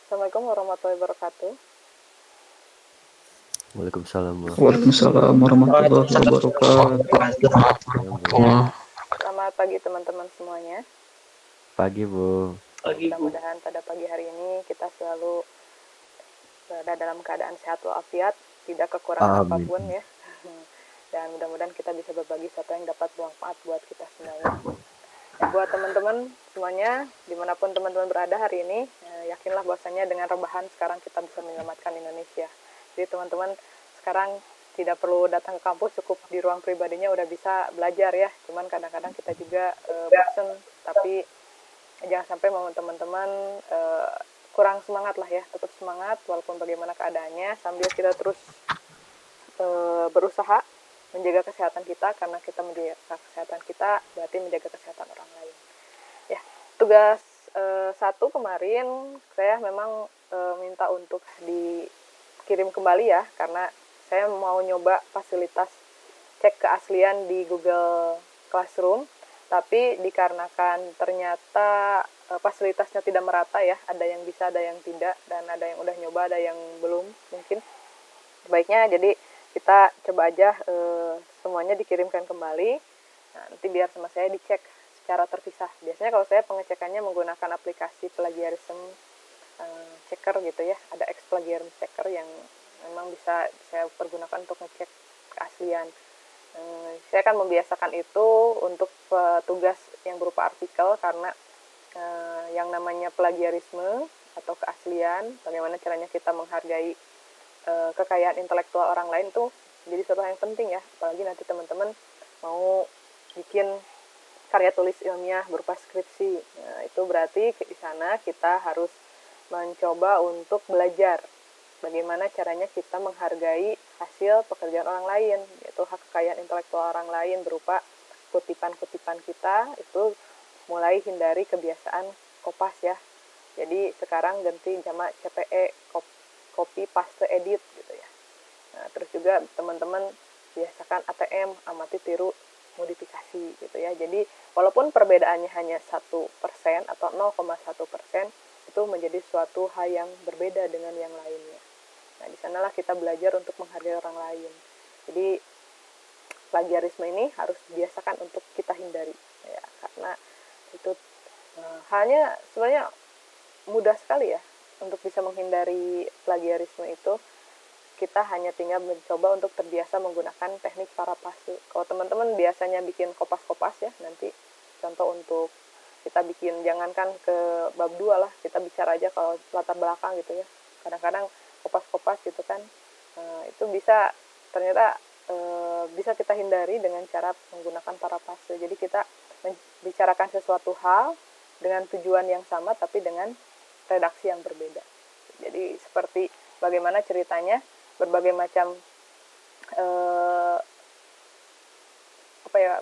Assalamualaikum warahmatullahi wabarakatuh. Waalaikumsalam Waalaikumsalam warahmatullahi wabarakatuh. Selamat pagi teman-teman semuanya. Pagi, Bu. Mudah-mudahan pada pagi hari ini kita selalu berada dalam keadaan sehat walafiat, tidak kekurangan Amin. apapun ya. Dan mudah-mudahan kita bisa berbagi sesuatu yang dapat bermanfaat buat kita semuanya. Buat teman-teman semuanya, dimanapun teman-teman berada hari ini, yakinlah bahwasanya dengan rebahan sekarang kita bisa menyelamatkan Indonesia. Jadi teman-teman sekarang tidak perlu datang ke kampus, cukup di ruang pribadinya udah bisa belajar ya. Cuman kadang-kadang kita juga bosen, tapi jangan sampai mau teman-teman kurang semangat lah ya. Tetap semangat walaupun bagaimana keadaannya, sambil kita terus berusaha menjaga kesehatan kita, karena kita menjaga kesehatan kita berarti menjaga kesehatan orang lain. Ya, tugas 1 kemarin saya memang minta untuk dikirim kembali ya, karena saya mau nyoba fasilitas cek keaslian di Google Classroom, tapi dikarenakan ternyata fasilitasnya tidak merata ya, ada yang bisa, ada yang tidak, dan ada yang udah nyoba, ada yang belum mungkin. Sebaiknya jadi kita coba aja semuanya dikirimkan kembali. Nah, nanti biar sama saya dicek secara terpisah. Biasanya kalau saya pengecekannya menggunakan aplikasi plagiarism checker gitu ya. Ada X-Plagiarism Checker yang memang bisa saya pergunakan untuk ngecek keaslian. Saya akan membiasakan itu untuk tugas yang berupa artikel, karena yang namanya plagiarisme atau keaslian, bagaimana caranya kita menghargai kekayaan intelektual orang lain tuh jadi sesuatu yang penting ya, apalagi nanti teman-teman mau bikin karya tulis ilmiah berupa skripsi. Nah, itu berarti di sana kita harus mencoba untuk belajar bagaimana caranya kita menghargai hasil pekerjaan orang lain, yaitu hak kekayaan intelektual orang lain berupa kutipan-kutipan kita. Itu mulai hindari kebiasaan kopas ya. Jadi sekarang ganti jamak CPE, copy paste edit gitu ya. Nah, terus juga teman-teman biasakan ATM, amati tiru modifikasi gitu ya. Jadi walaupun perbedaannya hanya 1% atau 0,1%, itu menjadi suatu hal yang berbeda dengan yang lainnya. Nah, di sanalah kita belajar untuk menghargai orang lain. Jadi plagiarisme ini harus dibiasakan untuk kita hindari ya, karena itu halnya sebenarnya mudah sekali ya. Untuk bisa menghindari plagiarisme itu, kita hanya tinggal mencoba untuk terbiasa menggunakan teknik paraphrase. Kalau teman-teman biasanya bikin kopas-kopas ya, nanti contoh untuk kita bikin, jangankan ke bab 2 lah, kita bicara aja kalau latar belakang gitu ya. Kadang-kadang kopas-kopas gitu kan, itu bisa ternyata bisa kita hindari dengan cara menggunakan paraphrase. Jadi kita membicarakan sesuatu hal dengan tujuan yang sama tapi dengan redaksi yang berbeda. Jadi seperti bagaimana ceritanya berbagai macam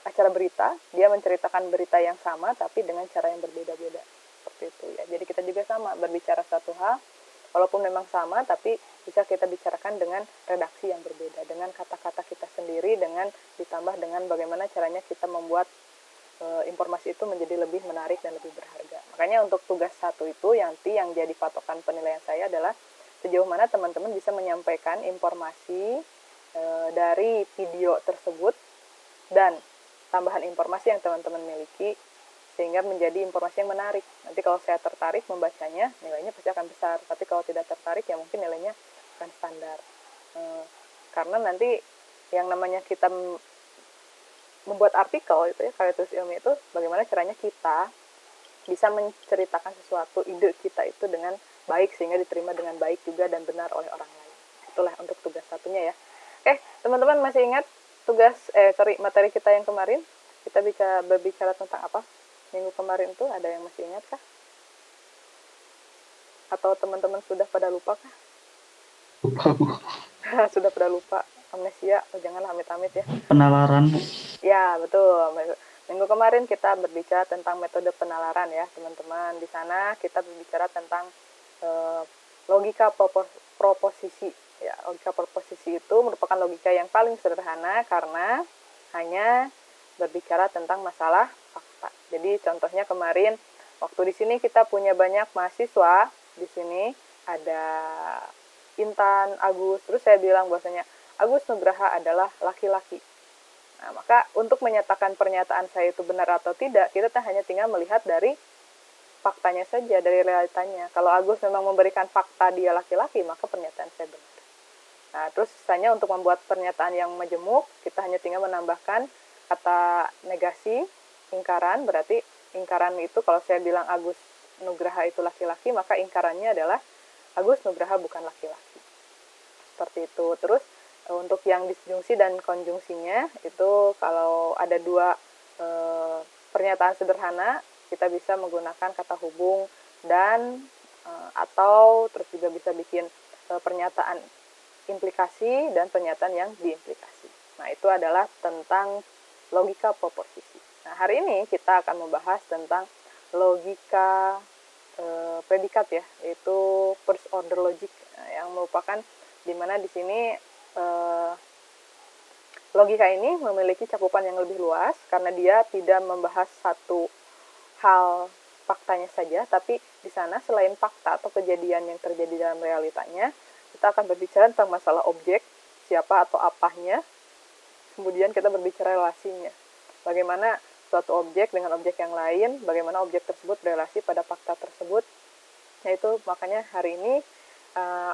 acara berita, dia menceritakan berita yang sama tapi dengan cara yang berbeda-beda. Seperti itu ya. Jadi kita juga sama berbicara satu hal, walaupun memang sama tapi bisa kita bicarakan dengan redaksi yang berbeda, dengan kata-kata kita sendiri, dengan ditambah dengan bagaimana caranya kita membuat informasi itu menjadi lebih menarik dan lebih berharga. Makanya untuk tugas 1 itu yang jadi patokan penilaian saya adalah sejauh mana teman-teman bisa menyampaikan informasi dari video tersebut dan tambahan informasi yang teman-teman miliki sehingga menjadi informasi yang menarik. Nanti kalau saya tertarik membacanya, nilainya pasti akan besar. Tapi kalau tidak tertarik ya mungkin nilainya akan standar. Karena nanti yang namanya kita membuat artikel itu ya, karya tulis ilmiah itu bagaimana caranya kita bisa menceritakan sesuatu ide kita itu dengan baik sehingga diterima dengan baik juga dan benar oleh orang lain. Itulah untuk tugas 1-nya ya. Oke, teman-teman masih ingat materi kita yang kemarin? Kita berbicara tentang apa? Minggu kemarin tuh ada yang masih ingat kah? Atau teman-teman sudah pada lupa kah? Lupa, Bu. Sudah pada lupa, amnesia, janganlah amit-amit ya. Penalaran, Bu. Ya, betul. Minggu kemarin kita berbicara tentang metode penalaran ya, teman-teman. Di sana kita berbicara tentang logika proposisi. Ya, logika proposisi itu merupakan logika yang paling sederhana karena hanya berbicara tentang masalah fakta. Jadi contohnya kemarin waktu di sini kita punya banyak mahasiswa di sini ada Intan, Agus, terus saya bilang bahwasanya Agus Nugraha adalah laki-laki. Nah, maka untuk menyatakan pernyataan saya itu benar atau tidak, kita hanya tinggal melihat dari faktanya saja, dari realitanya. Kalau Agus memang memberikan fakta dia laki-laki, maka pernyataan saya benar. Nah, terus sisanya untuk membuat pernyataan yang majemuk, kita hanya tinggal menambahkan kata negasi, ingkaran, berarti ingkaran itu kalau saya bilang Agus Nugraha itu laki-laki, maka ingkarannya adalah Agus Nugraha bukan laki-laki. Seperti itu. Terus untuk yang disjungsi dan konjungsinya itu kalau ada dua pernyataan sederhana, kita bisa menggunakan kata hubung dan atau terus juga bisa bikin pernyataan implikasi dan pernyataan yang diimplikasi. Nah, itu adalah tentang logika proposisi. Nah, hari ini kita akan membahas tentang logika predikat ya, yaitu first order logic, yang merupakan di mana di sini logika ini memiliki cakupan yang lebih luas karena dia tidak membahas satu hal faktanya saja, tapi di sana selain fakta atau kejadian yang terjadi dalam realitanya, kita akan berbicara tentang masalah objek, siapa atau apanya, kemudian kita berbicara relasinya. Bagaimana suatu objek dengan objek yang lain, bagaimana objek tersebut berelasi pada fakta tersebut. Yaitu makanya hari ini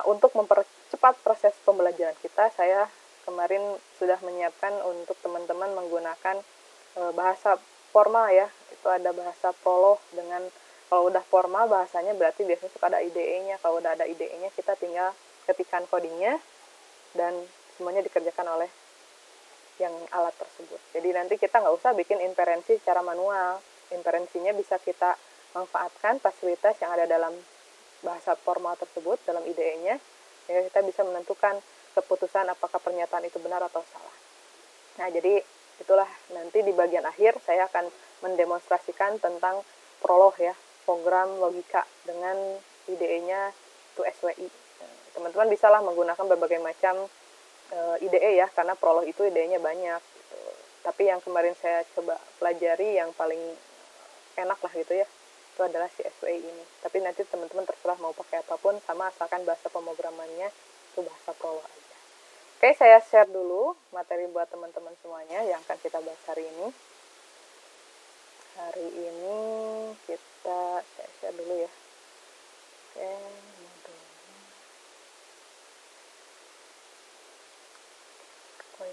untuk mempercepat proses pembelajaran kita, saya kemarin sudah menyiapkan untuk teman-teman menggunakan bahasa formal ya. Itu ada bahasa prolog dengan, kalau udah formal bahasanya berarti biasanya suka ada IDE-nya. Kalau udah ada IDE-nya kita tinggal ketikkan codingnya dan semuanya dikerjakan oleh yang alat tersebut. Jadi nanti kita nggak usah bikin inferensi secara manual. Inferensinya bisa kita manfaatkan fasilitas yang ada dalam bahasa formal tersebut, dalam IDE-nya, sehingga kita bisa menentukan keputusan apakah pernyataan itu benar atau salah. Nah, jadi itulah nanti di bagian akhir saya akan mendemonstrasikan tentang prolog ya, program logika dengan IDE-nya itu SWI. Teman-teman bisalah menggunakan berbagai macam IDE ya, karena prolog itu IDE-nya banyak gitu. Tapi yang kemarin saya coba pelajari yang paling enak lah gitu ya, itu adalah si SWI ini. Tapi nanti teman-teman terserah mau pakai apapun, sama asalkan bahasa pemrogramannya itu bahasa prolog aja. Oke, saya share dulu materi buat teman-teman semuanya yang akan kita bahas hari ini. Hari ini saya share dulu ya. Oke,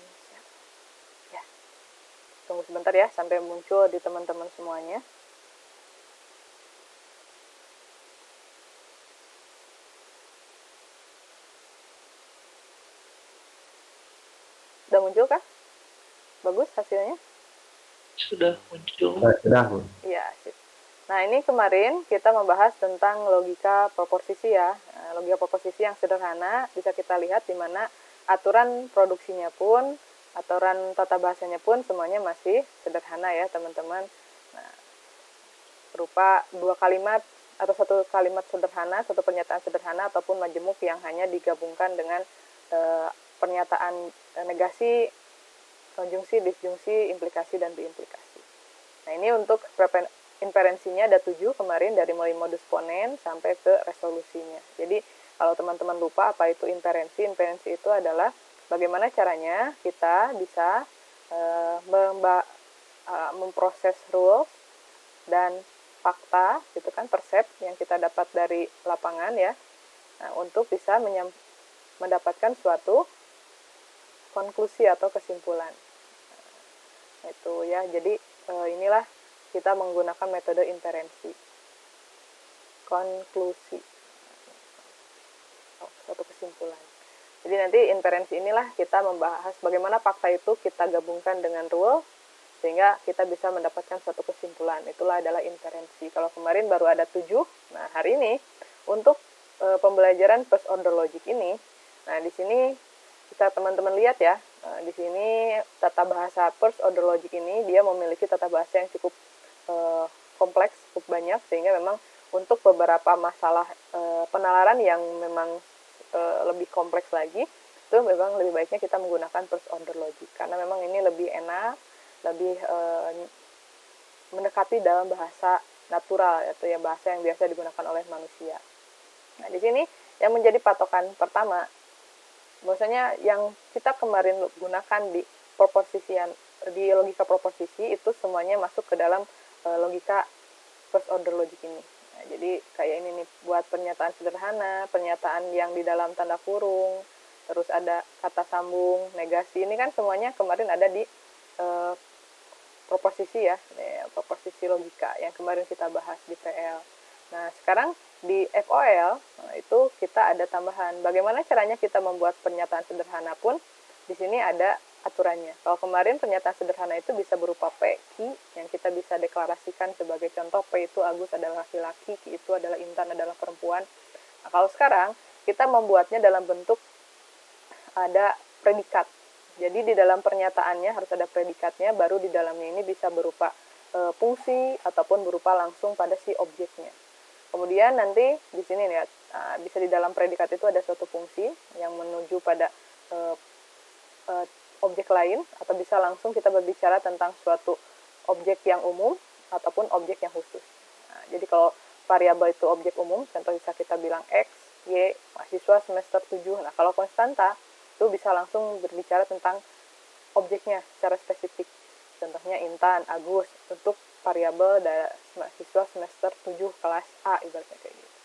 ya, tunggu sebentar ya sampai muncul di teman-teman semuanya. Udah muncul kah? Bagus hasilnya? Sudah muncul. Sudah, Bu. Iya, sip. Nah, ini kemarin kita membahas tentang logika proposisi ya. Logika proposisi yang sederhana bisa kita lihat di mana aturan produksinya pun, aturan tata bahasanya pun semuanya masih sederhana ya, teman-teman. Nah, berupa dua kalimat atau satu kalimat sederhana, satu pernyataan sederhana ataupun majemuk yang hanya digabungkan dengan pernyataan negasi, konjungsi, disjungsi, implikasi, dan diimplikasi. Nah, ini untuk inferensinya ada 7 kemarin, dari mulai modus ponen sampai ke resolusinya. Jadi, kalau teman-teman lupa apa itu inferensi itu adalah bagaimana caranya kita bisa memproses rules dan fakta, gitu kan, persep yang kita dapat dari lapangan ya, untuk bisa mendapatkan suatu konklusi atau kesimpulan. Itu ya, jadi inilah kita menggunakan metode inferensi. Konklusi. Suatu kesimpulan. Jadi nanti inferensi inilah kita membahas bagaimana fakta itu kita gabungkan dengan rule sehingga kita bisa mendapatkan suatu kesimpulan. Itulah adalah inferensi. Kalau kemarin baru ada 7, nah hari ini untuk pembelajaran first order logic ini, nah di sini bisa teman-teman lihat ya, di sini tata bahasa first order logic ini dia memiliki tata bahasa yang cukup kompleks, cukup banyak, sehingga memang untuk beberapa masalah penalaran yang memang lebih kompleks lagi, itu memang lebih baiknya kita menggunakan first order logic, karena memang ini lebih enak, lebih mendekati dalam bahasa natural, yaitu ya bahasa yang biasa digunakan oleh manusia. Nah, di sini yang menjadi patokan pertama, bahwasanya yang kita kemarin gunakan di logika proposisi itu semuanya masuk ke dalam logika first order logic ini. Nah, jadi kayak ini nih, buat pernyataan sederhana, pernyataan yang di dalam tanda kurung, terus ada kata sambung, negasi, ini kan semuanya kemarin ada di proposisi ya, proposisi logika yang kemarin kita bahas di PL. Nah, sekarang di FOL itu kita ada tambahan. Bagaimana caranya kita membuat pernyataan sederhana pun di sini ada aturannya. Kalau kemarin pernyataan sederhana itu bisa berupa P, Q, yang kita bisa deklarasikan sebagai contoh, P itu Agus adalah laki-laki, Q itu adalah Intan adalah perempuan. Nah, kalau sekarang kita membuatnya dalam bentuk ada predikat. Jadi di dalam pernyataannya harus ada predikatnya, baru di dalamnya ini bisa berupa fungsi ataupun berupa langsung pada si objeknya. Kemudian nanti di sini lihat, bisa di dalam predikat itu ada suatu fungsi yang menuju pada objek lain, atau bisa langsung kita berbicara tentang suatu objek yang umum ataupun objek yang khusus. Nah, jadi kalau variabel itu objek umum, contoh bisa kita bilang X, Y, mahasiswa semester 7. Nah, kalau konstanta itu bisa langsung berbicara tentang objeknya secara spesifik. Contohnya Intan, Agus, untuk variabel mahasiswa semester 7 kelas A, ibaratnya kayak gitu.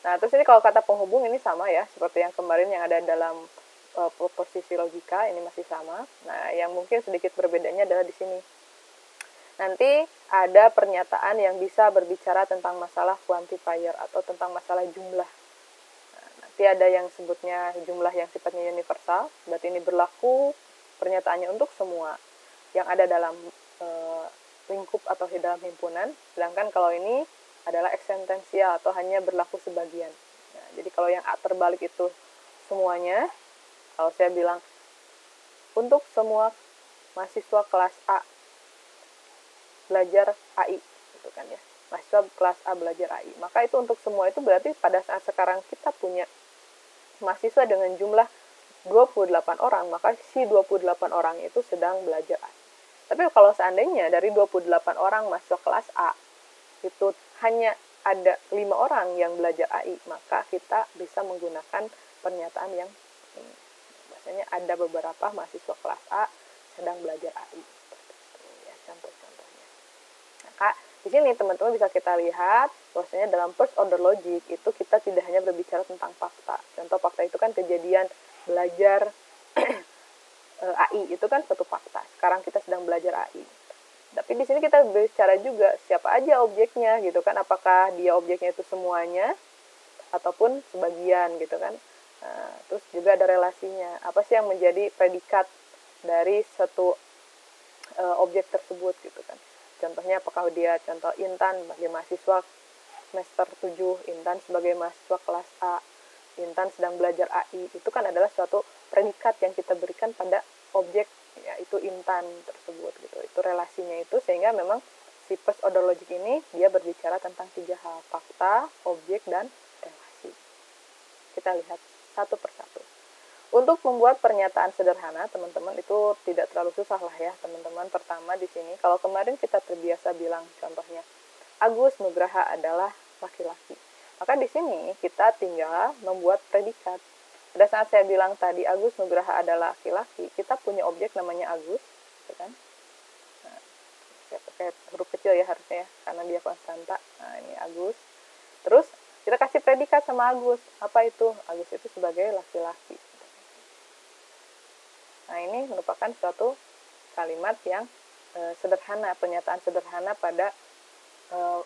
Nah, terus ini kalau kata penghubung ini sama ya, seperti yang kemarin yang ada dalam proposisi logika, ini masih sama. Nah, yang mungkin sedikit berbedanya adalah di sini. Nanti ada pernyataan yang bisa berbicara tentang masalah quantifier atau tentang masalah jumlah. Nah, nanti ada yang sebutnya jumlah yang sifatnya universal, berarti ini berlaku pernyataannya untuk semua yang ada dalam lingkup atau dalam himpunan. Sedangkan kalau ini adalah eksistensial atau hanya berlaku sebagian. Nah, jadi kalau yang terbalik itu semuanya, kalau saya bilang untuk semua mahasiswa kelas A belajar AI, gitu kan ya. Mahasiswa kelas A belajar AI. Maka itu untuk semua itu berarti pada saat sekarang kita punya mahasiswa dengan jumlah 28 orang, maka si 28 orang itu sedang belajar AI. Tapi kalau seandainya dari 28 orang mahasiswa kelas A itu hanya ada 5 orang yang belajar AI, maka kita bisa menggunakan pernyataan yang ini. Biasanya ada beberapa mahasiswa kelas A sedang belajar AI. Ya, contoh-contohnya. Maka di sini teman-teman bisa kita lihat bahwasanya dalam first order logic itu kita tidak hanya berbicara tentang fakta. Contoh fakta itu kan kejadian belajar AI, itu kan suatu fakta. Sekarang kita sedang belajar AI. Tapi di sini kita bicara juga siapa aja objeknya gitu kan, apakah dia objeknya itu semuanya ataupun sebagian gitu kan. Nah, terus juga ada relasinya. Apa sih yang menjadi predikat dari satu objek tersebut gitu kan. Contohnya apakah dia contoh Intan sebagai mahasiswa semester 7, Intan sebagai mahasiswa kelas A, Intan sedang belajar AI. Itu kan adalah suatu predikat yang kita berikan pada objek, yaitu Intan tersebut gitu. Itu relasinya itu, sehingga memang si first order logic ini dia berbicara tentang 3 hal, fakta, objek, dan relasi. Kita lihat satu persatu. Untuk membuat pernyataan sederhana, teman-teman, itu tidak terlalu susah lah ya, teman-teman. Pertama di sini, kalau kemarin kita terbiasa bilang contohnya, Agus Nugraha adalah laki-laki. Maka di sini kita tinggal membuat predikat. Pada saat saya bilang tadi Agus Nugraha adalah laki-laki, kita punya objek namanya Agus, gitu kan? Nah, saya pakai huruf kecil ya harusnya ya, karena dia konstanta. Nah, ini Agus. Terus kita kasih predikat sama Agus. Apa itu? Agus itu sebagai laki-laki. Nah, ini merupakan suatu kalimat yang sederhana, pernyataan sederhana pada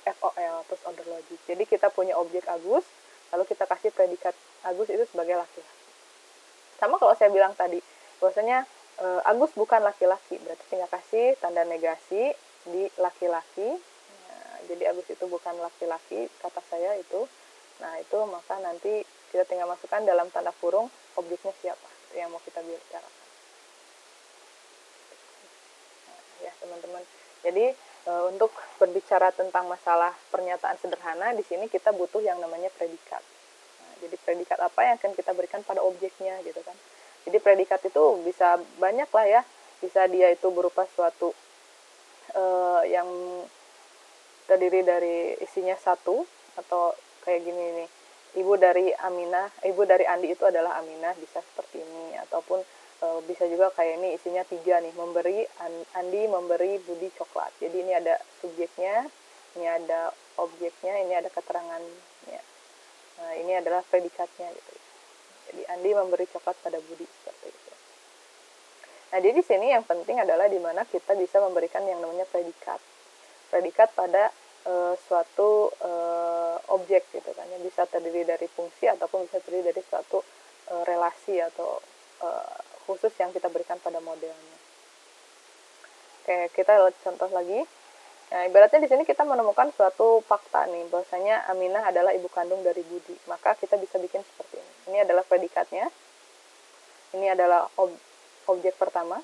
FOL, first order logic. Jadi kita punya objek Agus, lalu kita kasih predikat Agus itu sebagai laki-laki. Sama kalau saya bilang tadi, bahwasanya Agus bukan laki-laki, berarti tinggal kasih tanda negasi di laki-laki. Nah, jadi Agus itu bukan laki-laki, kata saya itu. Nah, itu maka nanti kita tinggal masukkan dalam tanda kurung objeknya siapa, itu yang mau kita bicarakan. Ya teman-teman, jadi untuk berbicara tentang masalah pernyataan sederhana, di sini kita butuh yang namanya predikat. Nah, jadi predikat apa yang akan kita berikan pada objeknya gitu kan. Jadi predikat itu bisa banyak lah ya, bisa dia itu berupa suatu yang terdiri dari isinya satu, atau kayak gini nih, ibu dari Andi itu adalah Aminah, bisa seperti ini. Ataupun bisa juga kayak ini isinya 3 nih, Andi memberi Budi coklat. Jadi ini ada subjeknya, ini ada objeknya, ini ada keterangannya. Nah, ini adalah predikatnya gitu. Jadi Andi memberi coklat pada Budi, seperti itu. Nah, jadi di sini yang penting adalah di mana kita bisa memberikan yang namanya predikat. Predikat pada suatu objek gitu kan, yang bisa terdiri dari fungsi ataupun bisa terdiri dari suatu relasi atau khusus yang kita berikan pada modelnya. Oke, kita lihat contoh lagi. Nah, ibaratnya di sini kita menemukan suatu fakta nih, bahwasanya Aminah adalah ibu kandung dari Budi. Maka kita bisa bikin seperti ini. Ini adalah predikatnya. Ini adalah objek pertama.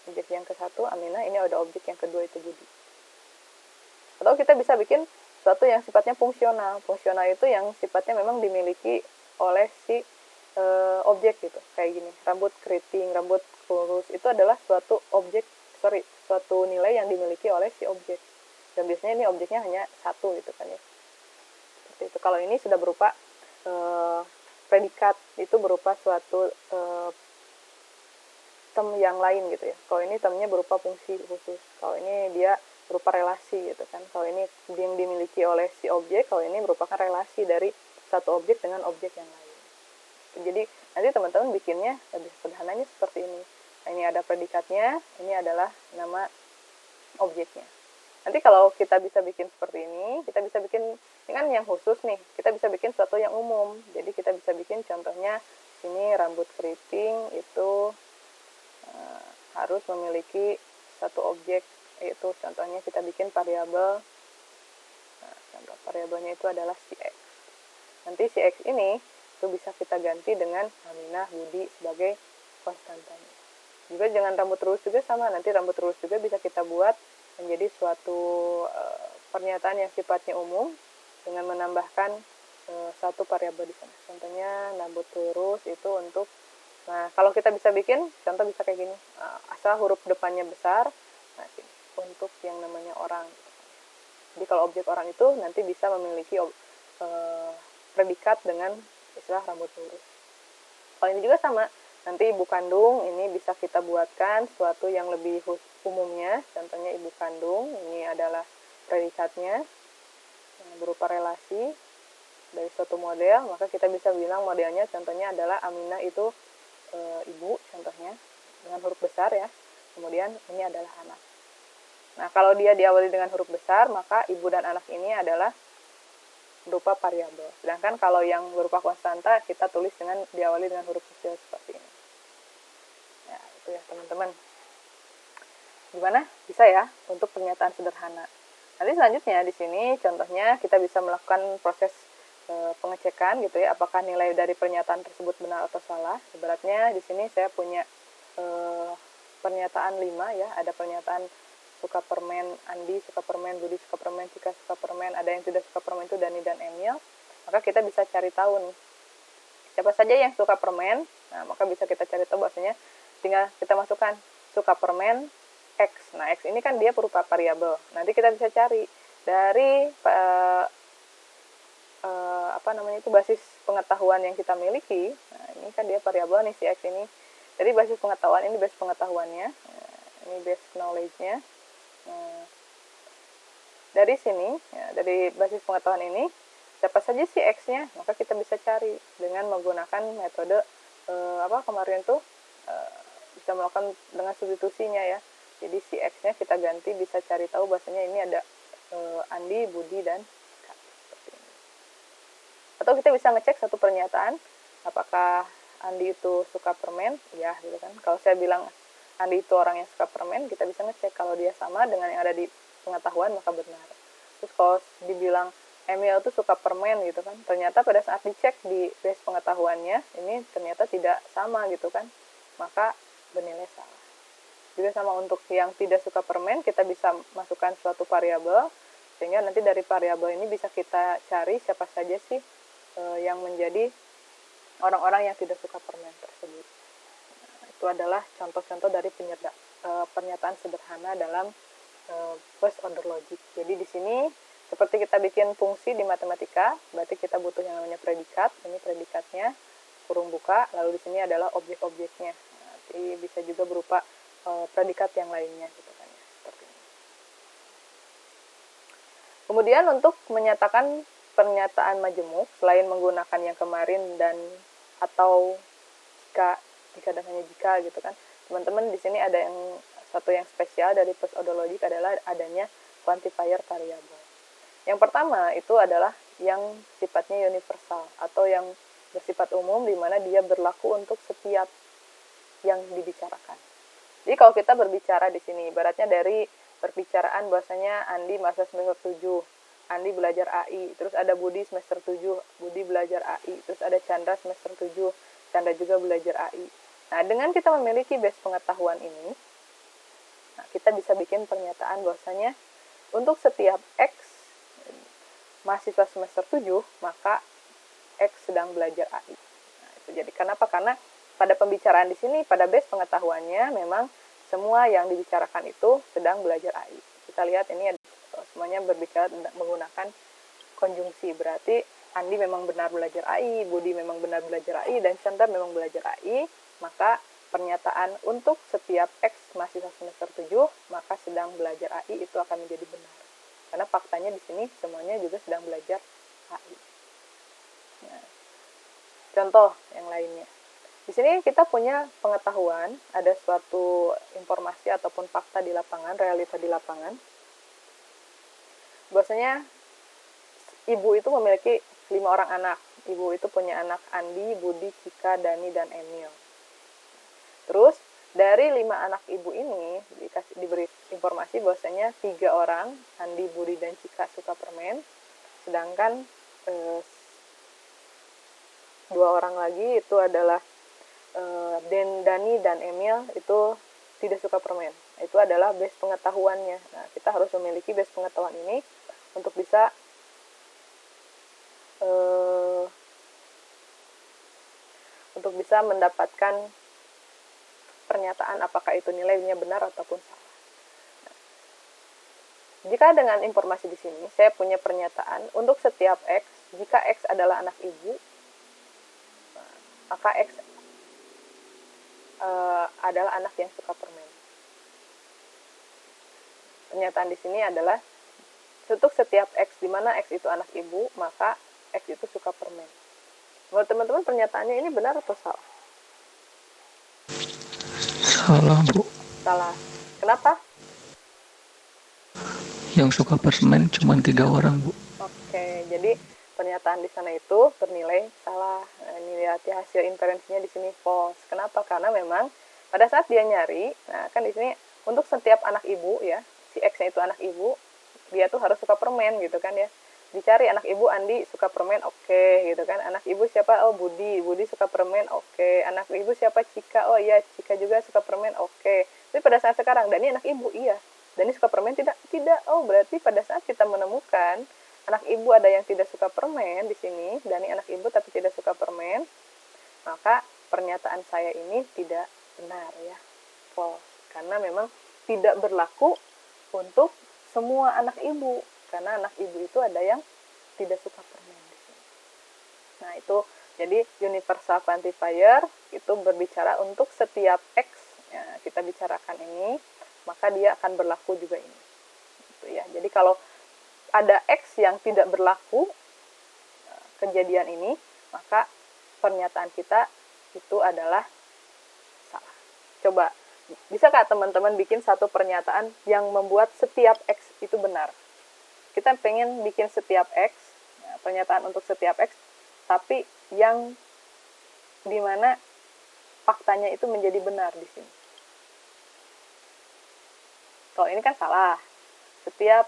Objek yang ke-1 Aminah, ini ada objek yang kedua itu Budi. Atau kita bisa bikin sesuatu yang sifatnya fungsional. Fungsional itu yang sifatnya memang dimiliki oleh si objek gitu. Kayak gini, rambut keriting, rambut lurus, itu adalah suatu nilai yang dimiliki oleh si objek. Dan biasanya ini objeknya hanya 1 gitu kan ya. Seperti itu. Kalau ini sudah berupa predikat, itu berupa suatu term yang lain gitu ya. Kalau ini termnya berupa fungsi khusus. Kalau ini dia berupa relasi gitu kan. Kalau ini yang dimiliki oleh si objek, kalau ini merupakan relasi dari satu objek dengan objek yang lain. Jadi nanti teman-teman bikinnya lebih sederhananya seperti ini. Nah, ini ada predikatnya, ini adalah nama objeknya. Nanti kalau kita bisa bikin seperti ini, kita bisa bikin, ini kan yang khusus nih, kita bisa bikin sesuatu yang umum. Jadi kita bisa bikin contohnya, ini rambut keriting itu harus memiliki satu objek, yaitu contohnya kita bikin variabel. Nah, contoh variabelnya itu adalah si X. Nanti si X ini itu bisa kita ganti dengan Aminah, Budi sebagai konstantanya. Juga dengan rambut lurus juga sama, nanti rambut lurus juga bisa kita buat menjadi suatu pernyataan yang sifatnya umum dengan menambahkan satu variabel di sana. Contohnya rambut lurus itu untuk, nah kalau kita bisa bikin contoh bisa kayak gini, asal huruf depannya besar, nah ini, untuk yang namanya orang. Jadi kalau objek orang itu nanti bisa memiliki predikat dengan istilah rambut lurus. Kalau ini juga sama, nanti ibu kandung ini bisa kita buatkan suatu yang lebih umumnya, contohnya ibu kandung, ini adalah predikatnya berupa relasi dari suatu model, maka kita bisa bilang modelnya contohnya adalah Aminah itu ibu, contohnya dengan huruf besar ya, kemudian ini adalah anak. Nah, kalau dia diawali dengan huruf besar, maka ibu dan anak ini adalah berupa variabel. Sedangkan kalau yang berupa konstanta, kita tulis diawali dengan huruf kecil seperti ini. Ya, itu ya teman-teman. Gimana? Bisa ya untuk pernyataan sederhana. Nanti selanjutnya di sini contohnya kita bisa melakukan proses pengecekan gitu ya, apakah nilai dari pernyataan tersebut benar atau salah. Ibaratnya di sini saya punya pernyataan 5 ya, ada pernyataan suka permen Andi, suka permen Budi, suka permen Cika, suka permen, ada yang tidak suka permen itu Dani dan Emil. Maka kita bisa cari tahu nih, siapa saja yang suka permen. Nah, maka bisa kita cari tahu bahwasanya tinggal kita masukkan suka permen X. Nah, X ini kan dia berupa variabel. Nanti kita bisa cari dari basis pengetahuan yang kita miliki. Nah, ini kan dia variabel nih si X ini. Dari basis pengetahuan ini basis pengetahuannya. Nah, ini base knowledge-nya. Nah, dari sini, ya, dari basis pengetahuan ini, siapa saja sih X-nya, maka kita bisa cari dengan menggunakan metode kemarin tuh bisa melakukan dengan substitusinya ya. Jadi si X-nya kita ganti, bisa cari tahu bahwasanya ini ada Andi, Budi, dan Kak. Seperti ini. Atau kita bisa ngecek satu pernyataan, apakah Andi itu suka permen, ya gitu kan. Kalau saya bilang Andi itu orang yang suka permen, kita bisa ngecek kalau dia sama dengan yang ada di pengetahuan maka benar. Terus kalau dibilang Emil itu suka permen gitu kan, ternyata pada saat dicek di base pengetahuannya ini ternyata tidak sama gitu kan, maka bernilai salah. Juga sama untuk yang tidak suka permen, kita bisa masukkan suatu variabel sehingga nanti dari variabel ini bisa kita cari siapa saja sih yang menjadi orang-orang yang tidak suka permen tersebut. Itu adalah contoh-contoh dari pernyataan sederhana dalam first order logic. Jadi di sini seperti kita bikin fungsi di matematika, berarti kita butuh yang namanya predikat. Ini predikatnya, kurung buka, lalu di sini adalah objek-objeknya. Nanti bisa juga berupa predikat yang lainnya gitu kan ya, seperti ini. Kemudian untuk menyatakan pernyataan majemuk, selain menggunakan yang kemarin dan atau jika dan hanya jika gitu kan, teman-teman di sini ada yang satu yang spesial dari postodologic adalah adanya quantifier variabel. Yang pertama itu adalah yang sifatnya universal atau yang bersifat umum, di mana dia berlaku untuk setiap yang dibicarakan. Jadi kalau kita berbicara di sini, ibaratnya dari perbicaraan bahwasanya Andi masa semester 7, Andi belajar AI, terus ada Budi semester 7, Budi belajar AI, terus ada Chandra semester 7, Chandra juga belajar AI. Nah, dengan kita memiliki base pengetahuan ini, nah, kita bisa bikin pernyataan bahwasanya untuk setiap X mahasiswa semester 7, maka X sedang belajar AI. Nah, itu jadi kenapa? Karena pada pembicaraan di sini, pada base pengetahuannya, memang semua yang dibicarakan itu sedang belajar AI. Kita lihat ini semuanya berbicara menggunakan konjungsi. Berarti Andi memang benar belajar AI, Budi memang benar belajar AI, dan Chandra memang belajar AI. Maka pernyataan untuk setiap X mahasiswa semester 7, maka sedang belajar AI itu akan menjadi benar. Karena faktanya di sini semuanya juga sedang belajar AI. Nah, contoh yang lainnya. Di sini kita punya pengetahuan, ada suatu informasi ataupun fakta di lapangan, realita di lapangan. Bahwasanya ibu itu memiliki 5 orang anak. Ibu itu punya anak Andi, Budi, Cika, Dani, dan Emil. Terus dari 5 anak ibu ini diberi informasi bahwasanya 3 orang, Andi, Budi, dan Cika suka permen, sedangkan 2 orang lagi itu adalah Dani dan Emil itu tidak suka permen. Itu adalah base pengetahuannya. Nah, kita harus memiliki base pengetahuan ini untuk bisa mendapatkan pernyataan apakah itu nilainya benar ataupun salah. Nah, jika dengan informasi di sini saya punya pernyataan untuk setiap X, jika X adalah anak ibu, maka X adalah anak yang suka permen. Pernyataan di sini adalah untuk setiap X di mana X itu anak ibu, maka X itu suka permen. Menurut teman-teman pernyataannya ini benar atau salah? Salah, Bu. Salah. Kenapa? Yang suka permen cuma 3 orang, Bu. Oke, jadi pernyataan di sana itu bernilai salah. Nah, ini lihat ya, hasil inferensinya di sini false. Kenapa? Karena memang pada saat dia nyari, nah kan di sini untuk setiap anak ibu ya, si X-nya itu anak ibu, dia tuh harus suka permen gitu kan ya. Dicari anak ibu Andi suka permen, oke, gitu kan. Anak ibu siapa? Oh, Budi suka permen, oke. Anak ibu siapa? Cika, oh iya, Cika juga suka permen, oke. Tapi pada saat sekarang Dani anak ibu, iya. Dani suka permen, tidak. Oh, berarti pada saat kita menemukan anak ibu ada yang tidak suka permen di sini, Dani anak ibu tapi tidak suka permen, maka pernyataan saya ini tidak benar ya, false. Karena memang tidak berlaku untuk semua anak ibu, karena anak ibu itu ada yang tidak suka permen di sini. Nah, itu jadi universal quantifier itu berbicara untuk setiap X ya, kita bicarakan ini, maka dia akan berlaku juga ini. Gitu ya. Jadi kalau ada X yang tidak berlaku kejadian ini, maka pernyataan kita itu adalah salah. Coba, bisakah teman-teman bikin satu pernyataan yang membuat setiap X itu benar? Kita pengen bikin setiap X, ya, pernyataan untuk setiap X, tapi yang dimana faktanya itu menjadi benar di sini. Kalau ini kan salah. Setiap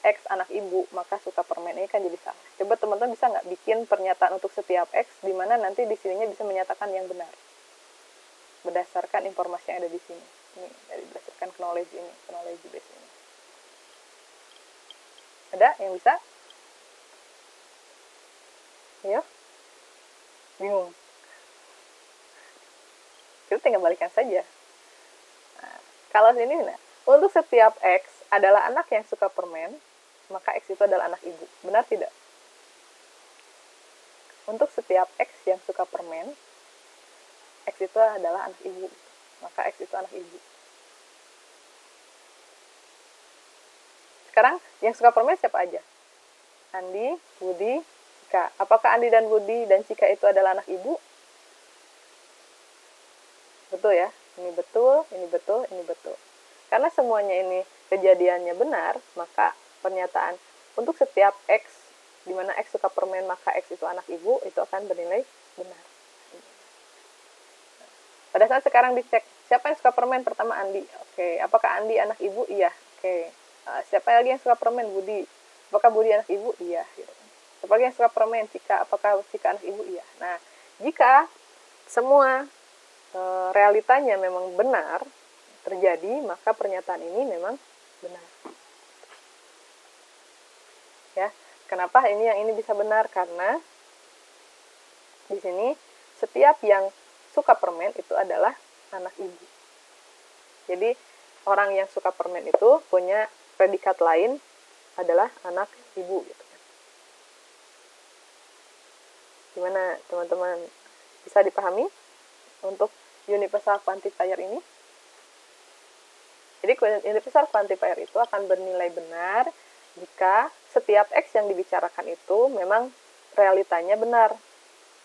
X anak ibu, maka suka permen, ini kan jadi salah. Coba teman-teman bisa nggak bikin pernyataan untuk setiap X, di mana nanti di sininya bisa menyatakan yang benar. Berdasarkan informasi yang ada di sini. Ini berdasarkan knowledge ini, knowledge base ini. Ada yang bisa? Ayo? Bingung? Kita tinggal balikan saja. Nah, kalau sini, nah, untuk setiap X adalah anak yang suka permen, maka X itu adalah anak ibu. Benar tidak? Untuk setiap X yang suka permen, X itu adalah anak ibu. Maka X itu anak ibu. Sekarang yang suka permen siapa aja? Andi, Budi, Cika. Apakah Andi dan Budi dan Cika itu adalah anak ibu? Betul ya? Ini betul, ini betul, ini betul. Karena semuanya ini kejadiannya benar, maka pernyataan untuk setiap X, di mana X suka permen, maka X itu anak ibu, itu akan bernilai benar. Pada saat sekarang dicek, siapa yang suka permen? Pertama Andi. Oke, apakah Andi anak ibu? Iya. Oke. Siapa lagi yang suka permen? Budi. Apakah Budi anak ibu? Iya. Gitu. Siapa lagi yang suka permen? Cika. Apakah Cika anak ibu? Iya. Nah, jika semua realitanya memang benar terjadi, maka pernyataan ini memang benar. Ya, kenapa yang ini bisa benar? Karena di sini setiap yang suka permen itu adalah anak ibu. Jadi orang yang suka permen itu punya predikat lain adalah anak ibu. Gitu. Gimana teman-teman, bisa dipahami untuk universal quantifier ini? Jadi universal quantifier itu akan bernilai benar jika setiap X yang dibicarakan itu memang realitanya benar,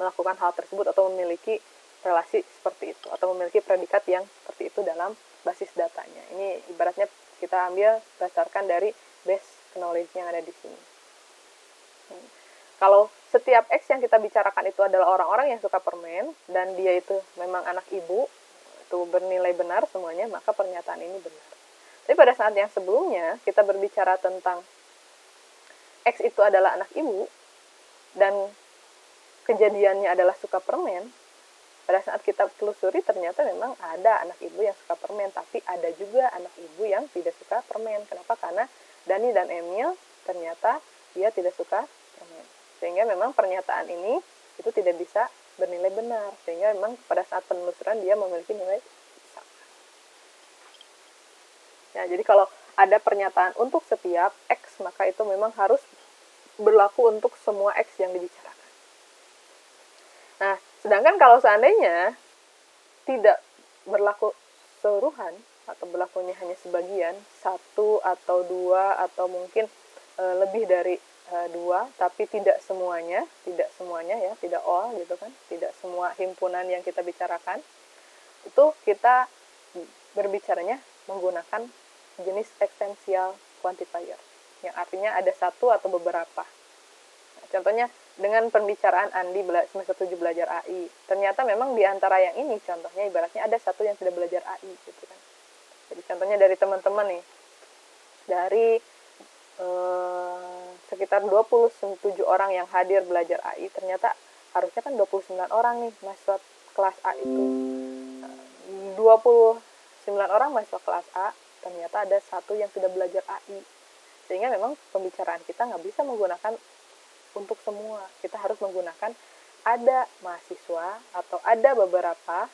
melakukan hal tersebut atau memiliki relasi seperti itu, atau memiliki predikat yang seperti itu dalam basis datanya. Ini ibaratnya kita ambil berdasarkan dari base knowledge yang ada di sini. Kalau setiap X yang kita bicarakan itu adalah orang-orang yang suka permen, dan dia itu memang anak ibu, itu bernilai benar semuanya, maka pernyataan ini benar. Tapi pada saat yang sebelumnya, kita berbicara tentang X itu adalah anak ibu, dan kejadiannya adalah suka permen, pada saat kita telusuri ternyata memang ada anak ibu yang suka permen, tapi ada juga anak ibu yang tidak suka permen. Kenapa? Karena Dani dan Emil ternyata dia tidak suka permen. Sehingga memang pernyataan ini itu tidak bisa bernilai benar. Sehingga memang pada saat penelusuran dia memiliki nilai salah. Ya, jadi kalau ada pernyataan untuk setiap X, maka itu memang harus berlaku untuk semua X yang dibicarakan. Nah, sedangkan kalau seandainya tidak berlaku seluruhan, atau berlakunya hanya sebagian, satu atau dua, atau mungkin lebih dari dua, tapi tidak semuanya ya, tidak all gitu kan, tidak semua himpunan yang kita bicarakan, itu kita berbicaranya menggunakan jenis essential quantifier, yang artinya ada satu atau beberapa. Nah, contohnya dengan pembicaraan Andi semester 7 belajar AI, ternyata memang di antara yang ini, contohnya ibaratnya ada satu yang tidak belajar AI gitu kan. Jadi contohnya dari teman-teman nih, dari sekitar 27 orang yang hadir belajar AI, ternyata harusnya kan 29 orang nih mahasiswa kelas A itu. 29 orang mahasiswa kelas A, ternyata ada satu yang tidak belajar AI. Sehingga memang pembicaraan kita nggak bisa menggunakan untuk semua. Kita harus menggunakan ada mahasiswa atau ada beberapa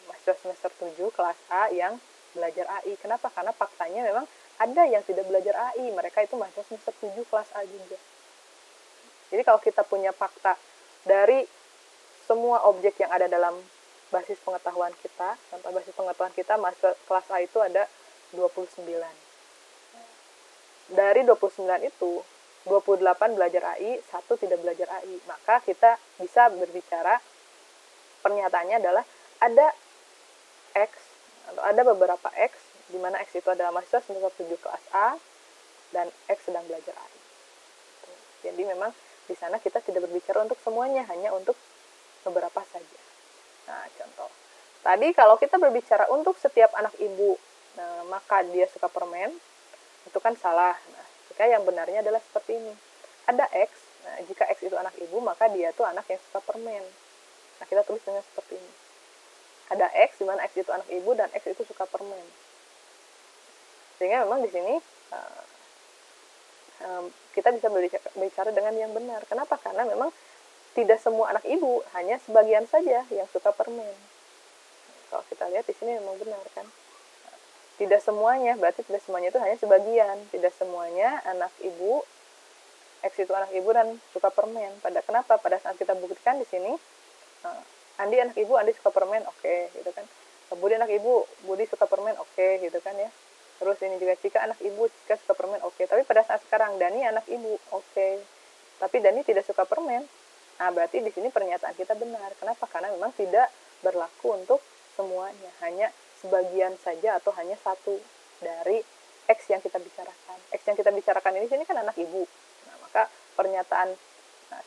mahasiswa semester 7 kelas A yang belajar AI. Kenapa? Karena faktanya memang ada yang tidak belajar AI. Mereka itu mahasiswa semester 7 kelas A juga. Jadi kalau kita punya fakta dari semua objek yang ada dalam basis pengetahuan kita, contoh basis pengetahuan kita mahasiswa kelas A itu ada 29. Dari 29 itu, 28 belajar AI, 1 tidak belajar AI. Maka kita bisa berbicara, pernyataannya adalah ada X, atau ada beberapa X, di mana X itu adalah mahasiswa semester 7 kelas A, dan X sedang belajar AI. Jadi memang di sana kita tidak berbicara untuk semuanya, hanya untuk beberapa saja. Nah, contoh. Tadi kalau kita berbicara untuk setiap anak ibu, maka dia suka permen, itu kan salah. Nah, jika yang benarnya adalah seperti ini. Ada X, nah, jika X itu anak ibu, maka dia itu anak yang suka permen. Nah, kita tulis dengan seperti ini. Ada X, di mana X itu anak ibu, dan X itu suka permen. Sehingga memang di sini kita bisa berbicara dengan yang benar. Kenapa? Karena memang tidak semua anak ibu, hanya sebagian saja yang suka permen. Kalau kita lihat di sini memang benar kan. Tidak semuanya, berarti tidak semuanya itu hanya sebagian. Tidak semuanya anak ibu X itu anak ibu dan suka permen. Kenapa? Pada saat kita buktikan di sini, Andi anak ibu, Andi suka permen, oke, gitu kan. Budi anak ibu, Budi suka permen, oke, gitu kan ya. Terus ini juga Cika anak ibu, Cika suka permen, oke. Tapi pada saat sekarang Dani anak ibu, oke. Tapi Dani tidak suka permen. Nah, berarti di sini pernyataan kita benar. Kenapa? Karena memang tidak berlaku untuk semuanya, hanya sebagian saja atau hanya satu dari X yang kita bicarakan. X yang kita bicarakan ini sini kan anak ibu. Nah, maka pernyataan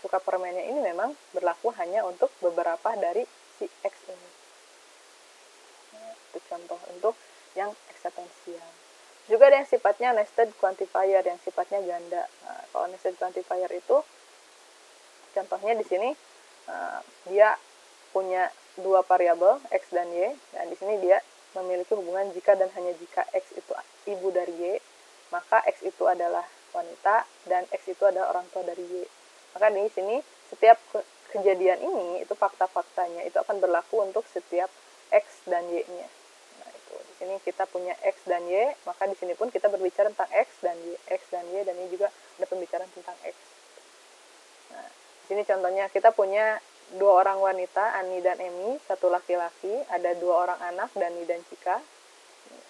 suka permennya ini memang berlaku hanya untuk beberapa dari si X ini. Nah, itu contoh untuk yang eksistensial. Juga ada yang sifatnya nested quantifier, yang sifatnya ganda. Nah, kalau nested quantifier itu contohnya di sini dia punya dua variabel X dan Y, dan di sini dia memiliki hubungan jika dan hanya jika X itu ibu dari Y, maka X itu adalah wanita dan X itu adalah orang tua dari Y. Maka di sini setiap kejadian ini itu fakta-faktanya itu akan berlaku untuk setiap X dan Y-nya. Nah, itu di sini kita punya X dan Y, maka di sini pun kita berbicara tentang X dan Y, dan ini juga ada pembicaraan tentang X. Nah, di sini contohnya kita punya dua orang wanita, Ani dan Emi, satu laki-laki, ada dua orang anak, Dani dan Cika.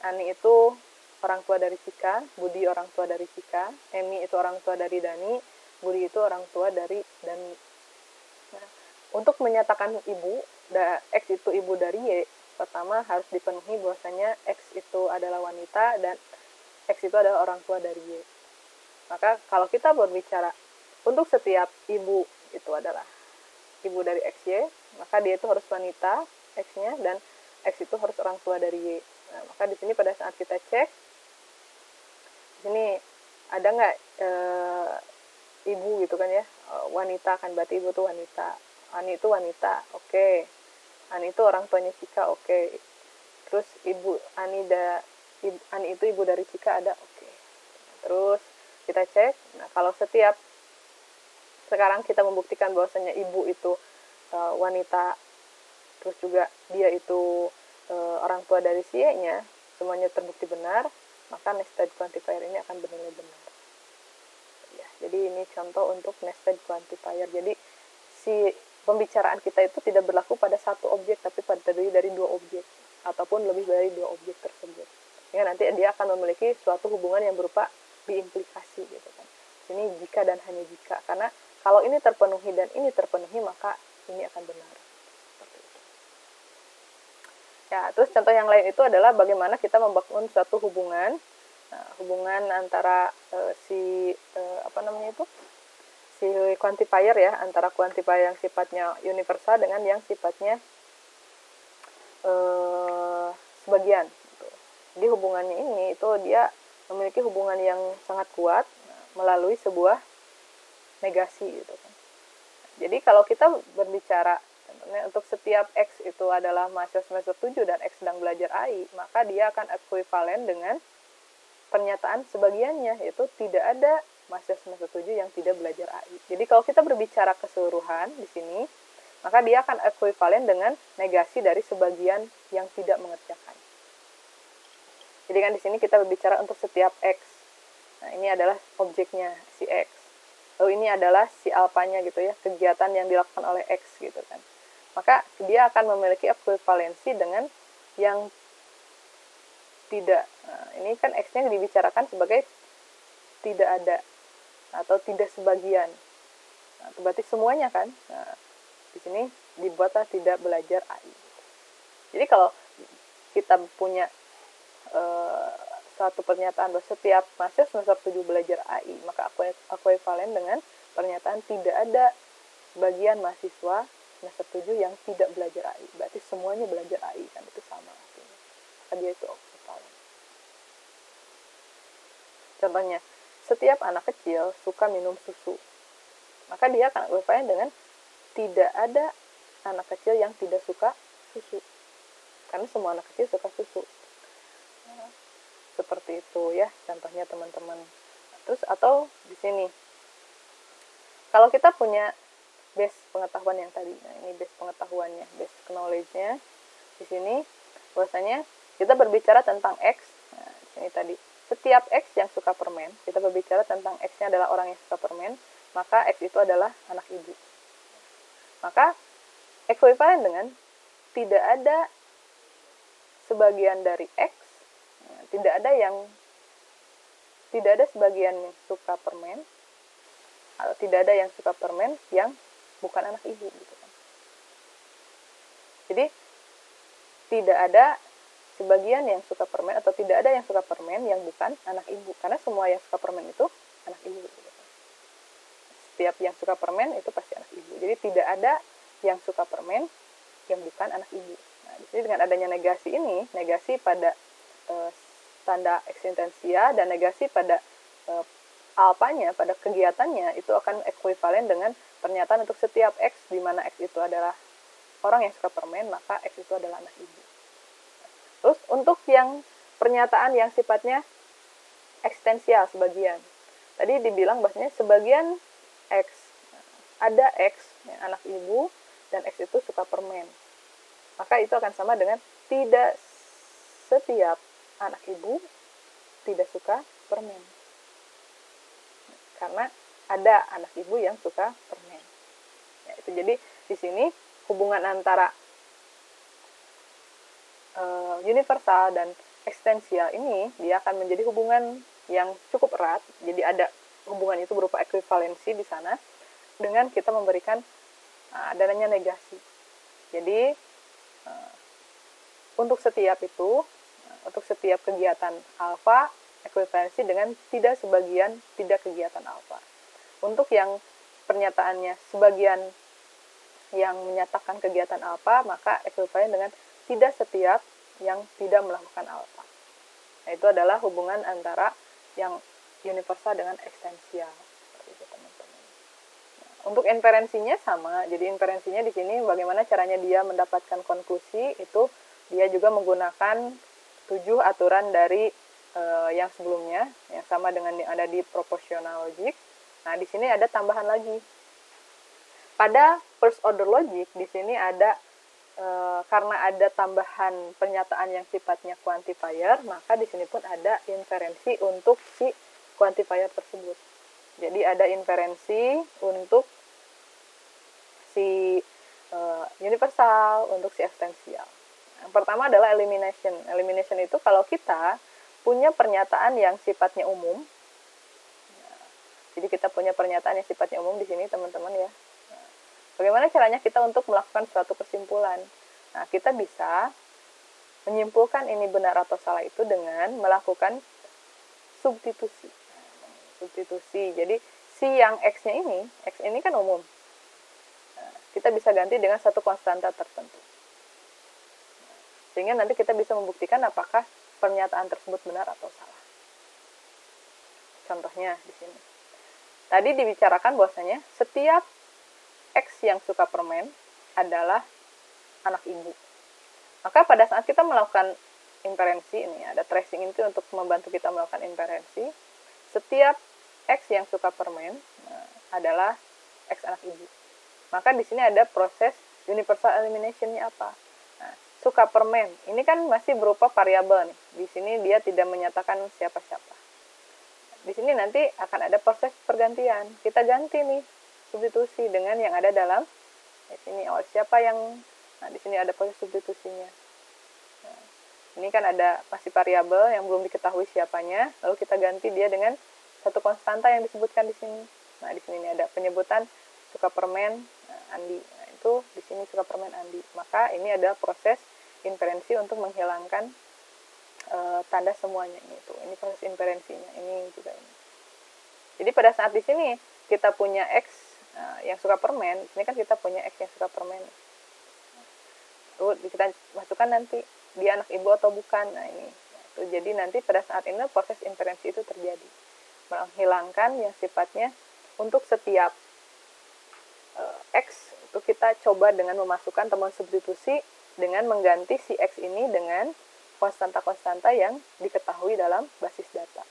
Ani itu orang tua dari Cika, Budi orang tua dari Cika, Emi itu orang tua dari Dani, Budi itu orang tua dari Dani. Nah, untuk menyatakan ibu, X itu ibu dari Y, pertama harus dipenuhi bahwasanya X itu adalah wanita dan X itu adalah orang tua dari Y. Maka kalau kita berbicara untuk setiap ibu itu adalah ibu dari XY, maka dia itu harus wanita X-nya dan X itu harus orang tua dari Y. Nah, maka di sini pada saat kita cek, di sini ada nggak ibu gitu kan ya, wanita kan, berarti ibu itu wanita. Ani itu wanita, oke. Ani itu orang tuanya Cika, oke. Terus Ani itu ibu dari Cika ada, oke. Terus kita cek, nah kalau sekarang kita membuktikan bahwasanya ibu itu wanita, terus juga dia itu orang tua dari si Y-nya, semuanya terbukti benar, maka nested quantifier ini akan bernilai benar. Ya, jadi ini contoh untuk nested quantifier. Jadi si pembicaraan kita itu tidak berlaku pada satu objek, tapi terdiri dari dua objek ataupun lebih dari dua objek tersebut. Ya, nanti dia akan memiliki suatu hubungan yang berupa diimplikasi gitu kan. Ini jika dan hanya jika, karena kalau ini terpenuhi dan ini terpenuhi, maka ini akan benar. Seperti itu. Ya, terus contoh yang lain itu adalah bagaimana kita membangun suatu hubungan, hubungan antara si quantifier ya, antara quantifier yang sifatnya universal dengan yang sifatnya sebagian. Gitu. Jadi hubungannya ini itu dia memiliki hubungan yang sangat kuat melalui sebuah negasi gitu kan. Jadi kalau kita berbicara contohnya untuk setiap X itu adalah mahasiswa semester 7 dan X sedang belajar AI, maka dia akan ekuivalen dengan pernyataan sebagiannya, yaitu tidak ada mahasiswa semester 7 yang tidak belajar AI. Jadi kalau kita berbicara keseluruhan di sini, maka dia akan ekuivalen dengan negasi dari sebagian yang tidak mengerjakan. Jadi kan di sini kita berbicara untuk setiap X. Nah, ini adalah objeknya si X. Lalu ini adalah si alfanya gitu ya, kegiatan yang dilakukan oleh X gitu kan. Maka dia akan memiliki ekuivalensi dengan yang tidak. Nah, ini kan X-nya dibicarakan sebagai tidak ada atau tidak sebagian. Nah, berarti semuanya kan. Nah, di sini dibuatlah tidak belajar AI. Jadi kalau kita punya suatu pernyataan bahwa setiap mahasiswa semester 7 belajar AI, maka ekuivalen dengan pernyataan tidak ada sebagian mahasiswa semester 7 yang tidak belajar AI. Berarti semuanya belajar AI kan, itu sama artinya. Maka dia itu ekuivalen. Contohnya, setiap anak kecil suka minum susu. Maka dia akan ekuivalen dengan tidak ada anak kecil yang tidak suka susu. Karena semua anak kecil suka susu. Seperti itu ya contohnya teman-teman. Terus atau di sini kalau kita punya base pengetahuan yang tadi, nah ini base pengetahuannya, base knowledge-nya di sini bahwasanya kita berbicara tentang X. Nah, di sini tadi setiap X yang suka permen, kita berbicara tentang X-nya adalah orang yang suka permen, maka X itu adalah anak ibu. Maka ekuivalen dengan tidak ada sebagian dari X, tidak ada sebagian yang suka permen, atau tidak ada yang suka permen yang bukan anak ibu gitu kan. Jadi tidak ada sebagian yang suka permen atau tidak ada yang suka permen yang bukan anak ibu, karena semua yang suka permen itu anak ibu gitu kan. Setiap yang suka permen itu pasti anak ibu. Jadi tidak ada yang suka permen yang bukan anak ibu. Nah, di sini dengan adanya negasi ini, negasi pada tanda eksistensia dan negasi pada alpanya, pada kegiatannya, itu akan ekuivalen dengan pernyataan untuk setiap X di mana X itu adalah orang yang suka permen, maka X itu adalah anak ibu. Terus untuk yang pernyataan yang sifatnya eksistensial sebagian. Tadi dibilang bahasanya sebagian X, ada X anak ibu dan X itu suka permen. Maka itu akan sama dengan tidak setiap anak ibu tidak suka permen. Karena ada anak ibu yang suka permen. Ya, itu jadi di sini hubungan antara universal dan eksistensial ini dia akan menjadi hubungan yang cukup erat. Jadi ada hubungan itu berupa ekuivalensi di sana dengan kita memberikan adanya negasi. Jadi untuk setiap itu, untuk setiap kegiatan alfa, ekuivalensi dengan tidak sebagian tidak kegiatan alfa. Untuk yang pernyataannya sebagian yang menyatakan kegiatan alfa, maka ekuivalen dengan tidak setiap yang tidak melakukan alfa. Nah, itu adalah hubungan antara yang universal dengan eksistensial. Itu, teman-teman. Nah, untuk inferensinya sama. Jadi inferensinya di sini bagaimana caranya dia mendapatkan konklusi, itu dia juga menggunakan 7 aturan dari yang sebelumnya, yang sama dengan yang ada di proportional logic. Nah, di sini ada tambahan lagi. Pada first order logic, di sini ada karena ada tambahan pernyataan yang sifatnya quantifier, maka di sini pun ada inferensi untuk si quantifier tersebut. Jadi ada inferensi untuk si universal, untuk si eksistensial. Yang pertama adalah elimination. Elimination itu kalau kita punya pernyataan yang sifatnya umum. Jadi kita punya pernyataan yang sifatnya umum di sini, teman-teman ya. Bagaimana caranya kita untuk melakukan suatu kesimpulan? Nah, kita bisa menyimpulkan ini benar atau salah itu dengan melakukan substitusi. Substitusi. Jadi si yang X-nya ini, X ini kan umum. Nah, kita bisa ganti dengan satu konstanta tertentu. Sehingga nanti kita bisa membuktikan apakah pernyataan tersebut benar atau salah. Contohnya di sini. Tadi dibicarakan bahwasanya setiap X yang suka permen adalah anak ibu. Maka pada saat kita melakukan inferensi, ini ada tracing itu untuk membantu kita melakukan inferensi, setiap X yang suka permen adalah X anak ibu. Maka di sini ada proses universal elimination-nya apa? Nah, suka permen, ini kan masih berupa variabel nih. Di sini dia tidak menyatakan siapa-siapa. Di sini nanti akan ada proses pergantian. Kita ganti nih substitusi dengan yang ada dalam di sini. Oh, siapa yang di sini ada proses substitusinya. Nah, ini kan ada masih variabel yang belum diketahui siapanya, lalu kita ganti dia dengan satu konstanta yang disebutkan di sini. Nah, di sini ini ada penyebutan suka permen Andi. Nah, itu di sini suka permen Andi. Maka ini adalah proses inferensi untuk menghilangkan tanda semuanya ini tuh. Ini proses inferensinya. Ini juga ini. Jadi pada saat di sini kita punya X yang suka permen, ini kan kita punya X yang suka permen. Lalu kita masukkan nanti dia anak ibu atau bukan. Nah, ini. Jadi nanti pada saat ini proses inferensi itu terjadi. Menghilangkan yang sifatnya untuk setiap X itu kita coba dengan memasukkan temuan substitusi dengan mengganti si X ini dengan konstanta-konstanta yang diketahui dalam basis data.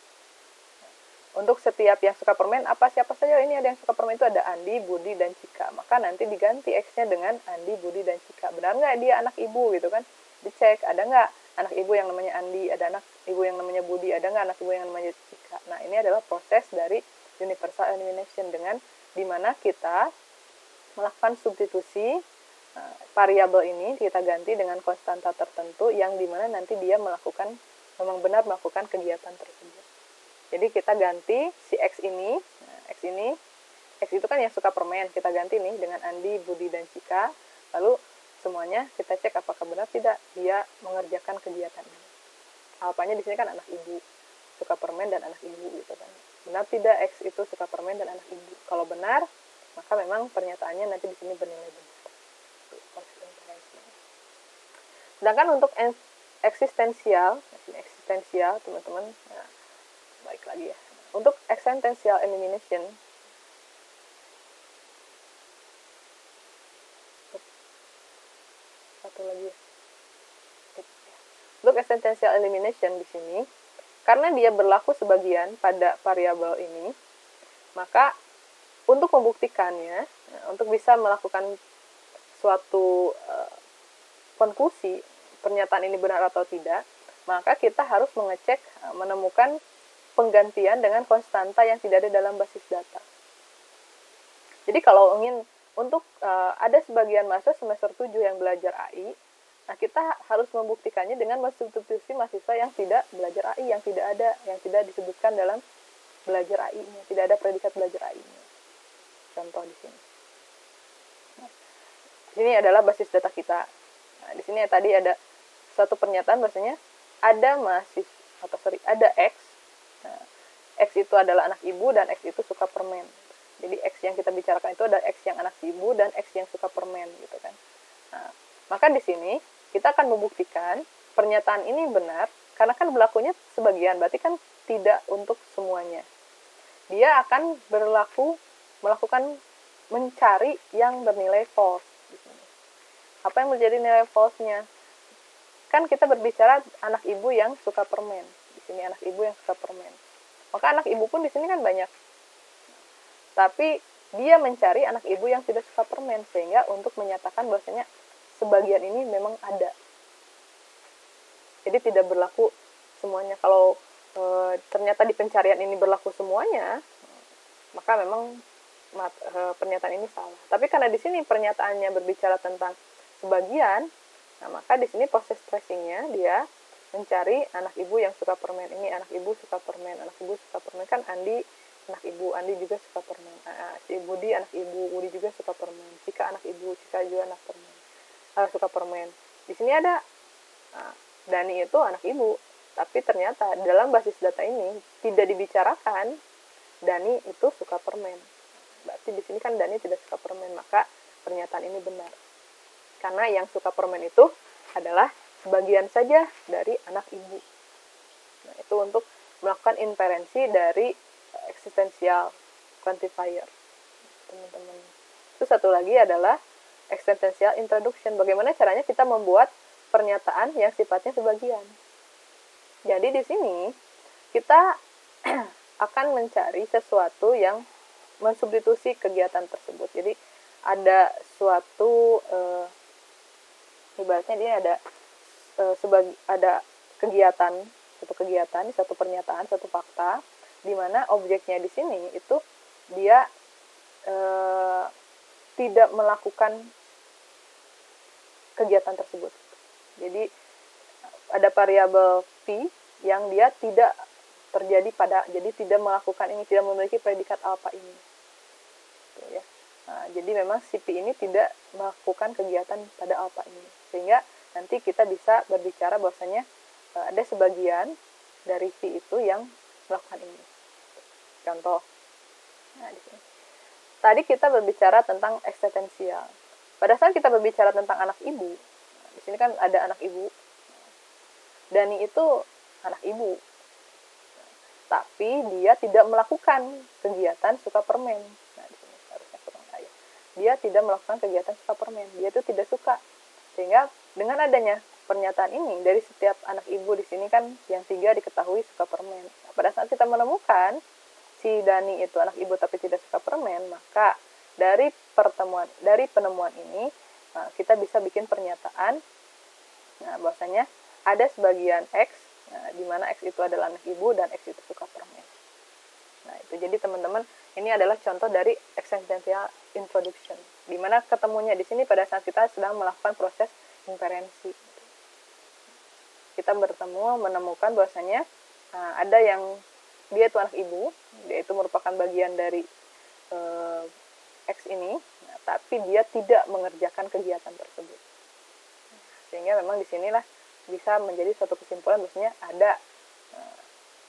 Untuk setiap yang suka permen, siapa saja ini ada yang suka permen itu ada Andi, Budi, dan Cika. Maka nanti diganti X-nya dengan Andi, Budi, dan Cika. Benar nggak dia anak ibu gitu kan? Dicek, ada nggak anak ibu yang namanya Andi, ada anak ibu yang namanya Budi, ada nggak anak ibu yang namanya Cika. Nah, ini adalah proses dari universal elimination dengan di mana kita melakukan substitusi variabel ini kita ganti dengan konstanta tertentu yang dimana nanti dia memang benar melakukan kegiatan tersebut. Jadi kita ganti si X ini, X itu kan yang suka permen, kita ganti nih dengan Andi, Budi, dan Cika, lalu semuanya kita cek apakah benar tidak dia mengerjakan kegiatan ini. Jawabannya di sini kan anak ibu, suka permen dan anak ibu gitu kan. Benar tidak X itu suka permen dan anak ibu? Kalau benar, maka memang pernyataannya nanti di sini bernilai benar. Sedangkan untuk eksistensial teman-teman, nah, baik lagi ya. Untuk existential elimination, satu lagi ya. Untuk existential elimination di sini, karena dia berlaku sebagian pada variabel ini, maka untuk membuktikannya, untuk bisa melakukan suatu konklusi pernyataan ini benar atau tidak, maka kita harus mengecek, menemukan penggantian dengan konstanta yang tidak ada dalam basis data. Jadi kalau ingin untuk ada sebagian mahasiswa semester 7 yang belajar AI, nah kita harus membuktikannya dengan mensubstitusi mahasiswa yang tidak belajar AI, yang tidak disebutkan dalam belajar AI-nya, tidak ada predikat belajar AI-nya. Contoh di sini. Ini adalah basis data kita. Nah, di sini tadi ada suatu pernyataan bahwasanya ada ada X. Nah, X itu adalah anak ibu dan X itu suka permen. Jadi X yang kita bicarakan itu ada X yang anak ibu dan X yang suka permen gitu kan. Nah, maka di sini kita akan membuktikan pernyataan ini benar karena kan berlakunya sebagian, berarti kan tidak untuk semuanya. Dia akan melakukan mencari yang bernilai false di sini. Apa yang menjadi nilai false-nya? Kan kita berbicara anak ibu yang suka permen. Di sini anak ibu yang suka permen. Maka anak ibu pun di sini kan banyak. Tapi dia mencari anak ibu yang tidak suka permen sehingga untuk menyatakan bahwasanya sebagian ini memang ada. Jadi tidak berlaku semuanya. Kalau ternyata di pencarian ini berlaku semuanya, maka memang pernyataan ini salah. Tapi karena di sini pernyataannya berbicara tentang sebagian, nah maka di sini proses tracingnya dia mencari anak ibu yang suka permen. Ini anak ibu suka permen, anak ibu suka permen kan Andi anak ibu, Andi juga suka permen. Si Budi anak ibu, Budi juga suka permen. Cika anak ibu, Cika juga anak permen. Suka permen. Di sini ada Dani itu anak ibu, tapi ternyata dalam basis data ini tidak dibicarakan Dani itu suka permen. Berarti di sini kan Dani tidak suka permen, maka pernyataan ini benar. Karena yang suka permen itu adalah sebagian saja dari anak ibu. Nah, itu untuk melakukan inferensi dari existential quantifier, teman-teman. Terus satu lagi adalah existential introduction. Bagaimana caranya kita membuat pernyataan yang sifatnya sebagian. Jadi di sini kita akan mencari sesuatu yang mensubstitusi kegiatan tersebut. Jadi ada suatu ibaratnya dia ada kegiatan, satu pernyataan, satu fakta, di mana objeknya di sini itu dia tidak melakukan kegiatan tersebut. Jadi ada variabel P yang dia tidak terjadi jadi tidak melakukan ini, tidak memiliki predikat alpha ini. Gitu ya. Nah, jadi memang si P ini tidak melakukan kegiatan pada alpha ini. Sehingga nanti kita bisa berbicara bahwasanya ada sebagian dari P itu yang melakukan ini. Contoh. Nah, di sini. Tadi kita berbicara tentang eksistensial. Pada saat kita berbicara tentang anak ibu, di sini kan ada anak ibu. Dani itu anak ibu. Tapi dia tidak melakukan kegiatan suka permen. Nah, di sini harusnya kurang ayat. Dia tidak melakukan kegiatan suka permen. Dia itu tidak suka. Sehingga dengan adanya pernyataan ini dari setiap anak ibu di sini kan yang 3 diketahui suka permen. Nah, pada saat kita menemukan si Dani itu anak ibu tapi tidak suka permen, maka dari penemuan ini kita bisa bikin pernyataan bahwasanya ada sebagian X, di mana X itu adalah anak ibu dan X itu suka permen. Nah, itu jadi teman-teman Ini adalah contoh dari existential introduction, di mana ketemunya di sini pada saat kita sedang melakukan proses inferensi. Kita bertemu menemukan bahwasanya ada yang dia itu anak ibu, dia itu merupakan bagian dari X ini, tapi dia tidak mengerjakan kegiatan tersebut. Sehingga memang disinilah bisa menjadi suatu kesimpulan bahwasanya ada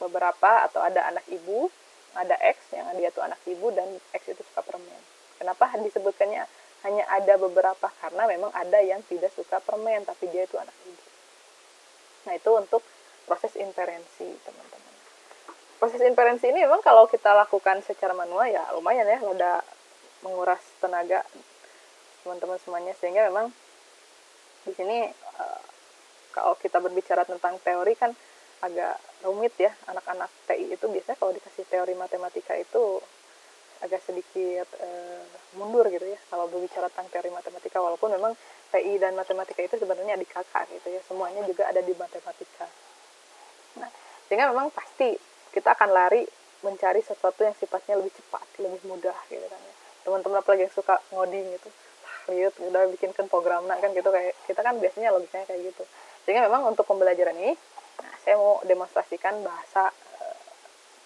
beberapa atau ada anak ibu, ada X yang dia itu anak ibu dan X itu suka permen. Kenapa disebutkannya hanya ada beberapa? Karena memang ada yang tidak suka permen tapi dia itu anak ibu. Nah, itu untuk proses inferensi, teman-teman. Proses inferensi ini memang kalau kita lakukan secara manual ya lumayan ya, udah menguras tenaga teman-teman semuanya, sehingga memang di sini kalau kita berbicara tentang teori kan agak rumit ya. Anak-anak TI itu biasanya kalau dikasih teori matematika itu agak sedikit mundur gitu ya kalau berbicara tentang teori matematika, walaupun memang TI dan matematika itu sebenarnya adik kakak gitu ya, semuanya juga ada di matematika. Nah, sehingga memang pasti kita akan lari mencari sesuatu yang sifatnya lebih cepat, lebih mudah gitu kan ya. Teman-teman apalagi yang suka ngoding gitu, lihat udah bikinkan program kan gitu, kayak kita kan biasanya logikanya kayak gitu. Sehingga memang untuk pembelajaran ini, saya mau demonstrasikan bahasa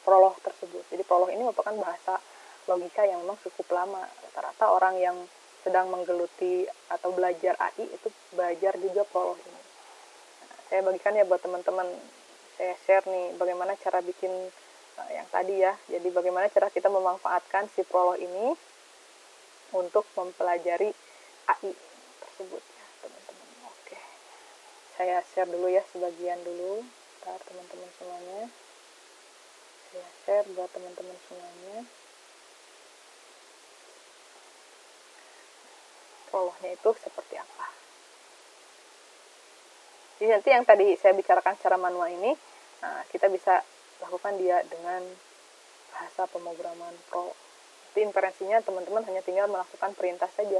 prolog tersebut. Jadi prolog ini merupakan bahasa logika yang memang cukup lama. Rata-rata orang yang sedang menggeluti atau belajar AI itu belajar juga prolog ini. Saya bagikan ya buat teman-teman, saya share nih bagaimana cara bikin yang tadi ya. Jadi bagaimana cara kita memanfaatkan si prolog ini untuk mempelajari AI tersebut ya, teman-teman. Oke. Saya share dulu ya sebagian dulu. Ntar teman-teman semuanya. Saya share buat teman-teman semuanya. Prolognya itu seperti apa. Jadi nanti yang tadi saya bicarakan secara manual ini, kita bisa lakukan dia dengan bahasa pemrograman Pro. Jadi inferensinya teman-teman hanya tinggal melakukan perintah saja.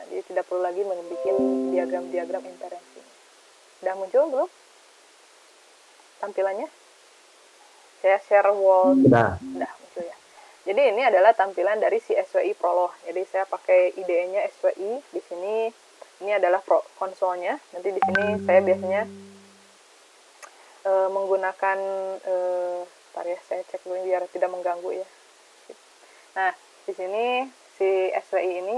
Jadi tidak perlu lagi membuat diagram-diagram inferensi. Sudah muncul belum tampilannya? Saya share wall. Sudah muncul ya. Jadi ini adalah tampilan dari si SWI Prolog. Jadi saya pakai IDE-nya SWI di sini. Ini adalah konsolnya. Nanti di sini saya biasanya menggunakan bentar ya, saya cek dulu biar tidak mengganggu ya. Nah, di sini si SWI ini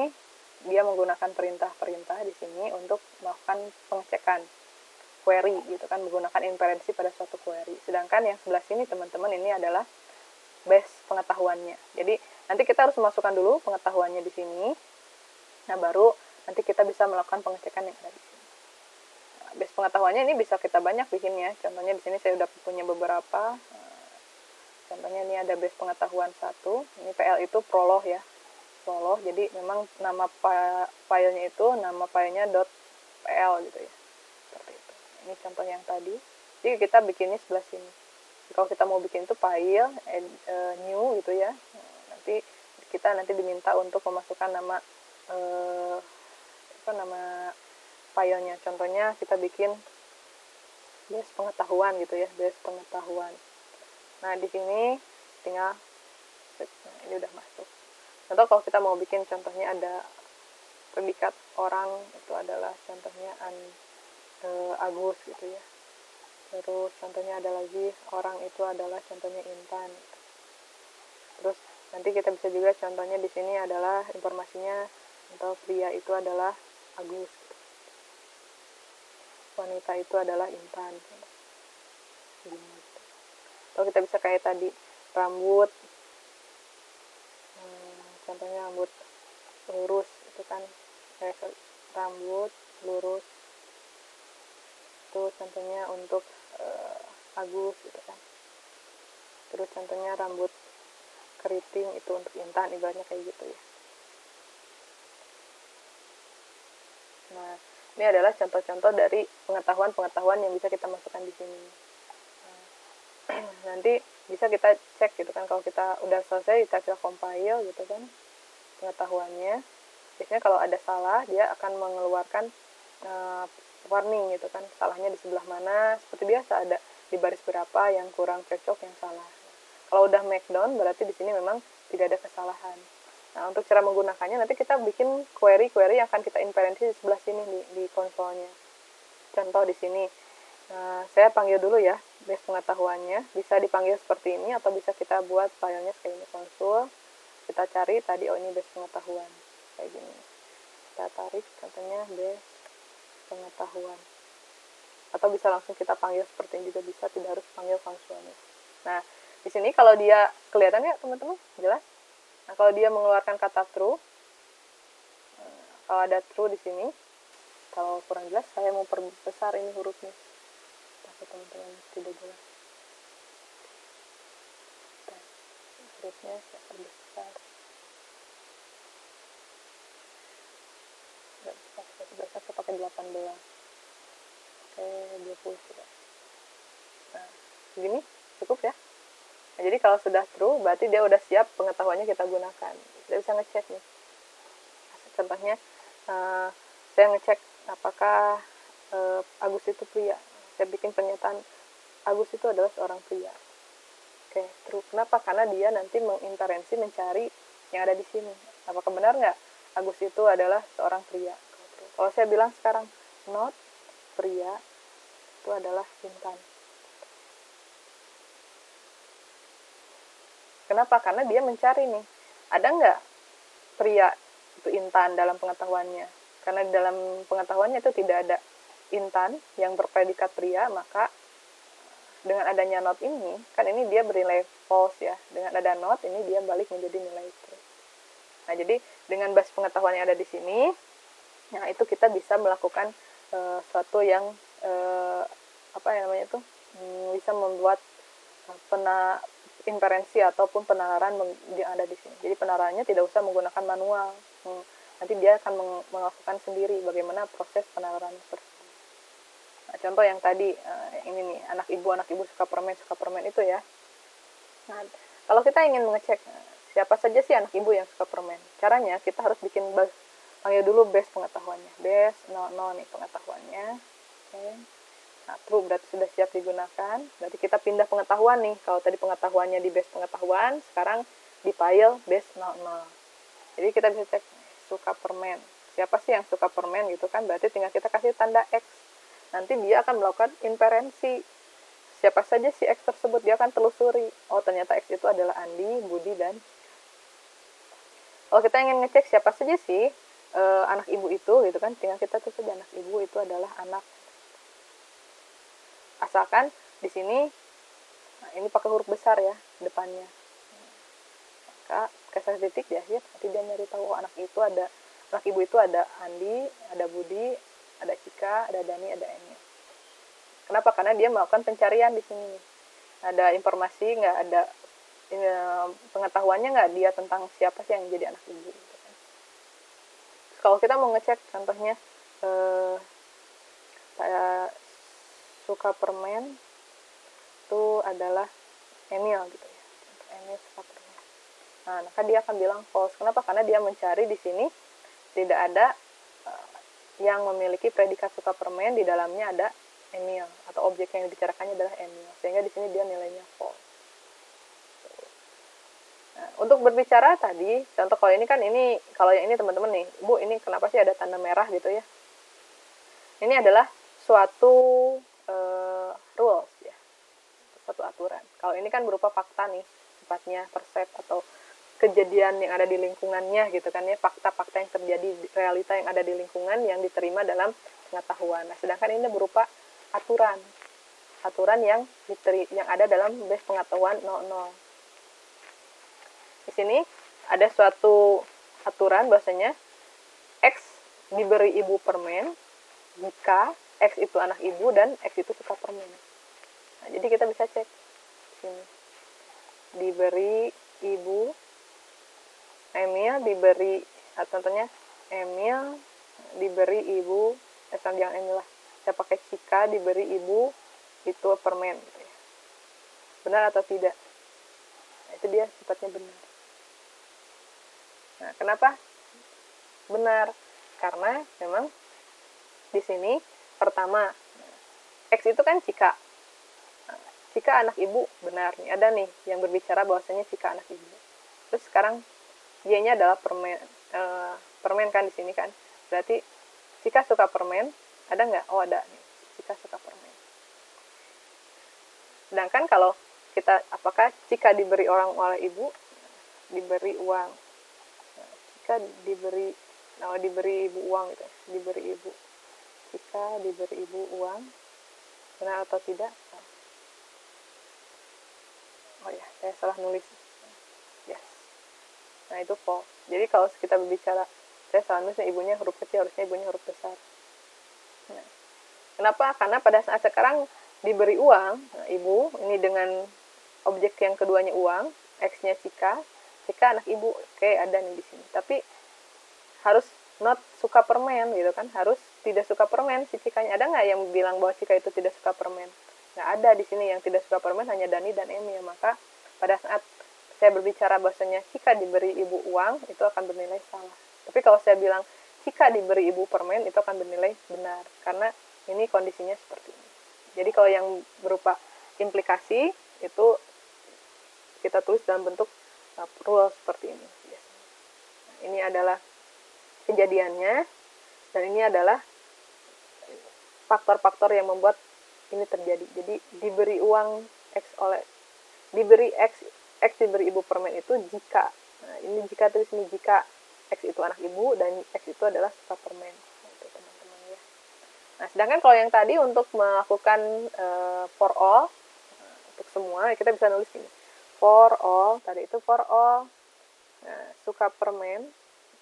dia menggunakan perintah-perintah di sini untuk melakukan pengecekan query gitu kan, menggunakan inferensi pada suatu query. Sedangkan yang sebelah sini teman-teman ini adalah base pengetahuannya. Jadi nanti kita harus masukkan dulu pengetahuannya di sini. Nah, baru nanti kita bisa melakukan pengecekan yang ada di sini. Nah, base pengetahuannya ini bisa kita banyak bikinnya. Contohnya di sini saya sudah punya beberapa. Contohnya ini ada base pengetahuan 1. Ini PL itu prolog ya. Prolog. Jadi memang nama filenya itu nama filenya .pl gitu ya. Seperti itu. Ini contoh yang tadi. Jadi kita bikinnya sebelah sini. Kalau kita mau bikin itu file new gitu ya. Nanti kita diminta untuk memasukkan nama nama filenya. Contohnya kita bikin base pengetahuan gitu ya, base pengetahuan. Nah, di sini tinggal ini udah masuk. Contoh kalau kita mau bikin contohnya ada predikat orang, itu adalah contohnya Agus gitu ya. Terus contohnya ada lagi orang itu adalah contohnya Intan. Terus nanti kita bisa juga contohnya di sini adalah informasinya atau pria itu adalah Agus. Wanita itu adalah Intan. Atau kita bisa kayak tadi rambut, contohnya rambut lurus itu kan, rambut lurus itu contohnya untuk Agus gitu kan. Terus contohnya rambut keriting itu untuk Intan, ibaratnya kayak gitu ya. Nah, ini adalah contoh-contoh dari pengetahuan-pengetahuan yang bisa kita masukkan di sini. Nanti bisa kita cek gitu kan, kalau kita udah selesai kita bisa compile gitu kan pengetahuannya. Biasanya kalau ada salah dia akan mengeluarkan warning gitu kan, salahnya di sebelah mana, seperti biasa ada di baris berapa yang kurang cocok, yang salah. Kalau udah markdown berarti di sini memang tidak ada kesalahan. Nah, untuk cara menggunakannya nanti kita bikin query-query yang akan kita inferensi di sebelah sini di konsolnya. Contoh di sini, saya panggil dulu ya base pengetahuannya, bisa dipanggil seperti ini atau bisa kita buat filenya kayak ini, konsul, kita cari tadi, ini base pengetahuan kayak gini, kita tarik contohnya base pengetahuan, atau bisa langsung kita panggil seperti ini juga bisa, tidak harus panggil konsolnya. Nah, di sini kalau dia kelihatan ya teman-teman, jelas. Nah, kalau dia mengeluarkan kata true, kalau ada true di sini, kalau kurang jelas saya mau perbesar ini hurufnya, takut teman-teman tidak jelas. Hurufnya saya perbesar. Biasa saya pakai 18. Oke, 20 sudah. Nah, begini cukup ya. Nah, jadi kalau sudah true, berarti dia udah siap pengetahuannya kita gunakan. Kita bisa ngecek nih. Contohnya, saya ngecek apakah Agus itu pria. Saya bikin pernyataan, Agus itu adalah seorang pria. Oke, true. Kenapa? Karena dia nanti menginferensi mencari yang ada di sini. Apakah benar nggak Agus itu adalah seorang pria? Kalau saya bilang sekarang, not pria, itu adalah Intan. Kenapa? Karena dia mencari nih, ada nggak pria itu Intan dalam pengetahuannya. Karena di dalam pengetahuannya itu tidak ada Intan yang berpredikat pria, maka dengan adanya not ini, kan ini dia bernilai false ya. Dengan ada not, ini dia balik menjadi nilai true. Nah, jadi dengan base pengetahuan yang ada di sini, nah itu kita bisa melakukan suatu yang bisa membuat inferensi ataupun penalaran yang ada di sini. Jadi penalarannya tidak usah menggunakan manual. Nanti dia akan melakukan sendiri bagaimana proses penalaran tersebut. Nah, contoh yang tadi ini nih, anak ibu suka permen itu ya. Nah, kalau kita ingin mengecek siapa saja sih anak ibu yang suka permen, caranya kita harus bikin panggil dulu base pengetahuannya, base 00 nih pengetahuannya. Oke. Nah, true berarti sudah siap digunakan. Berarti kita pindah pengetahuan nih. Kalau tadi pengetahuannya di base pengetahuan, sekarang di file base 00. Jadi kita bisa cek suka permen. Siapa sih yang suka permen gitu kan? Berarti tinggal kita kasih tanda X. Nanti dia akan melakukan inferensi. Siapa saja si X tersebut, dia akan telusuri. Oh, ternyata X itu adalah Andi, Budi, dan kalau kita ingin ngecek siapa saja sih anak ibu itu gitu kan, tinggal kita tulis saja anak ibu itu adalah anak. Asalkan di sini ini pakai huruf besar ya depannya. Maka kasih titik di akhir, nanti dia nyari tahu anak ibu itu ada Andi, ada Budi, ada Cika, ada Dani, ada Eni. Kenapa? Karena dia melakukan pencarian di sini. Ada informasi, nggak ada pengetahuannya nggak dia tentang siapa sih yang jadi anak ibu. Gitu kan. Kalau kita mau ngecek, contohnya saya suka permen itu adalah Emil gitu ya. Emil suka permen. Nah, maka dia akan bilang false. Kenapa? Karena dia mencari di sini tidak ada yang memiliki predikat suka permen, di dalamnya ada Emil atau objek yang dibicarakannya adalah Emil, sehingga di sini dia nilainya false. Nah, untuk berbicara tadi, contoh kalau ini kan kalau yang ini teman-teman nih, Bu, ini kenapa sih ada tanda merah gitu ya? Ini adalah suatu rules ya, suatu aturan. Kalau ini kan berupa fakta nih, sifatnya persep atau kejadian yang ada di lingkungannya gitu kan ya, fakta-fakta yang terjadi, realita yang ada di lingkungan yang diterima dalam pengetahuan. Nah, sedangkan ini berupa aturan yang ada dalam base pengetahuan 00. Di sini ada suatu aturan bahwasanya X diberi ibu permen jika X itu anak ibu dan X itu suka permen. Nah, jadi kita bisa cek sini. Diberi ibu Emil diberi, contohnya Emil diberi ibu, jangan Emil lah, saya pakai Cika diberi ibu itu permen gitu ya. Benar atau tidak? Nah, itu dia sifatnya benar. Nah, kenapa benar? Karena memang di sini pertama X itu kan Cika. Cika anak ibu, benar nih. Ada nih yang berbicara bahwasanya Cika anak ibu. Terus sekarang Y-nya adalah permen kan di sini kan. Berarti Cika suka permen, ada nggak? Oh ada nih, Cika suka permen. Sedangkan kalau kita, apakah Cika diberi orang oleh ibu? Diberi uang. Cika diberi ibu uang gitu, diberi ibu. Cika diberi ibu uang, benar atau tidak? Oh ya, saya salah nulis. Yes. Nah itu false. Jadi kalau kita berbicara, saya salah nulis, ibunya huruf kecil, harusnya ibunya huruf besar. Nah, kenapa? Karena pada saat sekarang diberi uang, nah, ibu ini dengan objek yang keduanya uang, X-nya Cika anak ibu, oke ada nih di sini. Tapi harus not suka permen gitu kan, harus tidak suka permen si Cikanya. Ada nggak yang bilang bahwa Cika itu tidak suka permen? Nggak ada di sini yang tidak suka permen, hanya Dani dan Emi ya. Maka pada saat saya berbicara bahwasanya Cika diberi ibu uang, itu akan bernilai salah. Tapi kalau saya bilang Cika diberi ibu permen, itu akan bernilai benar, karena ini kondisinya seperti ini. Jadi kalau yang berupa implikasi, itu kita tulis dalam bentuk rule seperti ini. Nah, ini adalah kejadiannya, dan ini adalah faktor-faktor yang membuat ini terjadi. Jadi diberi uang diberi X diberi ibu permen itu jika, nah, ini jika tulis ini jika X itu anak ibu dan X itu adalah suka permen. Nah, itu teman-teman ya. Nah, sedangkan kalau yang tadi untuk melakukan for all, untuk semua kita bisa nulis ini. For all, tadi itu for all, nah, suka permen,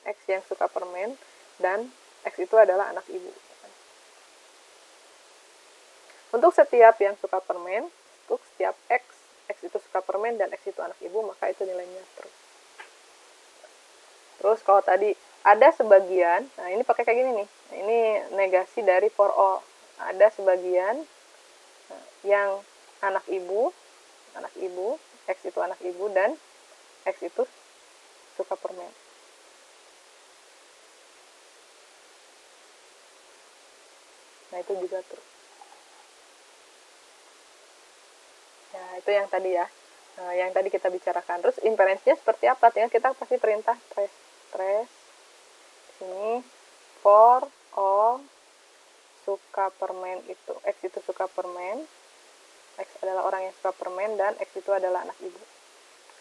X yang suka permen, dan X itu adalah anak ibu. Untuk setiap yang suka permen, untuk setiap X itu suka permen dan X itu anak ibu, maka itu nilainya true. Terus kalau tadi ada sebagian, nah ini pakai kayak gini nih, nah, ini negasi dari for all. Ada sebagian yang anak ibu, X itu anak ibu, dan X itu suka permen. Nah itu juga true. Ya itu yang tadi ya, yang tadi kita bicarakan. Terus inferensinya seperti apa? Tinggal kita pasti perintah trace sini for all suka permen itu, X itu suka permen, X adalah orang yang suka permen, dan X itu adalah anak ibu.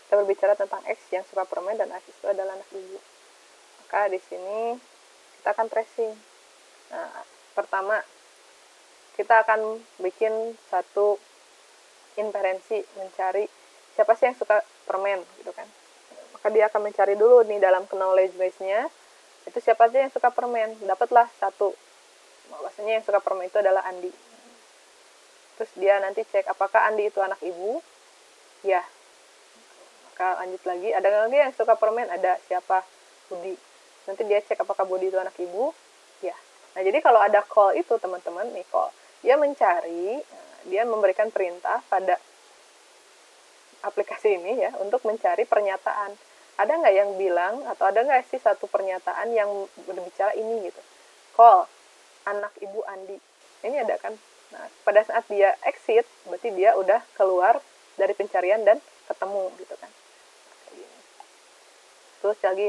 Kita berbicara tentang X yang suka permen dan X itu adalah anak ibu. Maka di sini kita akan tracing. Nah, pertama kita akan bikin satu inferensi, mencari siapa sih yang suka permen gitu kan. Maka dia akan mencari dulu nih dalam knowledge base-nya, itu siapa sih yang suka permen. Dapatlah satu, bahwasanya yang suka permen itu adalah Andi. Terus dia nanti cek apakah Andi itu anak ibu. Ya. Maka lanjut lagi, ada lagi yang suka permen, ada siapa? Budi. Nanti dia cek apakah Budi itu anak ibu. Ya. Nah jadi kalau ada call itu teman-teman, nih call, dia mencari, dia memberikan perintah pada aplikasi ini ya untuk mencari pernyataan. Ada nggak yang bilang, atau ada nggak sih satu pernyataan yang berbicara ini gitu. Call anak ibu Andi. Ini ada kan. Nah, pada saat dia exit, berarti dia udah keluar dari pencarian dan ketemu gitu kan. Terus lagi,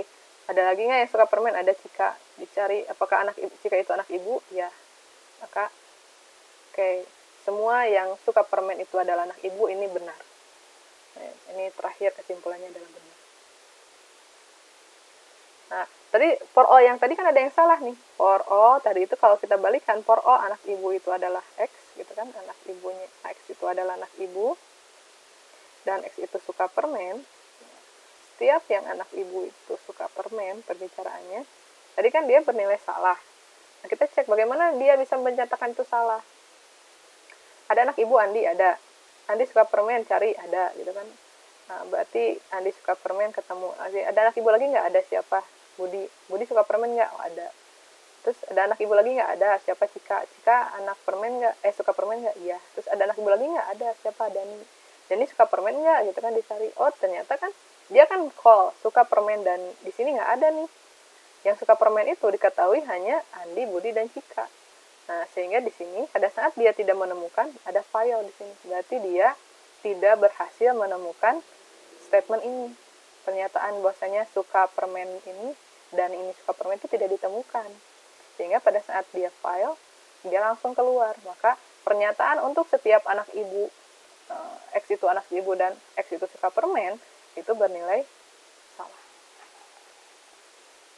ada lagi nggak yang suka permen? Ada Cika. Dicari apakah Cika itu anak ibu? Ya. Maka oke, semua yang suka permen itu adalah anak ibu, ini benar. Nah, ini terakhir kesimpulannya adalah benar. Nah, tadi for all yang tadi kan ada yang salah nih. For all tadi itu kalau kita balikan, for all anak ibu itu adalah X gitu kan, anak ibunya X itu adalah anak ibu, dan X itu suka permen. Setiap yang anak ibu itu suka permen perbicaraannya, tadi kan dia bernilai salah. Nah, kita cek bagaimana dia bisa menyatakan itu salah. Ada anak ibu Andi, ada. Andi suka permen, cari, ada gitu kan. Nah, berarti Andi suka permen, ketemu. Ada anak ibu lagi nggak? Ada siapa? Budi suka permen nggak? Oh, ada. Terus ada anak ibu lagi nggak? Ada. Siapa? Cika anak permen nggak? Suka permen nggak? Iya. Terus ada anak ibu lagi nggak? Ada. Siapa? Dani suka permen nggak? Gitu kan dicari. Oh ternyata kan dia kan call suka permen, dan di sini nggak ada nih. Yang suka permen itu diketahui hanya Andi, Budi, dan Cika. Nah, sehingga di sini pada saat dia tidak menemukan, ada file di sini. Berarti dia tidak berhasil menemukan statement ini. pernyataan bahwasanya suka permen ini dan ini suka permen itu tidak ditemukan. Sehingga pada saat dia file, dia langsung keluar. Maka pernyataan untuk setiap anak ibu, X itu anak ibu dan X itu suka permen, itu bernilai salah.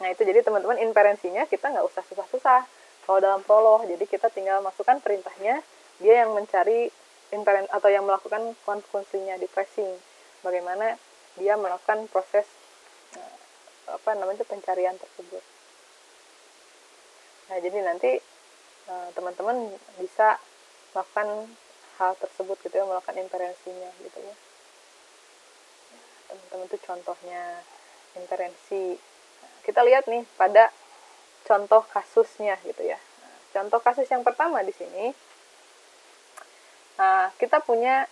Nah itu jadi teman-teman inferensinya kita nggak usah susah-susah. Kalau dalam prolog, jadi kita tinggal masukkan perintahnya, dia yang mencari atau yang melakukan fungsinya di tracing. Bagaimana dia melakukan proses pencarian tersebut. Nah jadi nanti teman-teman bisa melakukan hal tersebut gitu ya, melakukan inferensinya gitu ya. Teman-teman itu contohnya inferensi. Kita lihat nih pada contoh kasusnya gitu ya. Contoh kasus yang pertama di sini, kita punya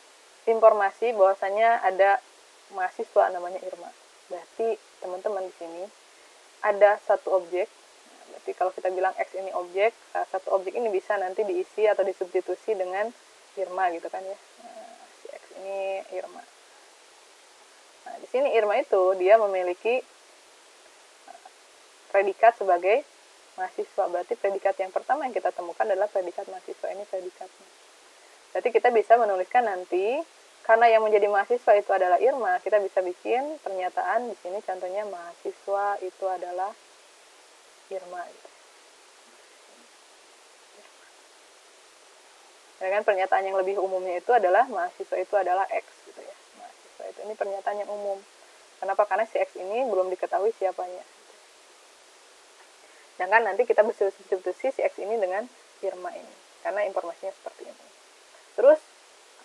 informasi bahwasanya ada mahasiswa namanya Irma. Berarti teman-teman di sini ada satu objek. Berarti kalau kita bilang X ini objek, satu objek ini bisa nanti diisi atau disubstitusi dengan Irma gitu kan ya. Si X ini Irma. Nah, di sini Irma itu dia memiliki predikat sebagai mahasiswa. Berarti predikat yang pertama yang kita temukan adalah predikat mahasiswa. Ini predikatnya. Berarti kita bisa menuliskan nanti, karena yang menjadi mahasiswa itu adalah Irma, kita bisa bikin pernyataan di sini contohnya mahasiswa itu adalah Irma. Gitu. Ya kan, pernyataan yang lebih umumnya itu adalah mahasiswa itu adalah X gitu ya. Mahasiswa itu ini pernyataan yang umum. Kenapa? Karena si X ini belum diketahui siapanya. Sedangkan nanti kita bersubstitusi si X ini dengan Irma ini, karena informasinya seperti ini. Terus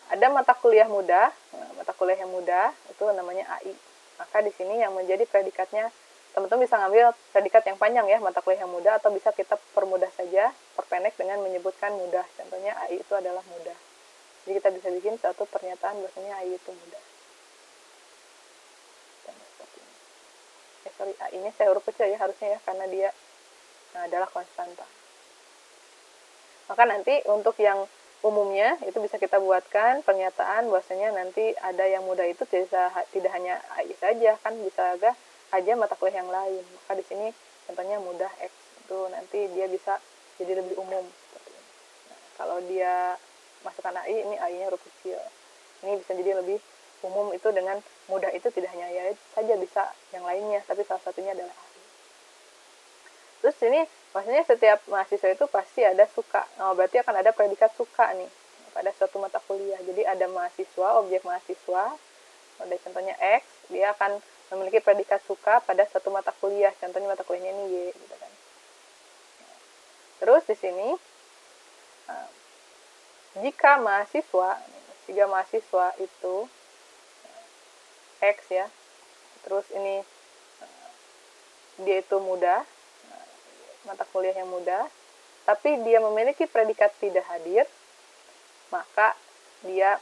ada mata kuliah muda, mata kuliah yang muda itu namanya AI. Maka di sini yang menjadi predikatnya, teman-teman bisa ngambil predikat yang panjang ya, mata kuliah yang muda, atau bisa kita permudah saja, perpendek dengan menyebutkan mudah. Contohnya AI itu adalah mudah. Jadi kita bisa bikin suatu pernyataan bahwasanya AI itu mudah. AI-nya saya huruf kecil ya harusnya ya, karena dia adalah konstanta. Maka nanti untuk yang umumnya itu bisa kita buatkan pernyataan bahwasanya nanti ada yang mudah itu tidak hanya AI saja, kan bisa aja mata kuliah yang lain. Maka di sini contohnya mudah X itu nanti dia bisa jadi lebih umum seperti ini. Nah, kalau dia masukkan AI, ini AI-nya huruf kecil. Ini bisa jadi lebih umum itu dengan mudah itu tidak hanya AI saja, bisa yang lainnya, tapi salah satunya adalah AI. Terus ini maksudnya setiap mahasiswa itu pasti ada suka. Nah, berarti akan ada predikat suka nih pada suatu mata kuliah. Jadi ada mahasiswa, objek mahasiswa. Ada contohnya X, dia akan memiliki predikat suka pada suatu mata kuliah. Contohnya mata kuliahnya ini Y gitu kan. Terus di sini jika mahasiswa itu X ya. Terus ini dia itu muda, mata kuliah yang mudah, tapi dia memiliki predikat tidak hadir, maka dia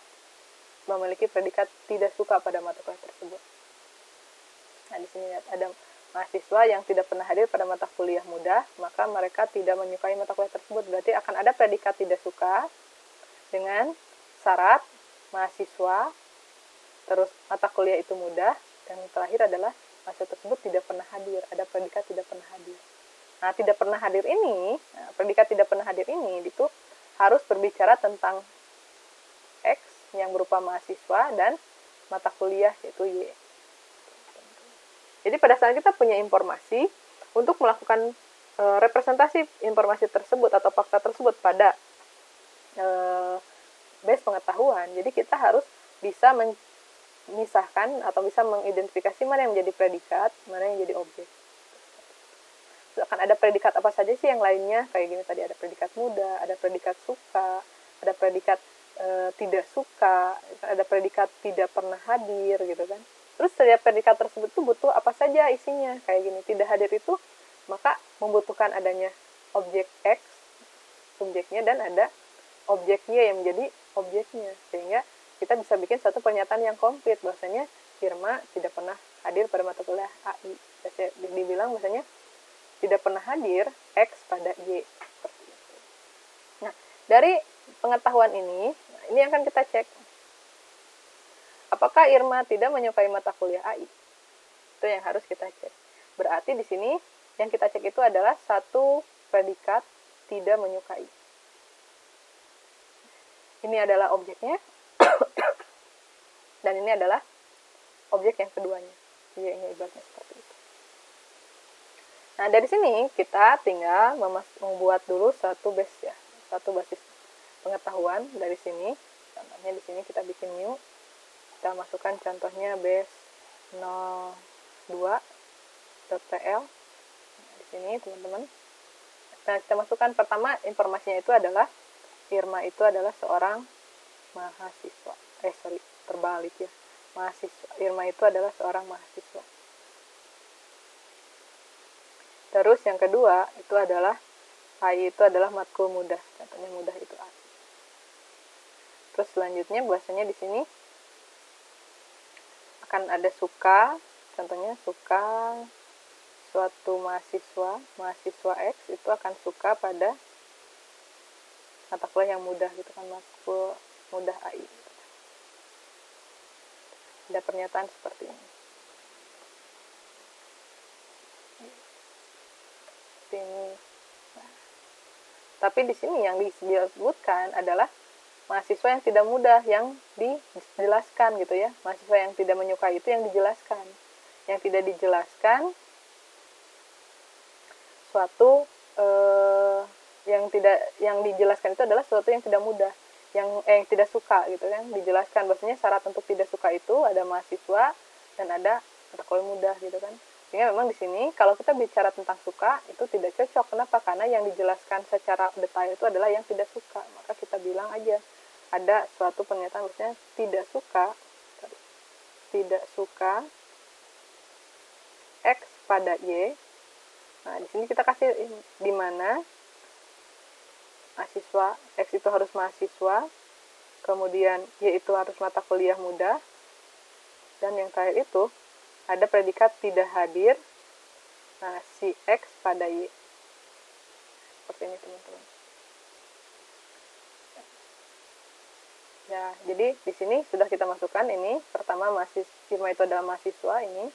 memiliki predikat tidak suka pada mata kuliah tersebut. Nah, di sini lihat ada mahasiswa yang tidak pernah hadir pada mata kuliah mudah, maka mereka tidak menyukai mata kuliah tersebut. Berarti akan ada predikat tidak suka dengan syarat mahasiswa, terus mata kuliah itu mudah, dan terakhir adalah mahasiswa tersebut tidak pernah hadir. Ada predikat tidak pernah hadir. Nah, tidak pernah hadir ini, predikat tidak pernah hadir ini itu harus berbicara tentang X yang berupa mahasiswa dan mata kuliah yaitu Y. Jadi pada saat kita punya informasi untuk melakukan representasi informasi tersebut atau fakta tersebut pada base pengetahuan, jadi kita harus bisa memisahkan atau bisa mengidentifikasi mana yang menjadi predikat, mana yang jadi objek. Akan ada predikat apa saja sih yang lainnya, kayak gini tadi ada predikat muda, ada predikat suka, ada predikat tidak suka, ada predikat tidak pernah hadir gitu kan. Terus setiap predikat tersebut tuh butuh apa saja isinya, kayak gini. Tidak hadir itu maka membutuhkan adanya objek X subjeknya dan ada objek Y yang menjadi objeknya, sehingga kita bisa bikin satu pernyataan yang komplit bahwasanya Irma tidak pernah hadir pada mata kuliah AI. Dibilang bahwasanya tidak pernah hadir X pada Y. Seperti itu. Nah, dari pengetahuan ini yang akan kita cek. Apakah Irma tidak menyukai mata kuliah AI? Itu yang harus kita cek. Berarti di sini yang kita cek itu adalah satu predikat tidak menyukai. Ini adalah objeknya, dan ini adalah objek yang keduanya. Y-nya ibaratnya seperti itu. Nah, dari sini kita tinggal membuat dulu satu base ya, satu basis pengetahuan dari sini. Contohnya di sini kita bikin new, kita masukkan contohnya base 02.pl. Nah, di sini teman-teman. Nah, kita masukkan pertama informasinya itu adalah Irma itu adalah seorang mahasiswa. Terbalik ya. Mahasiswa. Irma itu adalah seorang mahasiswa. Terus yang kedua itu adalah AI itu adalah matkul mudah. Contohnya mudah itu AI. Terus selanjutnya bahasanya di sini akan ada suka. Contohnya suka suatu mahasiswa X itu akan suka pada mata kuliah yang mudah gitu kan, matkul mudah AI. Ada pernyataan seperti ini. Nah, tapi di sini yang disebutkan adalah mahasiswa yang tidak mudah yang dijelaskan gitu ya. Mahasiswa yang tidak menyukai itu yang dijelaskan. Yang tidak dijelaskan suatu yang dijelaskan itu adalah sesuatu yang tidak mudah, yang tidak suka gitu kan. Dijelaskan bahwasanya syarat untuk tidak suka itu ada mahasiswa dan ada mata kuliah mudah gitu kan. Sehingga memang di sini kalau kita bicara tentang suka itu tidak cocok. Kenapa? Karena yang dijelaskan secara detail itu adalah yang tidak suka. Maka kita bilang aja ada suatu pernyataan maksudnya tidak suka X pada Y. Nah, di sini kita kasih di mana mahasiswa X itu harus mahasiswa, kemudian Y itu harus mata kuliah mudah, dan yang terakhir itu ada predikat tidak hadir, nah, si X pada Y. Seperti ini teman-teman. Ya, jadi di sini sudah kita masukkan ini. Pertama, Irma itu adalah mahasiswa ini.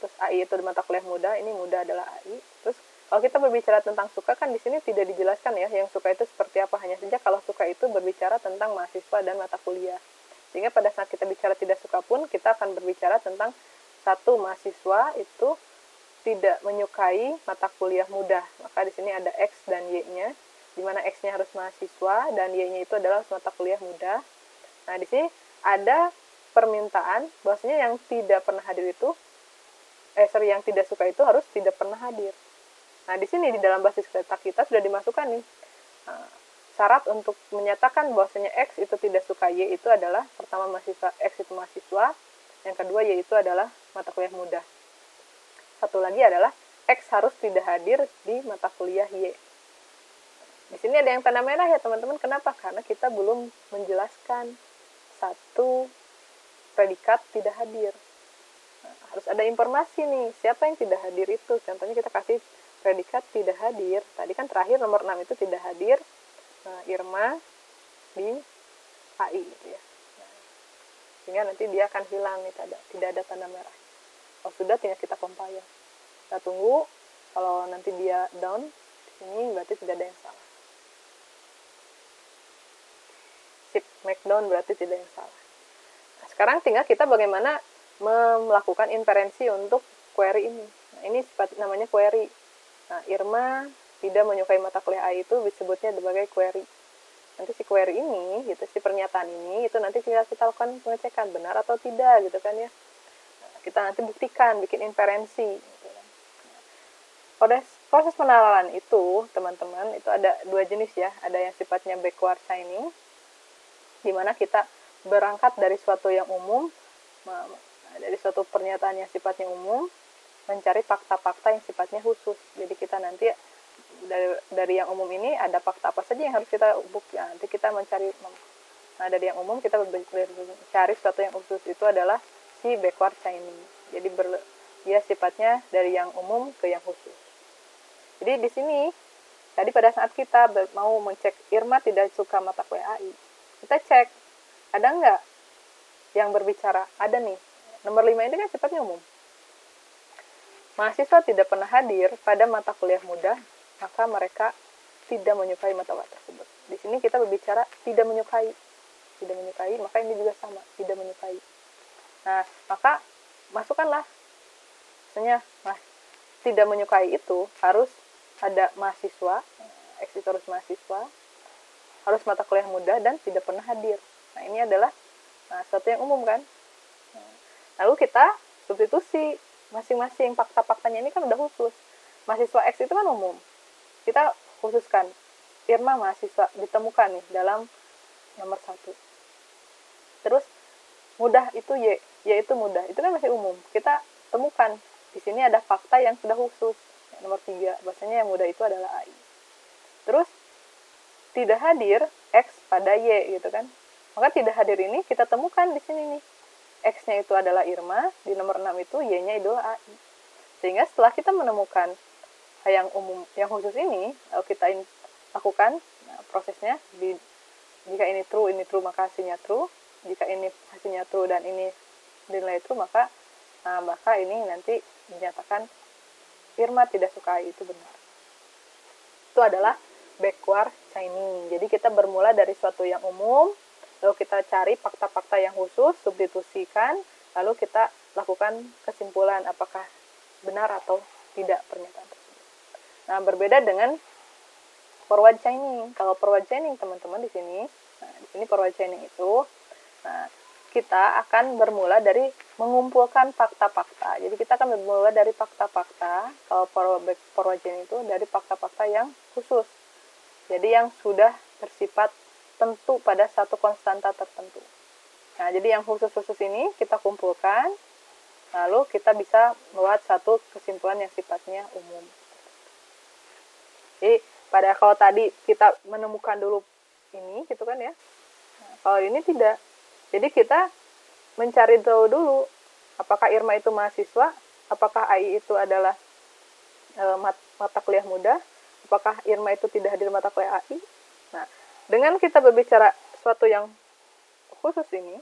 Terus AI itu mata kuliah mudah, ini mudah adalah AI. Terus kalau kita berbicara tentang suka kan di sini tidak dijelaskan ya, yang suka itu seperti apa. Hanya saja kalau suka itu berbicara tentang mahasiswa dan mata kuliah. Sehingga pada saat kita bicara tidak suka pun kita akan berbicara tentang satu mahasiswa itu tidak menyukai mata kuliah mudah. Maka di sini ada X dan Y-nya, di mana X-nya harus mahasiswa dan Y-nya itu adalah mata kuliah mudah. Nah, di sini ada permintaan bahwasanya yang tidak pernah hadir itu yang tidak suka itu harus tidak pernah hadir. Nah, di sini di dalam basis letak kita sudah dimasukkan nih syarat untuk menyatakan bahwasanya X itu tidak suka Y itu adalah pertama mahasiswa X itu mahasiswa, yang kedua Y itu adalah mata kuliah mudah. Satu lagi adalah X harus tidak hadir di mata kuliah Y. Di sini ada yang tanda merah ya teman-teman. Kenapa? Karena kita belum menjelaskan satu predikat tidak hadir. Nah, harus ada informasi nih, siapa yang tidak hadir itu. Contohnya kita kasih predikat tidak hadir. Tadi kan terakhir nomor 6 itu tidak hadir. Nah, Irma di AI gitu ya. Nah, sehingga nanti dia akan hilang nih, tidak ada tanda merah. Kalau sudah tinggal kita compile. Kita tunggu, kalau nanti dia down di sini berarti tidak ada yang salah. Sip, make down berarti tidak yang salah. Nah, sekarang tinggal kita bagaimana melakukan inferensi untuk query ini. Nah, ini namanya query. Nah, Irma tidak menyukai mata kuliah AI itu disebutnya sebagai query. Nanti si query ini, gitu, si pernyataan ini, itu nanti kita lakukan pengecekan benar atau tidak, gitu kan ya. Nah, kita nanti buktikan, bikin inferensi. Gitu kan. Proses penalaran itu, teman-teman, itu ada dua jenis ya. Ada yang sifatnya backward chaining, di mana kita berangkat dari suatu yang umum, dari suatu pernyataan yang sifatnya umum, mencari fakta-fakta yang sifatnya khusus. Jadi kita nanti dari yang umum ini ada fakta apa saja yang harus kita buktikan. Nanti kita mencari, dari yang umum kita mencari sesuatu yang khusus. Itu adalah si backward chaining. Jadi dia sifatnya dari yang umum ke yang khusus. Jadi di sini tadi pada saat kita mau mencek Irma tidak suka mata kuliah AI, kita cek ada nggak yang berbicara. Ada nih nomor 5 ini kan sifatnya umum. mahasiswa tidak pernah hadir pada mata kuliah mudah, maka mereka tidak menyukai mata kuliah tersebut. Di sini kita berbicara tidak menyukai, maka ini juga sama, tidak menyukai. Nah, maka masukkanlah, misalnya, tidak menyukai itu harus ada mahasiswa, X itu harus mahasiswa, harus mata kuliah mudah dan tidak pernah hadir. Nah, ini adalah sesuatu yang umum kan. Lalu kita substitusi masing-masing fakta-faktanya, ini kan udah khusus. Mahasiswa X itu kan umum. Kita khususkan Irma mahasiswa ditemukan nih dalam nomor 1. Terus mudah itu Y itu mudah. Itu kan masih umum. Kita temukan di sini ada fakta yang sudah khusus. Nomor 3, bahasanya yang mudah itu adalah AI. Terus tidak hadir X pada Y gitu kan. Maka tidak hadir ini kita temukan di sini nih. X-nya itu adalah Irma, di nomor 6 itu Y-nya adalah AI. Sehingga setelah kita menemukan yang umum, yang khusus ini, lalu kita lakukan prosesnya, jika ini true, maka hasilnya true. Jika ini hasilnya true dan ini dinilai true, maka ini nanti dinyatakan Irma tidak suka AI, itu benar. Itu adalah backward chaining. Jadi kita bermula dari suatu yang umum, lalu kita cari fakta-fakta yang khusus, substitusikan, lalu kita lakukan kesimpulan apakah benar atau tidak pernyataan tersebut. Nah, berbeda dengan forward chaining. Kalau forward chaining teman-teman di sini forward chaining itu, kita akan bermula dari mengumpulkan fakta-fakta. Jadi kita akan bermula dari fakta-fakta. Kalau forward chaining itu dari fakta-fakta yang khusus. Jadi yang sudah bersifat tentu pada satu konstanta tertentu. Nah, jadi yang khusus-khusus ini kita kumpulkan, lalu kita bisa membuat satu kesimpulan yang sifatnya umum. Jadi kalau tadi kita menemukan dulu ini, gitu kan ya. Nah, kalau ini tidak. Jadi kita mencari tahu dulu, apakah Irma itu mahasiswa, apakah AI itu adalah mata kuliah mudah, apakah Irma itu tidak hadir mata kuliah AI. Nah, dengan kita berbicara sesuatu yang khusus ini,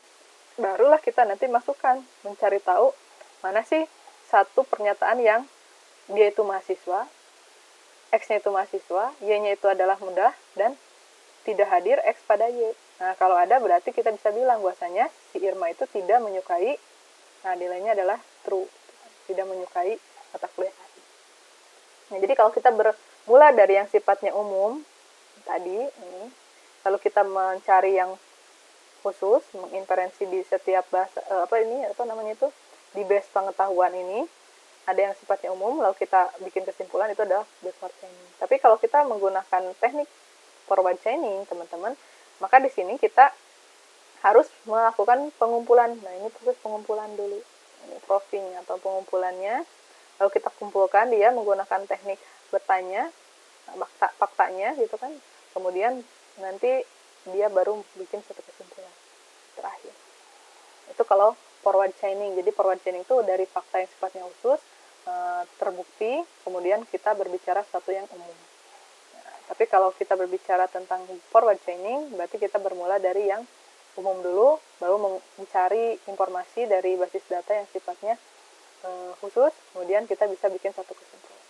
barulah kita nanti masukkan, mencari tahu mana sih satu pernyataan yang dia itu mahasiswa, X-nya itu mahasiswa, Y-nya itu adalah mudah, dan tidak hadir X pada Y. Nah, kalau ada berarti kita bisa bilang bahwasanya si Irma itu tidak menyukai, nilainya adalah true, tidak menyukai mata kuliah AI. Nah, jadi kalau kita bermula dari yang sifatnya umum tadi ini, lalu kita mencari yang khusus, menginferensi di setiap bahasa di base pengetahuan ini ada yang sifatnya umum, lalu kita bikin kesimpulan, itu adalah backward chaining. Tapi kalau kita menggunakan teknik forward chaining, teman-teman, maka di sini kita harus melakukan pengumpulan. Nah, ini proses pengumpulan dulu. Ini proofing atau pengumpulannya. Lalu kita kumpulkan dia menggunakan teknik bertanya, faktanya gitu kan. Kemudian nanti dia baru bikin satu kesimpulan terakhir. Itu kalau forward chaining. Jadi forward chaining itu dari fakta yang sifatnya khusus, terbukti, kemudian kita berbicara sesuatu yang umum. Tapi kalau kita berbicara tentang forward chaining, berarti kita bermula dari yang umum dulu, baru mencari informasi dari basis data yang sifatnya khusus, kemudian kita bisa bikin satu kesimpulan.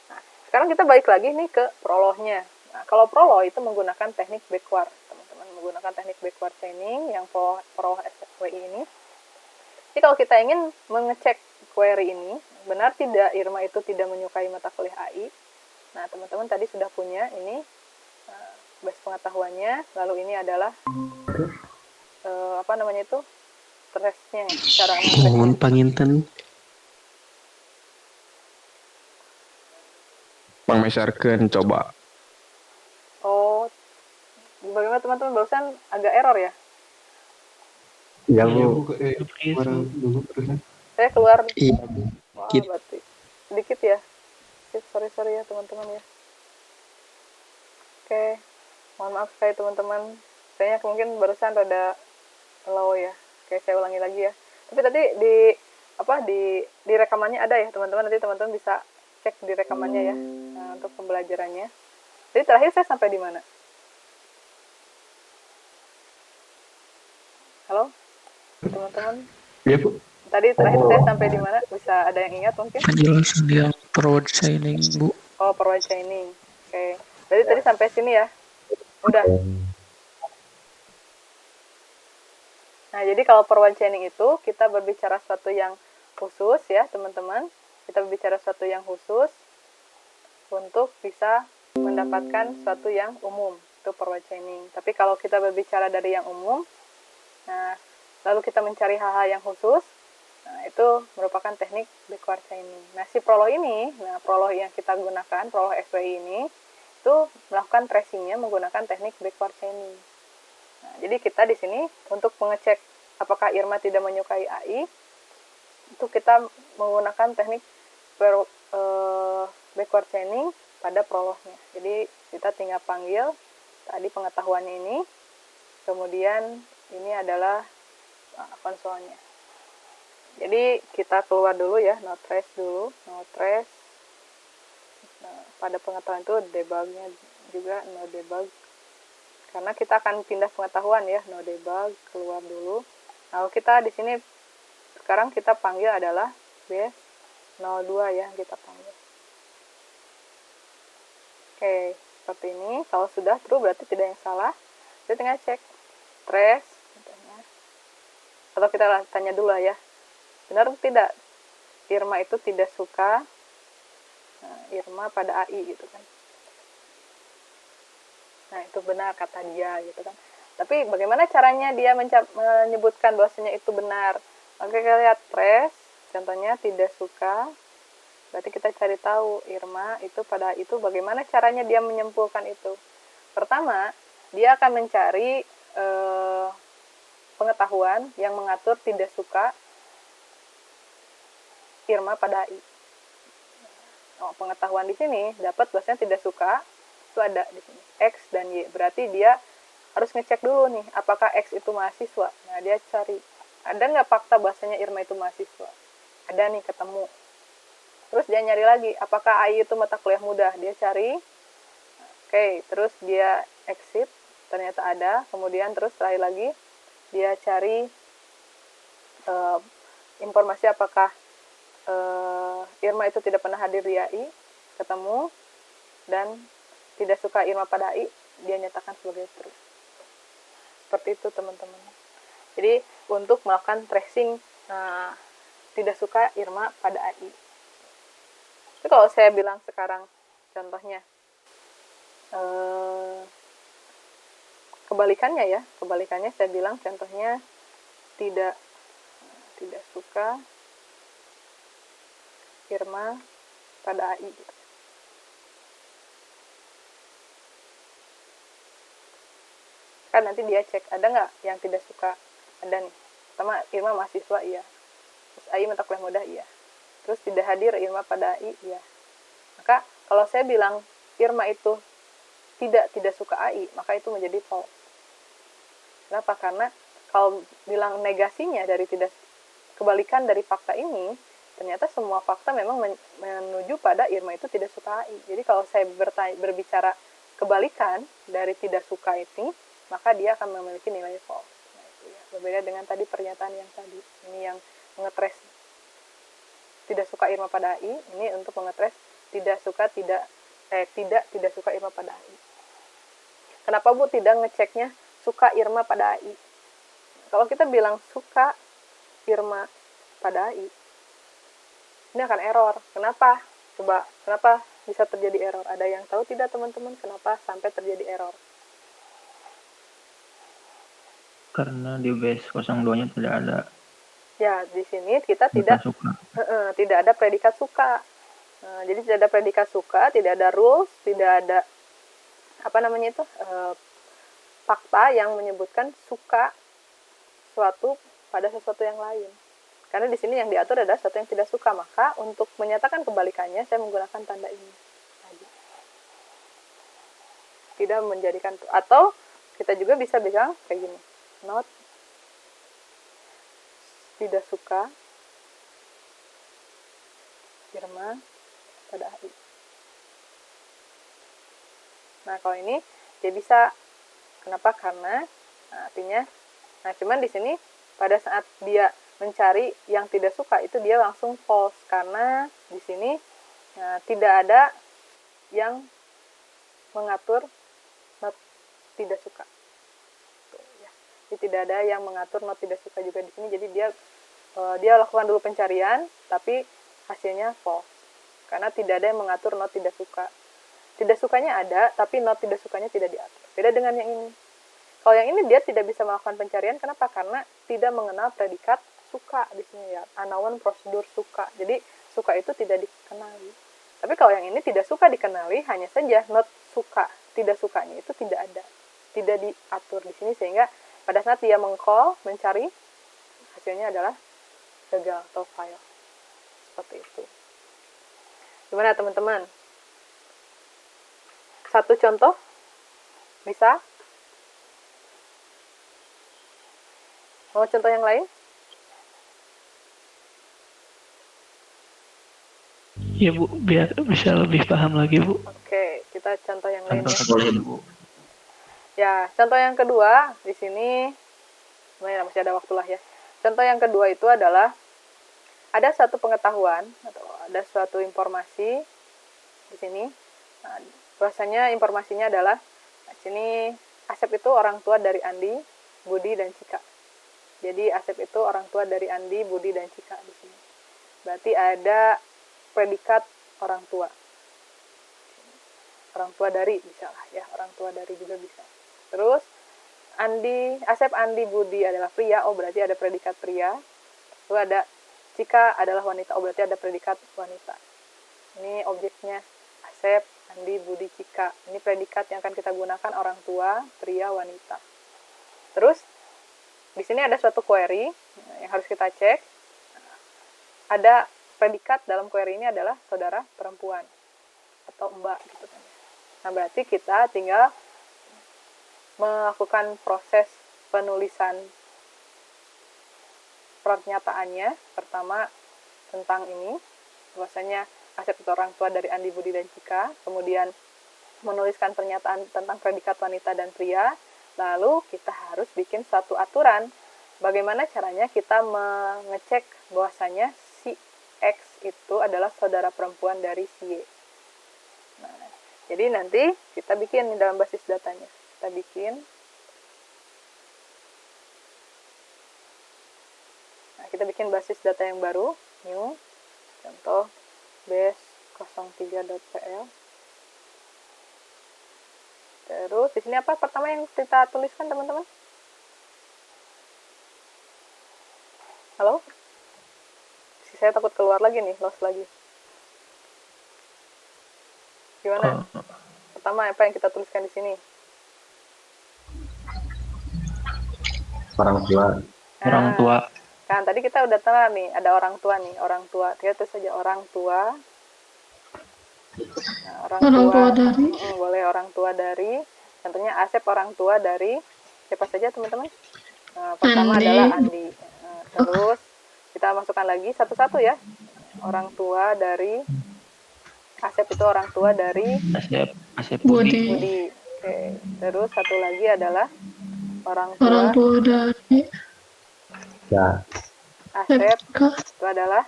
Nah, sekarang kita balik lagi nih ke prolognya. Nah, kalau prolog itu menggunakan teknik backward, teman-teman, menggunakan teknik backward chaining yang prolog SWI ini. Jadi kalau kita ingin mengecek query ini, benar tidak Irma itu tidak menyukai mata kuliah AI? Nah, teman-teman tadi sudah punya ini base pengetahuannya, lalu ini adalah thresh-nya, cara Mohon panginten. Pangmesarkeun coba. Oh, bagaimana teman-teman, barusan agak error ya? Ya, Bu. Saya keluar. Iya. Wah, berarti sedikit ya. Sorry ya teman-teman ya. Oke, mohon maaf sekali teman-teman. Kayaknya mungkin barusan rada low ya. Oke, saya ulangi lagi ya. Tapi tadi di rekamannya ada ya teman-teman. Nanti teman-teman bisa cek di rekamannya ya, untuk pembelajarannya. Jadi terakhir saya sampai di mana? Halo, teman-teman. Iya, Bu. Tadi terakhir saya sampai di mana? Bisa ada yang ingat mungkin? Penjelasan yang forward chaining, Bu. Oh, forward chaining. Oke. Berarti tadi sampai sini ya? Udah. Nah, jadi kalau forward chaining itu kita berbicara sesuatu yang khusus ya, teman-teman. Kita berbicara sesuatu yang khusus untuk bisa mendapatkan sesuatu yang umum. Itu forward chaining. Tapi kalau kita berbicara dari yang umum, nah, lalu kita mencari hal-hal yang khusus, nah, itu merupakan teknik backward chaining. Nah, si prolog ini, prolog yang kita gunakan, prolog FWI ini, itu melakukan tracingnya menggunakan teknik backward chaining. Nah, jadi kita di sini untuk mengecek apakah Irma tidak menyukai AI, itu kita menggunakan teknik backward chaining pada prolognya. Jadi kita tinggal panggil tadi pengetahuannya ini, kemudian ini adalah konsolnya. Jadi kita keluar dulu ya, no trace dulu, no trace. Nah, pada pengetahuan itu debugnya juga no debug. Karena kita akan pindah pengetahuan ya, no debug, keluar dulu. Nah, kita di sini sekarang kita panggil adalah B02 ya, kita panggil. Oke, seperti ini. Kalau sudah true berarti tidak yang salah. Kita tinggal cek trace. Atau kita tanya dulu ya, benar tidak Irma itu tidak suka Irma pada AI gitu kan. Nah, itu benar kata dia gitu kan. Tapi bagaimana caranya dia menyebutkan bahwasanya itu benar? Oke, kita lihat trace, contohnya tidak suka. Berarti kita cari tahu Irma itu pada itu bagaimana caranya dia menyimpulkan itu. Pertama, dia akan mencari pengetahuan yang mengatur tidak suka Irma pada AI. Oh, pengetahuan di sini dapat bahwasanya tidak suka itu ada di sini X dan Y. Berarti dia harus ngecek dulu nih apakah X itu mahasiswa. Nah, dia cari ada nggak fakta bahwasanya Irma itu mahasiswa. Ada nih, ketemu. Terus dia nyari lagi apakah AI itu mata kuliah mudah. Dia cari. Oke, terus dia exit, ternyata ada. Kemudian terus terakhir lagi dia cari informasi apakah Irma itu tidak pernah hadir di AI, ketemu, dan tidak suka Irma pada AI, dia nyatakan sebagai true. Seperti itu teman-teman. Jadi untuk melakukan tracing tidak suka Irma pada AI. Tapi kalau saya bilang sekarang contohnya kebalikannya saya bilang contohnya tidak suka Irma pada AI gitu. Kan nanti dia cek ada nggak yang tidak suka. Ada nih, pertama Irma mahasiswa iya, terus AI mata kuliah mudah iya, terus tidak hadir Irma pada AI iya. Maka kalau saya bilang Irma itu tidak suka AI, maka itu menjadi false. Kenapa? Karena kalau bilang negasinya dari tidak, kebalikan dari fakta ini, ternyata semua fakta memang menuju pada Irma itu tidak suka AI. Jadi kalau saya berbicara kebalikan dari tidak suka ini, maka dia akan memiliki nilai false. Nah, itu ya. Berbeda dengan tadi pernyataan yang tadi. Ini yang mengetrace tidak suka Irma pada AI, ini untuk mengetrace tidak suka Irma pada AI. Kenapa Bu tidak ngeceknya suka Irma pada AI? Kalau kita bilang suka Irma pada AI, ini akan error. Kenapa? Coba, kenapa bisa terjadi error? Ada yang tahu tidak teman-teman kenapa sampai terjadi error? Karena di base 02-nya tidak ada. Ya, di sini kita tidak ada predikat suka. Jadi tidak ada predikat suka, tidak ada rules, tidak ada fakta yang menyebutkan suka suatu pada sesuatu yang lain. Karena di sini yang diatur adalah sesuatu yang tidak suka, maka untuk menyatakan kebalikannya saya menggunakan tanda ini. Tidak menjadikan, atau kita juga bisa bilang kayak gini, not tidak suka Irma pada AI. Nah, kalau ini dia bisa, kenapa? Karena artinya, cuman di sini pada saat dia mencari yang tidak suka, itu dia langsung false, karena di sini tidak ada yang mengatur not tidak suka. Tuh, ya. Jadi tidak ada yang mengatur not tidak suka juga di sini. Jadi dia lakukan dulu pencarian, tapi hasilnya false, karena tidak ada yang mengatur not tidak suka. Tidak sukanya ada, tapi not tidak sukanya tidak diatur. Beda dengan yang ini. Kalau yang ini dia tidak bisa melakukan pencarian, kenapa? Karena tidak mengenal predikat suka di sini ya, unknown prosedur suka. Jadi suka itu tidak dikenali. Tapi kalau yang ini tidak suka dikenali, hanya saja not suka, tidak sukanya itu tidak ada, tidak diatur di sini, sehingga pada saat dia meng-call, mencari, hasilnya adalah gagal atau fail. Seperti itu. Gimana teman-teman? Satu contoh bisa? Mau contoh yang lain? Ya Bu, biar bisa lebih paham lagi Bu. Oke, kita contoh yang lain Contoh ya. satu lagi Bu. Ya, contoh yang kedua di sini, masih ada waktu lah ya. Contoh yang kedua itu adalah ada satu pengetahuan atau ada suatu informasi di sini. Nah, bahwasanya informasinya adalah di sini Asep itu orang tua dari Andi, Budi dan Cika. Jadi Asep itu orang tua dari Andi, Budi dan Cika di sini. Berarti ada predikat orang tua. Orang tua dari bisa lah ya, orang tua dari juga bisa. Terus Asep, Andi, Budi adalah pria, oh berarti ada predikat pria. Lalu ada Cika adalah wanita, oh berarti ada predikat wanita. Ini objeknya Asep, Andi, Budi, Cika. Ini predikat yang akan kita gunakan orang tua, pria, wanita. Terus di sini ada suatu query yang harus kita cek. Ada predikat dalam query ini adalah saudara perempuan atau mbak gitu kan. Nah, berarti kita tinggal melakukan proses penulisan pernyataannya. Pertama tentang ini, bahwasanya Asep itu orang tua dari Andi, Budi dan Cika. Kemudian menuliskan pernyataan tentang predikat wanita dan pria. Lalu kita harus bikin suatu aturan. Bagaimana caranya kita mengecek bahwasanya si X itu adalah saudara perempuan dari si Y. Nah, jadi nanti kita bikin dalam basis datanya. Kita bikin. Nah, kita bikin basis data yang baru. New. Contoh base03.pl. Terus di sini apa pertama yang kita tuliskan teman-teman? Halo? Saya takut keluar lagi nih, lost lagi. Gimana? Pertama apa yang kita tuliskan di sini? Orang tua. Orang tua. Kan tadi kita udah tahu nih, ada orang tua nih, orang tua. Kita tulis saja orang tua. Nah, orang tua dari. Boleh orang tua dari. Contohnya Asep orang tua dari siapa saja teman-teman? Nah, pertama Andi. Adalah Andi. Nah, terus kita masukkan lagi satu-satu ya. Orang tua dari Asep itu orang tua dari Asep Budi. Oke. Terus satu lagi adalah orang tua dari Ya. Asep itu adalah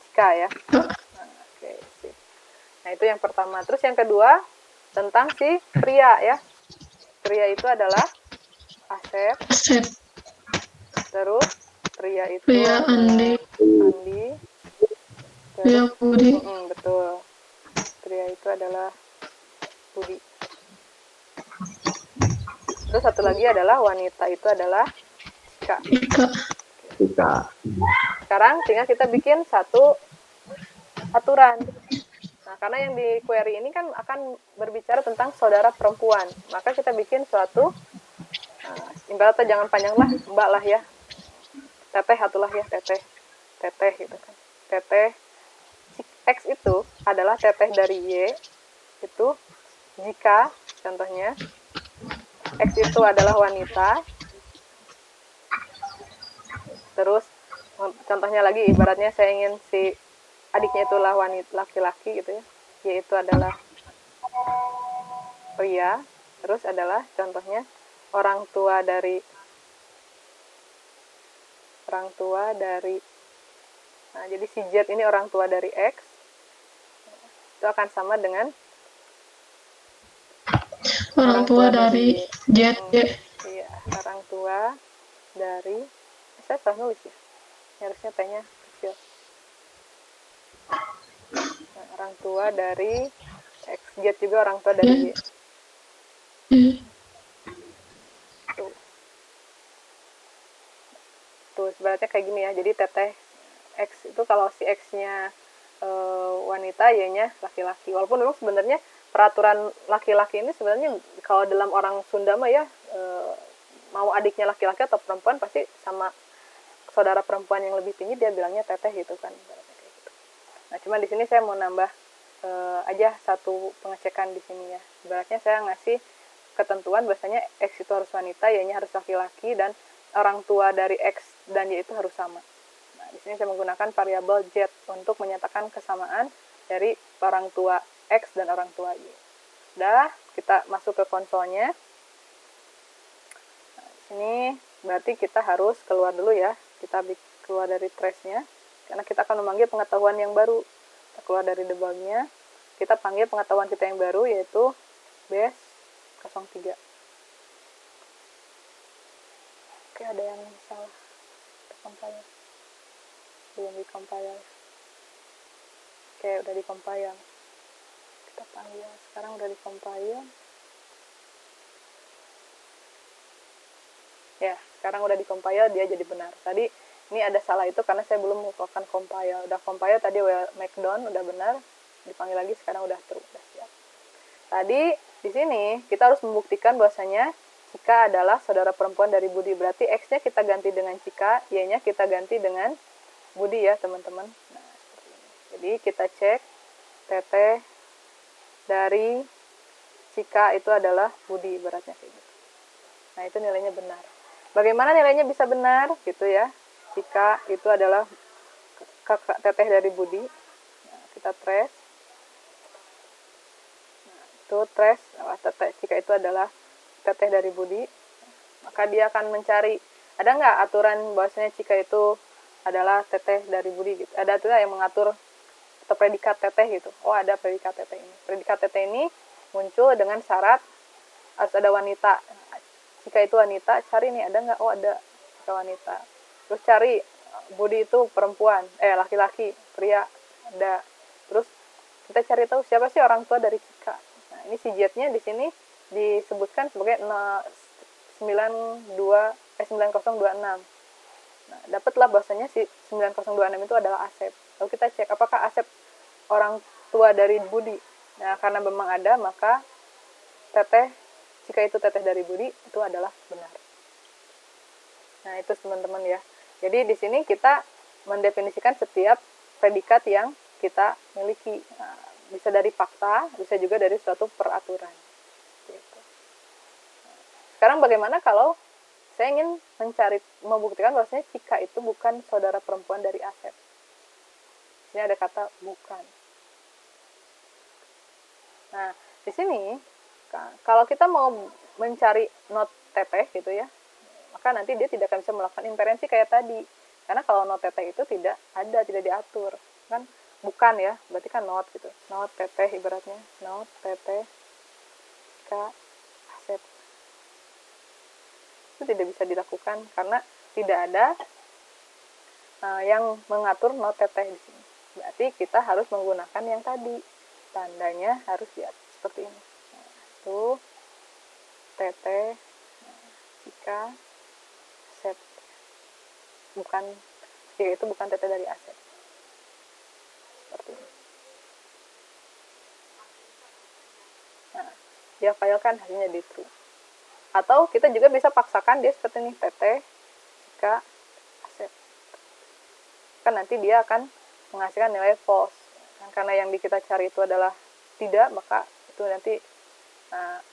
Cika ya. Nah, oke, sip. Nah, itu yang pertama. Terus yang kedua tentang si pria ya. Pria itu adalah Asep. Terus pria itu Andi. Terus Budi. Betul. Pria itu adalah Budi. Terus satu lagi adalah wanita itu adalah Cika. Sekarang tinggal kita bikin satu aturan. Nah, karena yang di query ini kan akan berbicara tentang saudara perempuan. Maka kita bikin suatu, ibaratnya jangan panjang lah, mbak lah ya. Teteh atulah ya, teteh gitu kan. Teteh, X itu adalah teteh dari Y, itu jika, contohnya, X itu adalah wanita. Terus contohnya lagi, ibaratnya saya ingin si adiknya itulah wanita laki-laki gitu ya, yaitu adalah pria. Terus adalah contohnya orang tua dari orang tua dari, nah jadi si Z ini orang tua dari X, itu akan sama dengan Orang tua dari Y. Z. Iya, orang tua dari, saya salah nulis ya, harusnya T-nya kecil. Nah, orang tua dari X, Z juga orang tua dari Y. Tuh sebenarnya kayak gini ya, jadi teteh X itu kalau si X-nya wanita, Y-nya laki-laki. Walaupun memang sebenarnya peraturan laki-laki ini sebenarnya kalau dalam orang Sunda mah ya, mau adiknya laki-laki atau perempuan pasti sama saudara perempuan yang lebih tinggi dia bilangnya teteh gitu kan. Nah cuma di sini saya mau nambah aja satu pengecekan di sini ya. Ibaratnya saya ngasih ketentuan bahwasanya X itu harus wanita, Y-nya harus laki-laki, dan orang tua dari X dan Y itu harus sama. Nah, di sini saya menggunakan variabel Z untuk menyatakan kesamaan dari orang tua X dan orang tua Y. Udah, kita masuk ke konsolnya. Nah, di sini berarti kita harus keluar dulu ya. Kita keluar dari trace-nya, karena kita akan memanggil pengetahuan yang baru. Kita keluar dari debug-nya, kita panggil pengetahuan kita yang baru, yaitu base 03. Oke, ada yang salah. Compile. Belum di-compile. Oke, udah di-compile. Kita panggil. Sekarang udah di-compile. Ya, sekarang udah di-compile, dia jadi benar. Tadi ini ada salah itu karena saya belum melakukan compile. Udah compile tadi markdown udah benar. Dipanggil lagi, sekarang udah true, udah siap. Tadi di sini kita harus membuktikan bahwasanya Cika adalah saudara perempuan dari Budi. Berarti X-nya kita ganti dengan Cika, Y-nya kita ganti dengan Budi ya, teman-teman. Nah, jadi kita cek teteh dari Cika itu adalah Budi, ibaratnya kayak gitu. Nah, itu nilainya benar. Bagaimana nilainya bisa benar? Gitu ya. Cika itu adalah kakak teteh dari Budi. Nah, kita trace. Nah, itu trace. Teteh Cika itu adalah teteh dari Budi, maka dia akan mencari, ada nggak aturan bahwasanya Cika itu adalah teteh dari Budi gitu. Ada aturan yang mengatur atau predikat teteh gitu. Oh, ada predikat teteh ini. Predikat teteh ini muncul dengan syarat harus ada wanita. Cika itu wanita, cari nih ada nggak? Oh, ada Cika wanita. Terus cari Budi itu perempuan, laki-laki, pria, ada. Terus kita cari tahu siapa sih orang tua dari Cika. Nah, ini si Z-nya di sini disebutkan sebagai 9026. Nah, dapatlah bahwasanya si 9026 itu adalah Asep. Lalu kita cek apakah Asep orang tua dari Budi. Nah, karena memang ada, maka teteh, jika itu teteh dari Budi, itu adalah benar. Nah, itu teman-teman ya. Jadi di sini kita mendefinisikan setiap predikat yang kita miliki. Nah, bisa dari fakta, bisa juga dari suatu peraturan. Sekarang bagaimana kalau saya ingin membuktikan bahwasanya Cika itu bukan saudara perempuan dari Asep. Ini ada kata bukan. Nah, di sini kalau kita mau mencari not teteh gitu ya, maka nanti dia tidak akan bisa melakukan inferensi kayak tadi. Karena kalau not teteh itu tidak ada, tidak diatur. Kan bukan ya, berarti kan not gitu. Not teteh ibaratnya, not teteh Cika Asep. Itu tidak bisa dilakukan karena tidak ada yang mengatur not teteh di sini. Berarti kita harus menggunakan yang tadi, tandanya harus seperti ini. Nah, itu teteh Cika Asep, bukan Cika itu bukan teteh dari Asep, seperti ini. Nah, dia filekan hasilnya di true. Atau kita juga bisa paksakan dia seperti ini, teteh Cika Asep. Kan nanti dia akan menghasilkan nilai false. Karena yang kita cari itu adalah tidak, maka itu nanti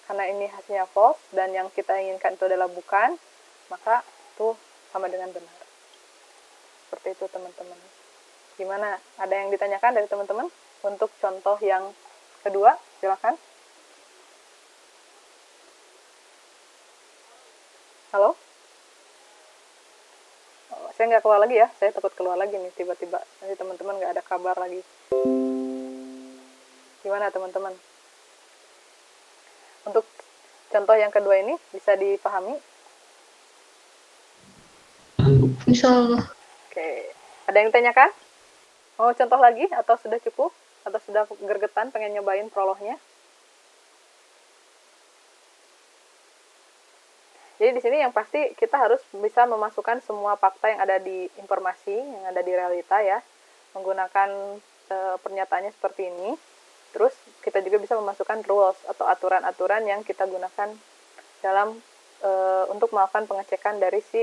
karena ini hasilnya false dan yang kita inginkan itu adalah bukan, maka itu sama dengan benar. Seperti itu teman-teman. Gimana? Ada yang ditanyakan dari teman-teman? Untuk contoh yang kedua, silakan. Halo? Oh, saya nggak keluar lagi ya, saya takut keluar lagi nih tiba-tiba nanti teman-teman nggak ada kabar lagi. Gimana teman-teman? Untuk contoh yang kedua ini bisa dipahami? Insya Allah. Oke, ada yang ditanyakan? Mau contoh lagi atau sudah cukup? Atau sudah gergetan pengen nyobain prolognya? Jadi di sini yang pasti kita harus bisa memasukkan semua fakta yang ada di informasi, yang ada di realita ya, menggunakan pernyataannya seperti ini. Terus kita juga bisa memasukkan rules atau aturan-aturan yang kita gunakan dalam untuk melakukan pengecekan dari si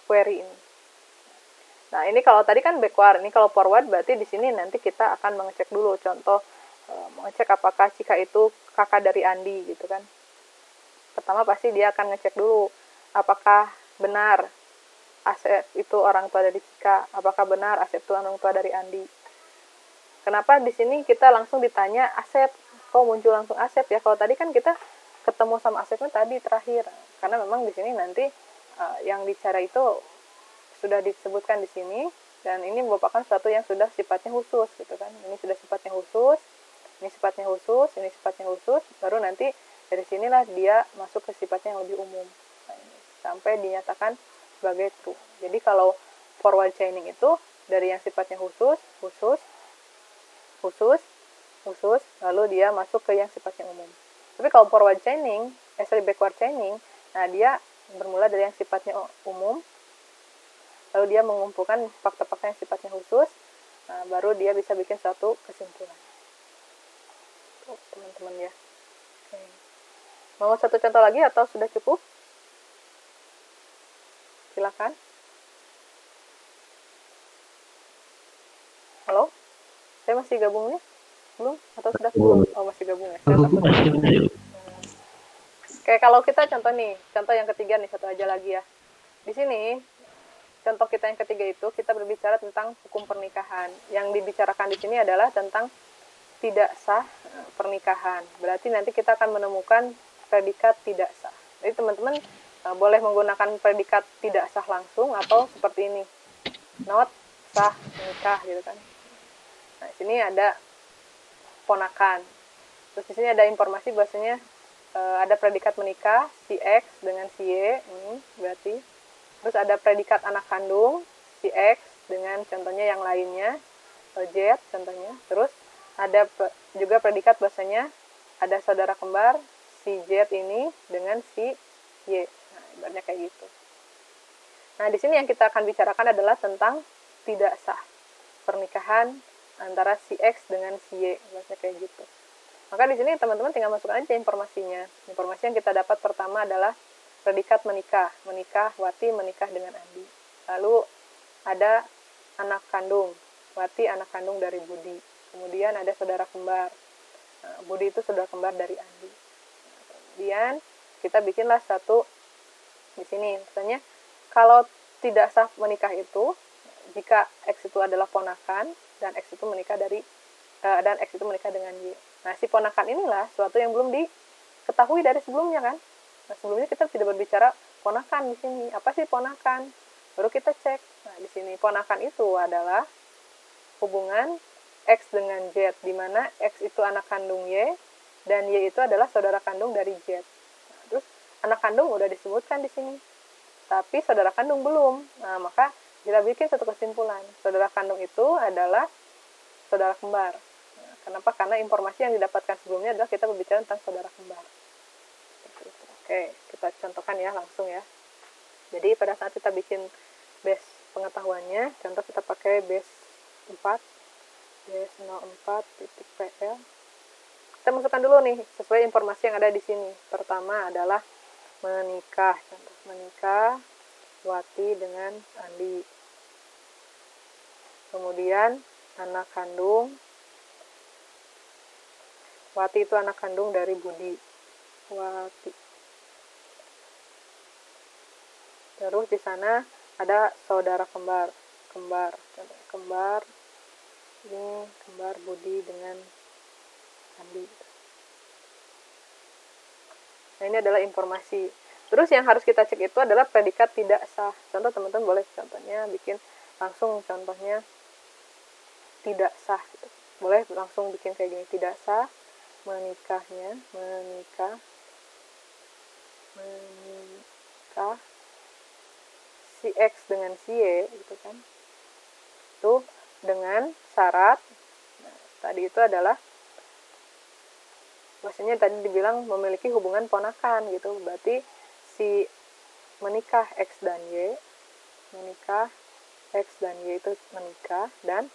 query ini. Nah ini kalau tadi kan backward, ini kalau forward berarti di sini nanti kita akan mengecek dulu. Contoh mengecek apakah Cika itu kakak dari Andi gitu kan. Pertama pasti dia akan ngecek dulu apakah benar Asep itu orang tua dari Cika, apakah benar Asep itu orang tua dari Andi. Kenapa di sini kita langsung ditanya Asep, kok muncul langsung Asep ya? Kalau tadi kan kita ketemu sama Asepnya tadi terakhir, karena memang di sini nanti yang bicara itu sudah disebutkan di sini, dan ini merupakan sesuatu yang sudah sifatnya khusus gitu kan. Ini sudah sifatnya khusus, ini sifatnya khusus, ini sifatnya khusus, baru nanti dari sinilah dia masuk ke sifatnya yang lebih umum. Nah, ini, sampai dinyatakan sebagai true. Jadi kalau forward chaining itu dari yang sifatnya khusus, lalu dia masuk ke yang sifatnya umum. Tapi kalau forward chaining, backward chaining, nah dia bermula dari yang sifatnya umum, lalu dia mengumpulkan fakta-fakta yang sifatnya khusus, nah, baru dia bisa bikin suatu kesimpulan. Tuh, teman-teman ya. Oke. Mau satu contoh lagi atau sudah cukup? Silakan. Halo? Saya masih gabung nih? Belum? Atau sudah belum? Oh, masih gabung ya? Saya takut. Masih. Oke, kalau kita contoh nih, contoh yang ketiga nih, satu aja lagi ya. Di sini, contoh kita yang ketiga itu, kita berbicara tentang hukum pernikahan. Yang dibicarakan di sini adalah tentang tidak sah pernikahan. Berarti nanti kita akan menemukan predikat tidak sah. Jadi teman-teman boleh menggunakan predikat tidak sah langsung atau seperti ini. Not sah menikah gitu kan. Nah, di sini ada ponakan. Terus di sini ada informasi bahwasanya ada predikat menikah si X dengan si Y, ini berarti. Terus ada predikat anak kandung si X dengan contohnya yang lainnya, Z contohnya. Terus ada juga predikat bahwasanya ada saudara kembar si Z ini dengan si Y. Nah, ibaratnya kayak gitu. Nah, di sini yang kita akan bicarakan adalah tentang tidak sah pernikahan antara si X dengan si Y, ibaratnya kayak gitu. Maka di sini teman-teman tinggal masukkan aja informasinya. Informasi yang kita dapat pertama adalah predikat menikah. Menikah, Wati menikah dengan Andi. Lalu ada anak kandung. Wati anak kandung dari Budi. Kemudian ada saudara kembar. Nah, Budi itu saudara kembar dari Andi. Kemudian kita bikinlah satu di sini. Misalnya kalau tidak sah menikah itu jika X itu adalah ponakan dan X itu menikah dengan Y. Nah, si ponakan inilah suatu yang belum diketahui dari sebelumnya kan. Nah, sebelumnya kita tidak berbicara ponakan di sini. Apa sih ponakan? Baru kita cek. Nah, di sini ponakan itu adalah hubungan X dengan Z, di mana X itu anak kandung Y dan Y itu adalah saudara kandung dari Z. Nah, terus anak kandung udah disebutkan di sini, tapi saudara kandung belum. Nah, maka kita bikin satu kesimpulan. Saudara kandung itu adalah saudara kembar. Nah, kenapa? Karena informasi yang didapatkan sebelumnya adalah kita berbicara tentang saudara kembar. Oke, kita contohkan ya langsung ya. Jadi pada saat kita bikin base pengetahuannya, contoh kita pakai base 4, base 04.pl. Kita masukkan dulu nih sesuai informasi yang ada di sini. Pertama adalah menikah, contoh menikah Wati dengan Andi. Kemudian anak kandung Wati itu anak kandung dari Budi. Wati. Terus di sana ada saudara kembar. Ini kembar Budi dengan Andi. Nah, ini adalah informasi. Terus yang harus kita cek itu adalah predikat tidak sah. Contoh teman-teman boleh contohnya bikin langsung contohnya tidak sah gitu. Boleh langsung bikin kayak gini, tidak sah menikah si X dengan si Y gitu kan. Itu dengan syarat tadi itu adalah maksudnya tadi dibilang memiliki hubungan ponakan gitu. Berarti si menikah X dan Y itu menikah dan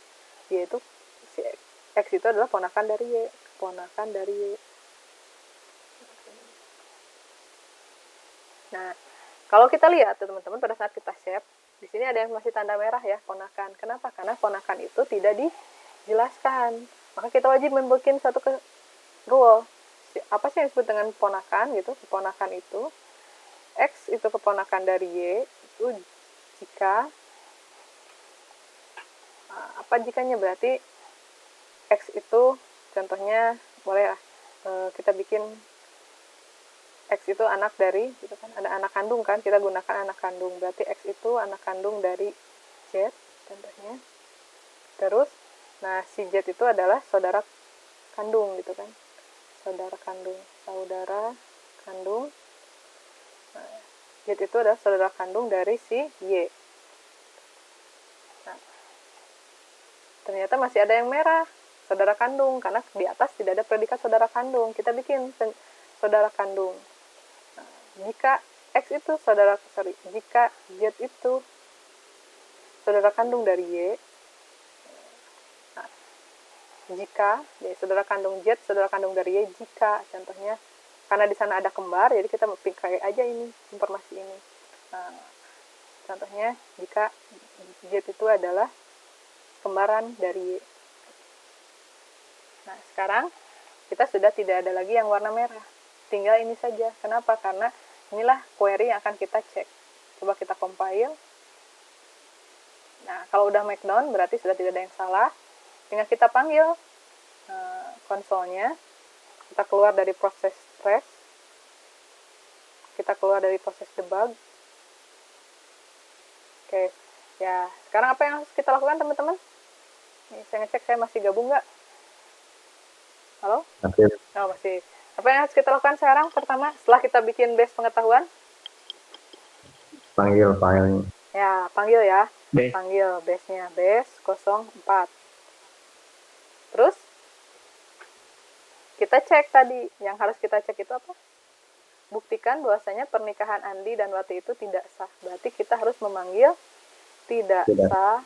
Y itu si X itu adalah ponakan dari Y. Nah, kalau kita lihat teman-teman pada saat kita save, di sini ada yang masih tanda merah ya, ponakan. Kenapa? Karena ponakan itu tidak dijelaskan. Maka kita wajib membuat satu rule. Apa sih yang disebut dengan ponakan gitu? Keponakan itu X itu keponakan dari Y itu jika apa jikanya berarti X itu contohnya boleh kita bikin X itu anak dari gitu kan, ada anak kandung kan, kita gunakan anak kandung, berarti X itu anak kandung dari Z contohnya. Terus nah si Z itu adalah saudara kandung gitu kan, saudara kandung. Nah, Z itu adalah saudara kandung dari si Y. Nah, ternyata masih ada yang merah, saudara kandung, karena di atas tidak ada predikat saudara kandung. Kita bikin saudara kandung. Nah, jika X itu jika Z itu saudara kandung dari Y, nah, jika ya, saudara kandung Z saudara kandung dari Y jika contohnya karena di sana ada kembar, jadi kita pakai aja ini informasi ini. Nah, contohnya jika Z itu adalah kembaran dari Y. Nah, sekarang kita sudah tidak ada lagi yang warna merah. Tinggal ini saja. Kenapa? Karena inilah query yang akan kita cek. Coba kita compile. Nah, kalau udah markdown berarti sudah tidak ada yang salah. Tinggal kita panggil konsolnya. Kita keluar dari proses trace. Kita keluar dari proses debug. Oke. Ya, sekarang apa yang harus kita lakukan teman-teman? Saya ngecek saya masih gabung nggak? Halo? Oke. Oh, masih. Apa yang harus kita lakukan sekarang? Pertama, setelah kita bikin base pengetahuan, Panggil filenya. ya, panggil ya. Base. Panggil base-nya, base 04. Terus, kita cek tadi. Yang harus kita cek itu apa? Buktikan bahwasanya pernikahan Andi dan Wati itu tidak sah. Berarti kita harus memanggil tidak Tidak. sah.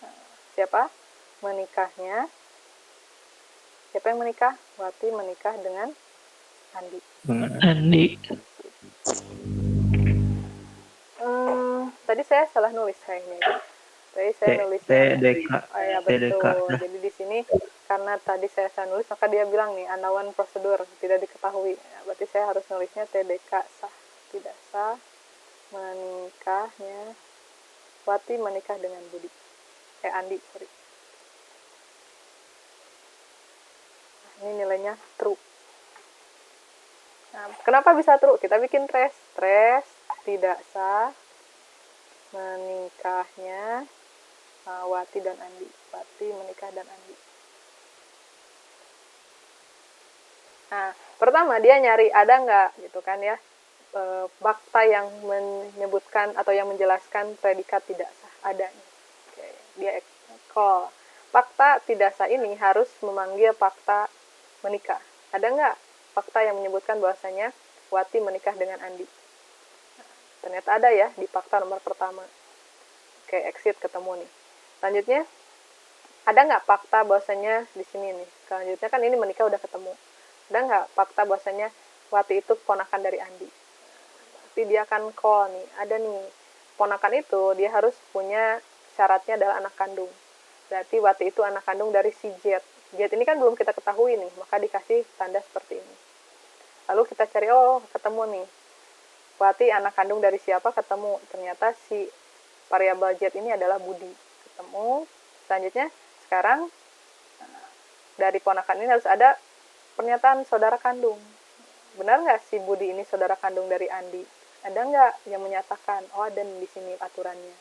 Nah, siapa? Menikahnya. Siapa yang menikah? Wati menikah dengan Andi. Andi. Tadi saya salah nulis kayaknya. Tadi saya nulisnya TDK. ya TDK. betul. Jadi di sini karena tadi saya salah nulis, maka dia bilang nih unknown prosedur tidak diketahui. Ya, berarti saya harus nulisnya TDK sah, tidak sah menikahnya Wati menikah dengan Andi, sorry. Ini nilainya true. Nah, kenapa bisa true? Kita bikin trace tidak sah menikahnya Wati dan Andi. Wati menikah dan Andi. Nah, pertama dia nyari ada nggak gitu kan ya fakta yang menyebutkan atau yang menjelaskan predikat tidak sah ada nih. Oke, dia call. Fakta tidak sah ini harus memanggil fakta menikah. Ada nggak fakta yang menyebutkan bahwasanya Wati menikah dengan Andi? Nah, ternyata ada ya di fakta nomor pertama. Oke, exit ketemu nih. Selanjutnya, ada nggak fakta bahwasanya di sini nih? Selanjutnya kan ini menikah udah ketemu. Ada nggak fakta bahwasanya Wati itu ponakan dari Andi? Berarti dia akan call nih. Ada nih ponakan itu dia harus punya syaratnya adalah anak kandung. Berarti Wati itu anak kandung dari si Z. Z ini kan belum kita ketahui nih, maka dikasih tanda seperti ini. Lalu kita cari, oh ketemu nih. Wati anak kandung dari siapa? Ketemu. Ternyata si variabel Z ini adalah Budi. Ketemu. Selanjutnya, sekarang dari ponakan ini harus ada pernyataan saudara kandung. benar nggak si Budi ini saudara kandung dari Andi? Ada nggak yang menyatakan? Oh, ada di sini aturannya.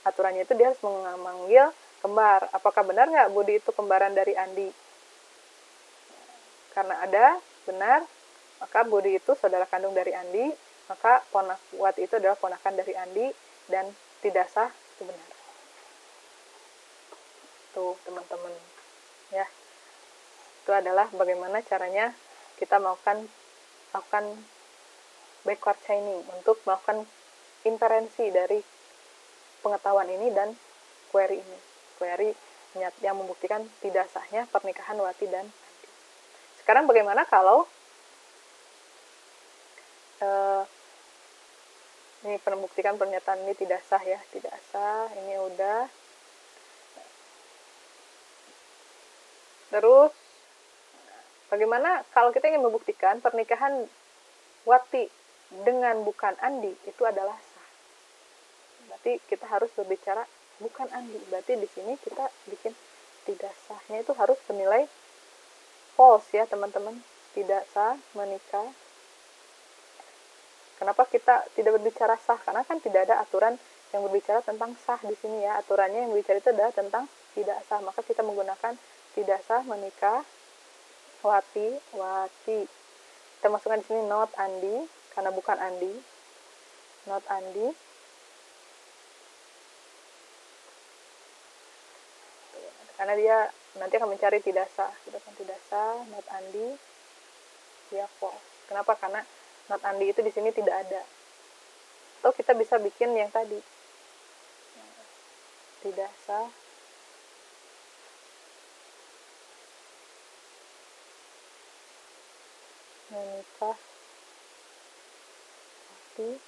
Aturannya itu dia harus memanggil kembar. Apakah benar nggak Budi itu kembaran dari Andi? Karena ada, benar, maka Budi itu saudara kandung dari Andi, maka Wati itu adalah ponakan dari Andi, dan tidak sah itu benar. Tuh teman-teman, ya, itu adalah bagaimana caranya kita melakukan backward chaining untuk melakukan inferensi dari pengetahuan ini dan query ini. Query yang membuktikan tidak sahnya pernikahan Wati dan Andi. Sekarang bagaimana kalau ini membuktikan pernyataan ini tidak sah ya, tidak sah, ini udah. Terus bagaimana kalau kita ingin membuktikan pernikahan Wati dengan bukan Andi itu adalah sah? Berarti kita harus berbicara bukan Andi. Berarti di sini kita bikin tidak sahnya itu harus bernilai false ya teman-teman. Tidak sah menikah. Kenapa kita tidak berbicara sah? Karena kan tidak ada aturan yang berbicara tentang sah di sini ya. Aturannya yang berbicara itu adalah tentang tidak sah. Maka kita menggunakan tidak sah menikah Wati. Kita masukkan di sini not Andi karena bukan Andi. Not Andi. Karena dia nanti akan mencari tidak sah. Kita kan tidak sah, not Andi, dia false. Kenapa? Karena not Andi itu di sini tidak ada. Atau kita bisa bikin yang tadi. Tidak sah. Menikah Wati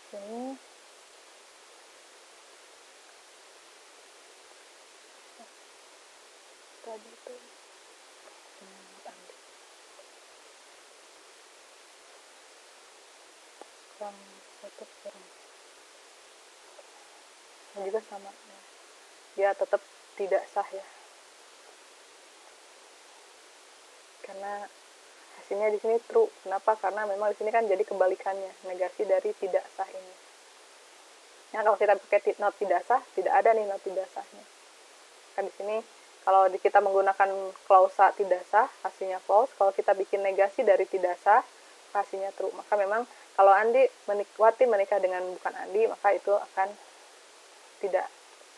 sini tadi itu Andi kurang tutup kurang dan juga sama ya. Dia tetap tidak sah ya karena hasilnya di sini true. Kenapa? Karena memang di sini kan jadi kebalikannya, negasi dari tidak sah ini. Nah, kalau kita pakai not tidak sah, tidak ada nih not tidak sahnya. Kan di sini kalau kita menggunakan klausa tidak sah, hasilnya false. Kalau kita bikin negasi dari tidak sah, hasilnya true. Maka memang kalau Wati menikah dengan bukan Andi, maka itu akan tidak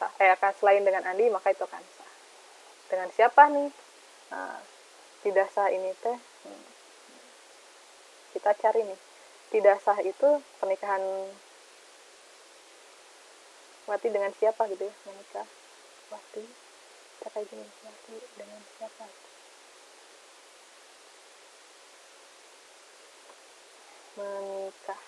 sah. Akan selain dengan Andi, maka itu akan sah. Dengan siapa nih? Nah, tidak sah ini teh kita cari nih. Tidak sah itu pernikahan Wati dengan siapa gitu ya? Menikah Wati, kita kayak gini, Wati dengan siapa? Menikah.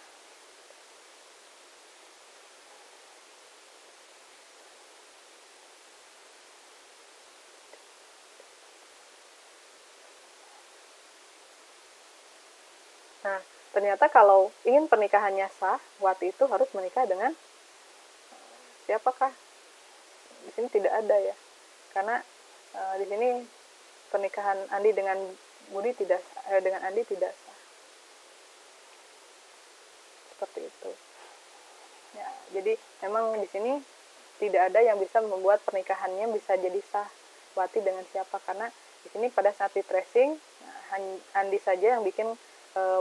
Nah, ternyata kalau ingin pernikahannya sah, Wati itu harus menikah dengan siapakah? Di sini tidak ada ya. Karena di sini pernikahan Andi dengan Budi dengan Andi tidak sah. Seperti itu. Ya, jadi memang di sini tidak ada yang bisa membuat pernikahannya bisa jadi sah Wati dengan siapa, karena di sini pada saat di tracing Andi saja yang bikin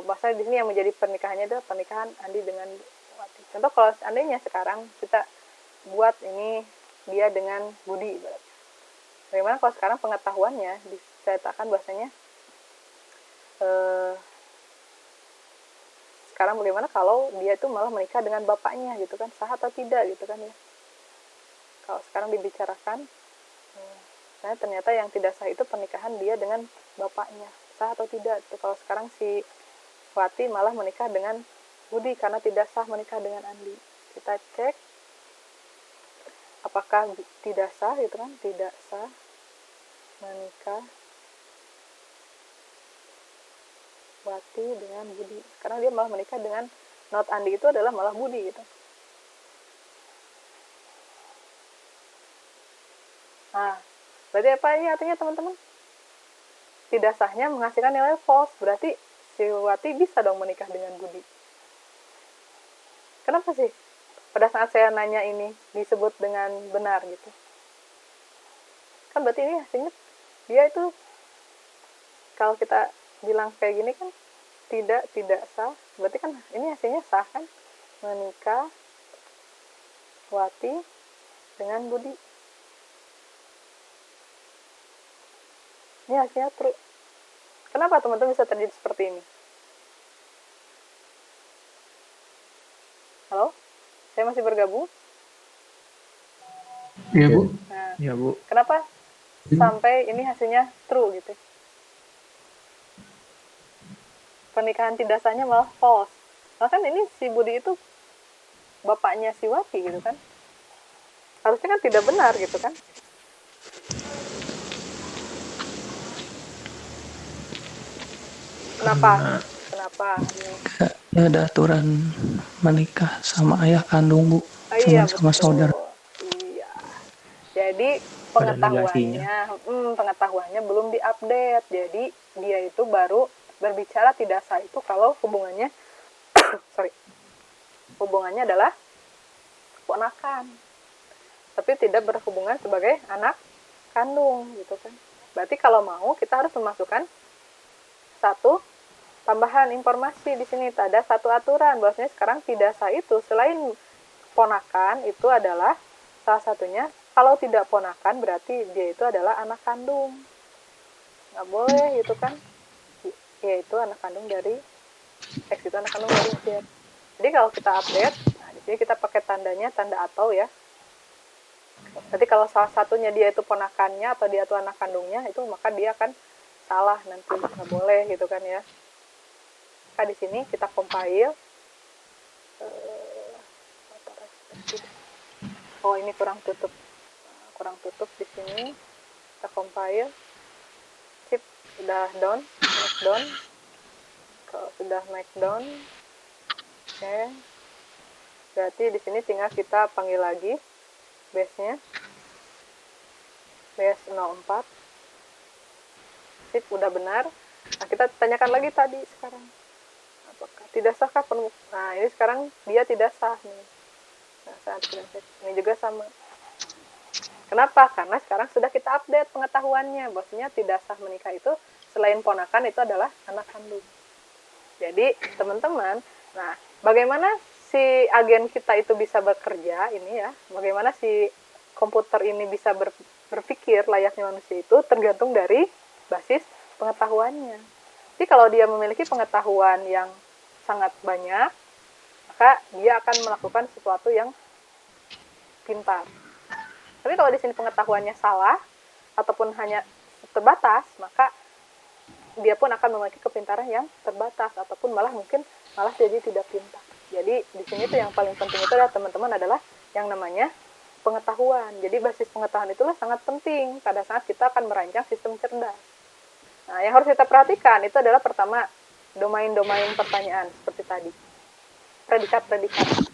bahasa di sini yang menjadi pernikahannya adalah pernikahan Andi dengan Wati. Contoh kalau seandainya sekarang kita buat ini dia dengan Budi, bagaimana kalau sekarang pengetahuannya diceritakan bahasanya sekarang bagaimana kalau dia itu malah menikah dengan bapaknya gitu kan, sah atau tidak gitu kan ya. Kalau sekarang dibicarakan nah ternyata yang tidak sah itu pernikahan dia dengan bapaknya, sah atau tidak itu. Kalau sekarang si Wati malah menikah dengan Budi karena tidak sah menikah dengan Andi. Kita cek apakah tidak sah gitu kan, tidak sah menikah Wati dengan Budi. Karena dia malah menikah dengan not Andi itu adalah malah Budi gitu. Nah, berarti apa ini artinya teman-teman? Tidak sahnya menghasilkan nilai false. Berarti si Wati bisa dong menikah dengan Budi. Kenapa sih pada saat saya nanya ini disebut dengan benar gitu? Kan berarti ini hasilnya dia itu, kalau kita bilang kayak gini kan tidak sah. Berarti kan ini hasilnya sah kan? Menikah Wati dengan Budi. Ini hasilnya true. Kenapa teman-teman bisa terjadi seperti ini? Halo? Saya masih bergabung? Iya, Bu. Nah, Ya Bu. kenapa sampai ini hasilnya true gitu? Pernikahan tidak sahnya malah false. Nah kan ini si Budi itu bapaknya si Wati gitu kan? Harusnya kan tidak benar gitu kan? Kenapa? Ya ada aturan menikah sama ayah kandung, Bu. Iya, Cuman sama betul. saudara. Iya. Jadi Ada negasinya. pengetahuannya belum diupdate. Jadi dia itu baru berbicara tidak sah itu kalau hubungannya hubungannya adalah ponakan. Tapi tidak berhubungan sebagai anak kandung gitu kan. Berarti kalau mau kita harus memasukkan satu tambahan informasi di sini. Ada satu aturan bahwasanya sekarang tidak sah itu selain ponakan itu adalah salah satunya. Kalau tidak ponakan berarti dia itu adalah anak kandung. Nggak boleh gitu kan. Yaitu anak kandung dari X itu anak kandung dari Z. Jadi kalau kita update, nah di sini kita pakai tandanya tanda atau ya. Berarti kalau salah satunya dia itu ponakannya atau dia itu anak kandungnya, itu maka dia akan salah nanti, nggak boleh gitu kan ya. Maka di sini kita compile. Oh ini kurang tutup di sini. Kita compile. Sip, sudah down, make down. Kalau sudah make down, oke. Berarti di sini tinggal kita panggil lagi base-nya. Base 04. Sip, udah benar. Nah, kita tanyakan lagi tadi sekarang. Apakah tidak sahkah Nah, ini sekarang dia tidak sah nih. Nah, saat ini juga sama. Kenapa? Karena sekarang sudah kita update pengetahuannya. Bahwasanya tidak sah menikah itu selain ponakan itu adalah anak kandung. Jadi, teman-teman, nah, bagaimana si agen kita itu bisa bekerja ini ya? Bagaimana si komputer ini bisa berpikir layaknya manusia itu tergantung dari basis pengetahuannya. Jadi kalau dia memiliki pengetahuan yang sangat banyak, maka dia akan melakukan sesuatu yang pintar. Tapi kalau di sini pengetahuannya salah ataupun hanya terbatas, maka dia pun akan memiliki kepintaran yang terbatas ataupun malah jadi tidak pintar. Jadi di sini tuh yang paling penting itu adalah teman-teman adalah yang namanya pengetahuan. Jadi basis pengetahuan itulah sangat penting pada saat kita akan merancang sistem cerdas. Nah, yang harus kita perhatikan itu adalah pertama domain-domain pertanyaan seperti tadi. Predikat-predikat.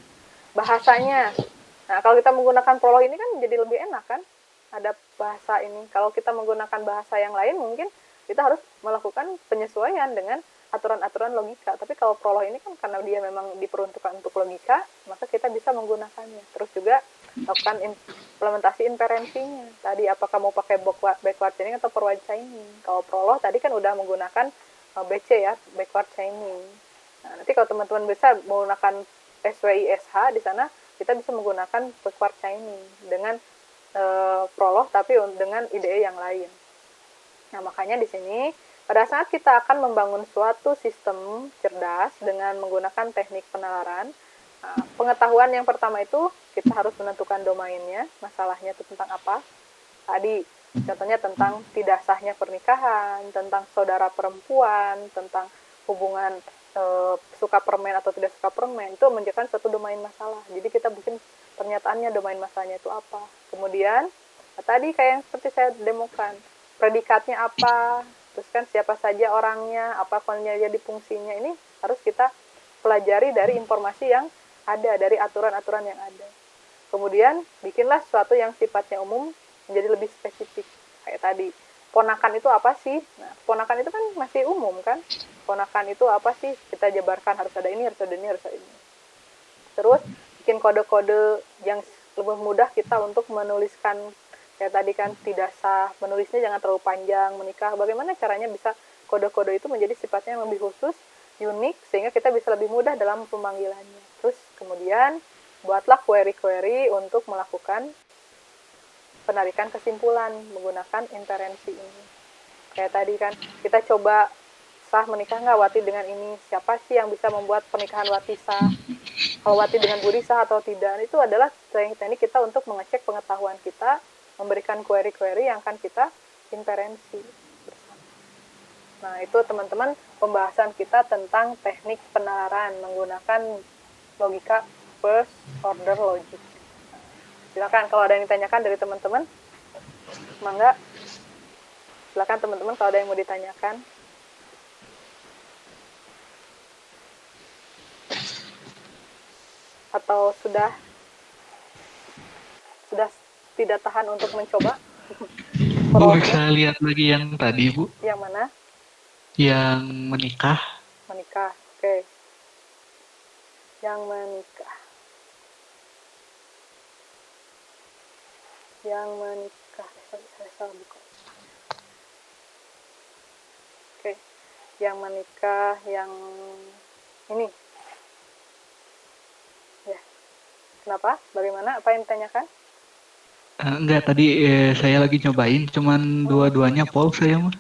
Bahasanya. Nah, kalau kita menggunakan prolog ini kan jadi lebih enak kan? Ada bahasa ini. Kalau kita menggunakan bahasa yang lain mungkin kita harus melakukan penyesuaian dengan aturan-aturan logika. Tapi kalau prolog ini kan karena dia memang diperuntukkan untuk logika, maka kita bisa menggunakannya. Terus juga lakukan implementasi inferensinya. Tadi apakah mau pakai backward chaining atau forward chaining. Kalau prolog tadi kan udah menggunakan BC ya, backward chaining. Nah, nanti kalau teman-teman bisa menggunakan SWISH di sana, kita bisa menggunakan backward chaining dengan prolog tapi dengan IDE yang lain. Nah, makanya di sini pada saat kita akan membangun suatu sistem cerdas dengan menggunakan teknik penalaran, pengetahuan yang pertama itu kita harus menentukan domainnya, masalahnya itu tentang apa. Tadi contohnya tentang tidak sahnya pernikahan, tentang saudara perempuan, tentang hubungan suka permen atau tidak suka permen, itu menjadikan suatu domain masalah. Jadi kita bikin pernyataannya domain masalahnya itu apa. Kemudian tadi kayak yang seperti saya demokan, predikatnya apa, terus kan siapa saja orangnya, apa jadi fungsinya, ini harus kita pelajari dari informasi yang ada, dari aturan-aturan yang ada. Kemudian bikinlah sesuatu yang sifatnya umum menjadi lebih spesifik. Kayak tadi, ponakan itu apa sih? Nah, ponakan itu kan masih umum kan? Ponakan itu apa sih? Kita jabarkan harus ada ini, harus ada ini, harus ada ini. Terus bikin kode-kode yang lebih mudah kita untuk menuliskan, kayak tadi kan tidak sah, menulisnya jangan terlalu panjang, menikah. Bagaimana caranya bisa kode-kode itu menjadi sifatnya yang lebih khusus, unik, sehingga kita bisa lebih mudah dalam pemanggilannya. Terus kemudian buatlah query-query untuk melakukan penarikan kesimpulan menggunakan inferensi ini. Kayak tadi kan, kita coba sah menikah nggak Wati dengan ini? Siapa sih yang bisa membuat pernikahan Wati sah? Kalau Wati dengan Budi sah atau tidak? Itu adalah teknik kita untuk mengecek pengetahuan kita, memberikan query-query yang akan kita inferensi bersama. Nah, itu teman-teman pembahasan kita tentang teknik penalaran menggunakan logika first order logic. Silakan kalau ada yang ditanyakan dari teman-teman, mangga. Silakan teman-teman kalau ada yang mau ditanyakan. Atau sudah tidak tahan untuk mencoba? Bu, bisa lihat lagi yang tadi, Bu. Yang mana? Yang menikah. Menikah, oke. Yang menikah. Yang menikah. Saya salah buka. Oke. Yang menikah, yang ini. Ya. Kenapa? Bagaimana? Apa yang ditanyakan? Enggak, tadi saya lagi nyobain, cuman dua-duanya false saya mah.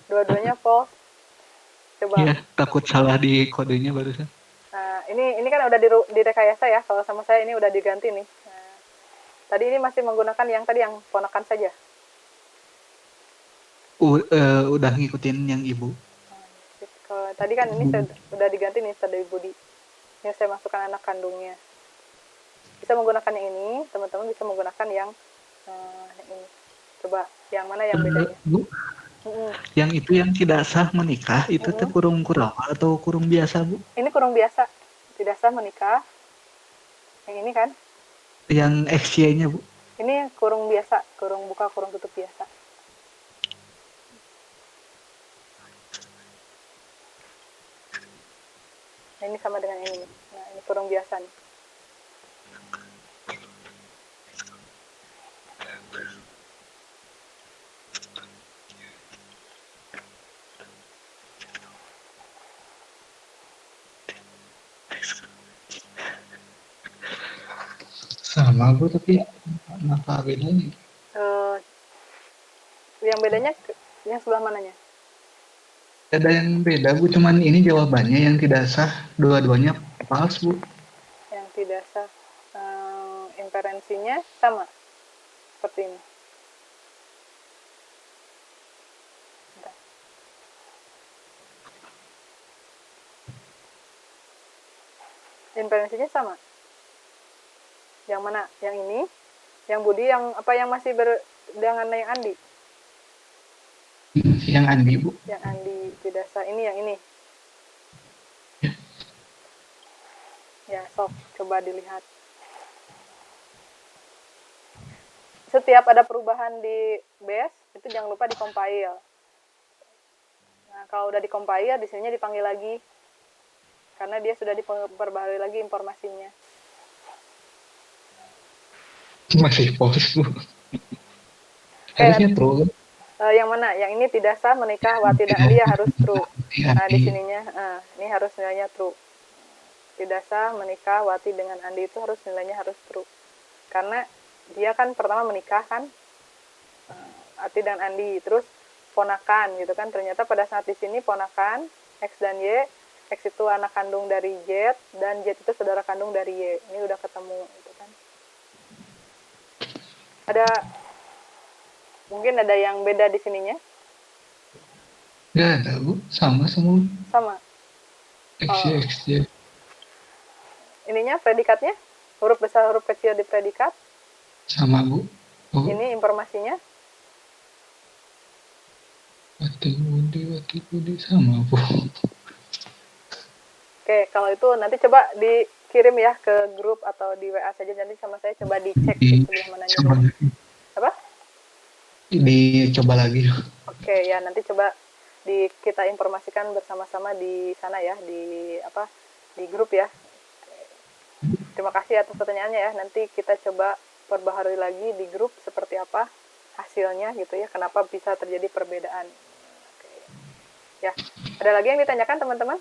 Dua-duanya false. Coba. Iya, takut salah di kodenya barusan. Nah, ini kan udah direkayasa ya. Kalau sama saya ini udah diganti nih. Nah, tadi ini masih menggunakan yang tadi yang ponakan saja. Udah ngikutin yang ibu. Kalau tadi kan ini udah diganti nih dari Budi. Ini saya masukkan anak kandungnya. Bisa menggunakan yang ini, teman-teman bisa menggunakan yang ini. Coba yang mana yang bedanya? Bu, yang itu yang tidak sah menikah itu teh kurung kurawa atau kurung biasa, Bu? Ini kurung biasa, tidak sah menikah. Yang ini kan? Yang XY-nya, Bu? Ini kurung biasa, kurung buka, kurung tutup biasa. Nah, ini sama dengan ini. Nah, ini kurung biasa nih. Sama, Bu, tapi apa bedanya? Yang bedanya yang sebelah mananya? Ada yang beda, Bu, cuman ini jawabannya yang tidak sah, dua-duanya false, Bu. Yang tidak sah, inferensinya sama seperti ini. Bentar. Inferensinya sama. Yang mana? Yang ini? Yang Budi? Yang apa yang masih dengan yang Andi? Yang Andi, Bu. Yang Andi tidak sah. Ini yang ini. Ya, sok coba dilihat. Setiap ada perubahan di base, itu jangan lupa di-compile. Nah, kalau udah di-compile, di sininya dipanggil lagi. Karena dia sudah diperbaharui lagi informasinya. Masih false, Bu. Harusnya true. Yang mana? Yang ini tidak sah menikah Wati dan Andi ya harus true. Nah, di sininya, ini harus nilainya true. Tidak sah menikah Wati dengan Andi itu harus nilainya harus true. Karena dia kan pertama menikah kan, Wati dan Andi, terus ponakan gitu kan. Ternyata pada saat di sini ponakan X dan Y, X itu anak kandung dari Z dan Z itu saudara kandung dari Y. Ini udah ketemu gitu kan. Mungkin ada yang beda di sininya? Nggak ada, Bu. Sama semua. Sama. XY. Ininya predikatnya? Huruf besar, huruf kecil di predikat? Sama, Bu. Oh. Ini informasinya? Wati Budi sama, Bu. Oke, kalau itu nanti coba dikirim ya ke grup atau di WA saja, nanti sama saya coba dicek di sebelah mananya dulu. Apa? dicoba lagi. Oke, ya nanti coba kita informasikan bersama-sama di sana ya, di grup ya. Terima kasih atas pertanyaannya ya. Nanti kita coba perbaharui lagi di grup seperti apa hasilnya gitu ya. Kenapa bisa terjadi perbedaan? Oke. Ya, ada lagi yang ditanyakan teman-teman?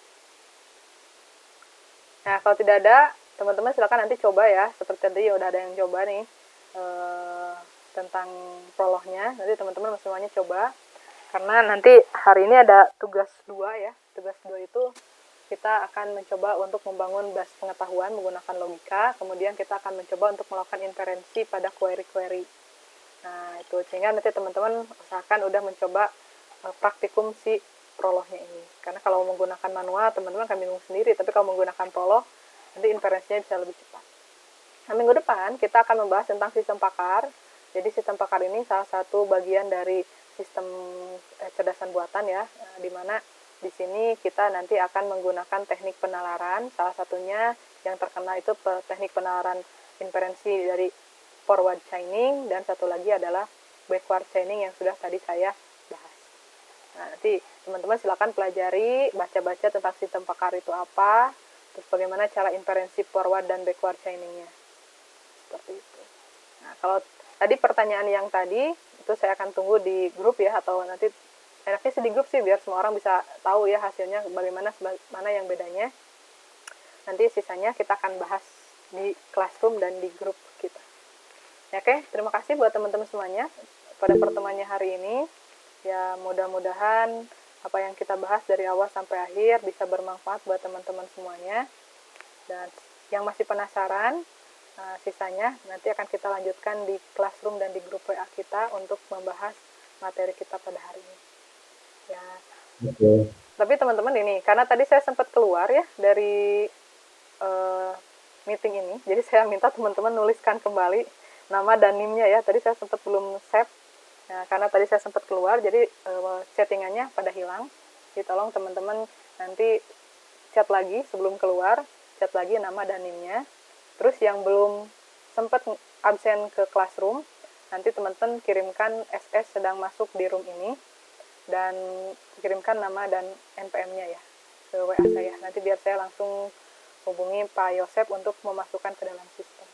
Nah, kalau tidak ada, teman-teman silakan nanti coba ya. Seperti tadi udah ada yang coba nih tentang prolognya. Nanti teman-teman semuanya coba. Karena nanti hari ini ada tugas 2 ya. Tugas 2 itu kita akan mencoba untuk membangun base pengetahuan menggunakan logika. Kemudian kita akan mencoba untuk melakukan inferensi pada query-query. Nah, itu sehingga nanti teman-teman usahakan udah mencoba praktikum si prolognya ini. Karena kalau menggunakan manual, teman-teman akan bingung sendiri. Tapi kalau menggunakan prolog, nanti inferensinya bisa lebih cepat. Nah, minggu depan kita akan membahas tentang sistem pakar. Jadi sistem pakar ini salah satu bagian dari sistem cerdasan buatan ya, di mana di sini kita nanti akan menggunakan teknik penalaran. Salah satunya yang terkenal itu teknik penalaran inferensi dari forward chaining, dan satu lagi adalah backward chaining yang sudah tadi saya bahas. Nah, nanti teman-teman silakan pelajari, baca-baca tentang sistem pakar itu apa, terus bagaimana cara inferensi forward dan backward chainingnya. Seperti itu. Nah, kalau tadi pertanyaan yang tadi itu saya akan tunggu di grup ya, atau nanti enaknya sih di grup sih biar semua orang bisa tahu ya hasilnya bagaimana, mana yang bedanya. Nanti sisanya kita akan bahas di classroom dan di grup kita. Ya, oke, terima kasih buat teman-teman semuanya pada pertemuannya hari ini. Ya, mudah-mudahan apa yang kita bahas dari awal sampai akhir bisa bermanfaat buat teman-teman semuanya. Dan yang masih penasaran, sisanya nanti akan kita lanjutkan di classroom dan di grup WA kita untuk membahas materi kita pada hari ini. Ya. Oke. Tapi teman-teman ini, karena tadi saya sempat keluar ya dari meeting ini, jadi saya minta teman-teman nuliskan kembali nama dan NIM-nya ya. Tadi saya sempat belum save, ya, karena tadi saya sempat keluar, jadi settingannya pada hilang. Jadi tolong teman-teman nanti chat lagi sebelum keluar, chat lagi nama dan NIM-nya. Terus yang belum sempat absen ke classroom, nanti teman-teman kirimkan SS sedang masuk di room ini, dan kirimkan nama dan NPM-nya ya ke WA saya. Nanti biar saya langsung hubungi Pak Yosep untuk memasukkan ke dalam sistem.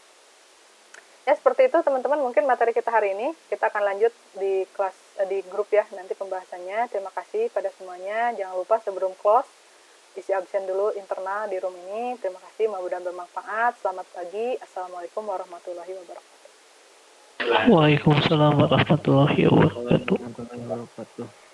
Ya, seperti itu teman-teman, mungkin materi kita hari ini. Kita akan lanjut di di grup ya, nanti pembahasannya. Terima kasih pada semuanya. Jangan lupa sebelum close, isi absen dulu internal di room ini. Terima kasih, mudah-mudahan bermanfaat. Selamat pagi. Assalamualaikum warahmatullahi wabarakatuh. Waalaikumsalam warahmatullahi wabarakatuh. Warahmatullahi wabarakatuh.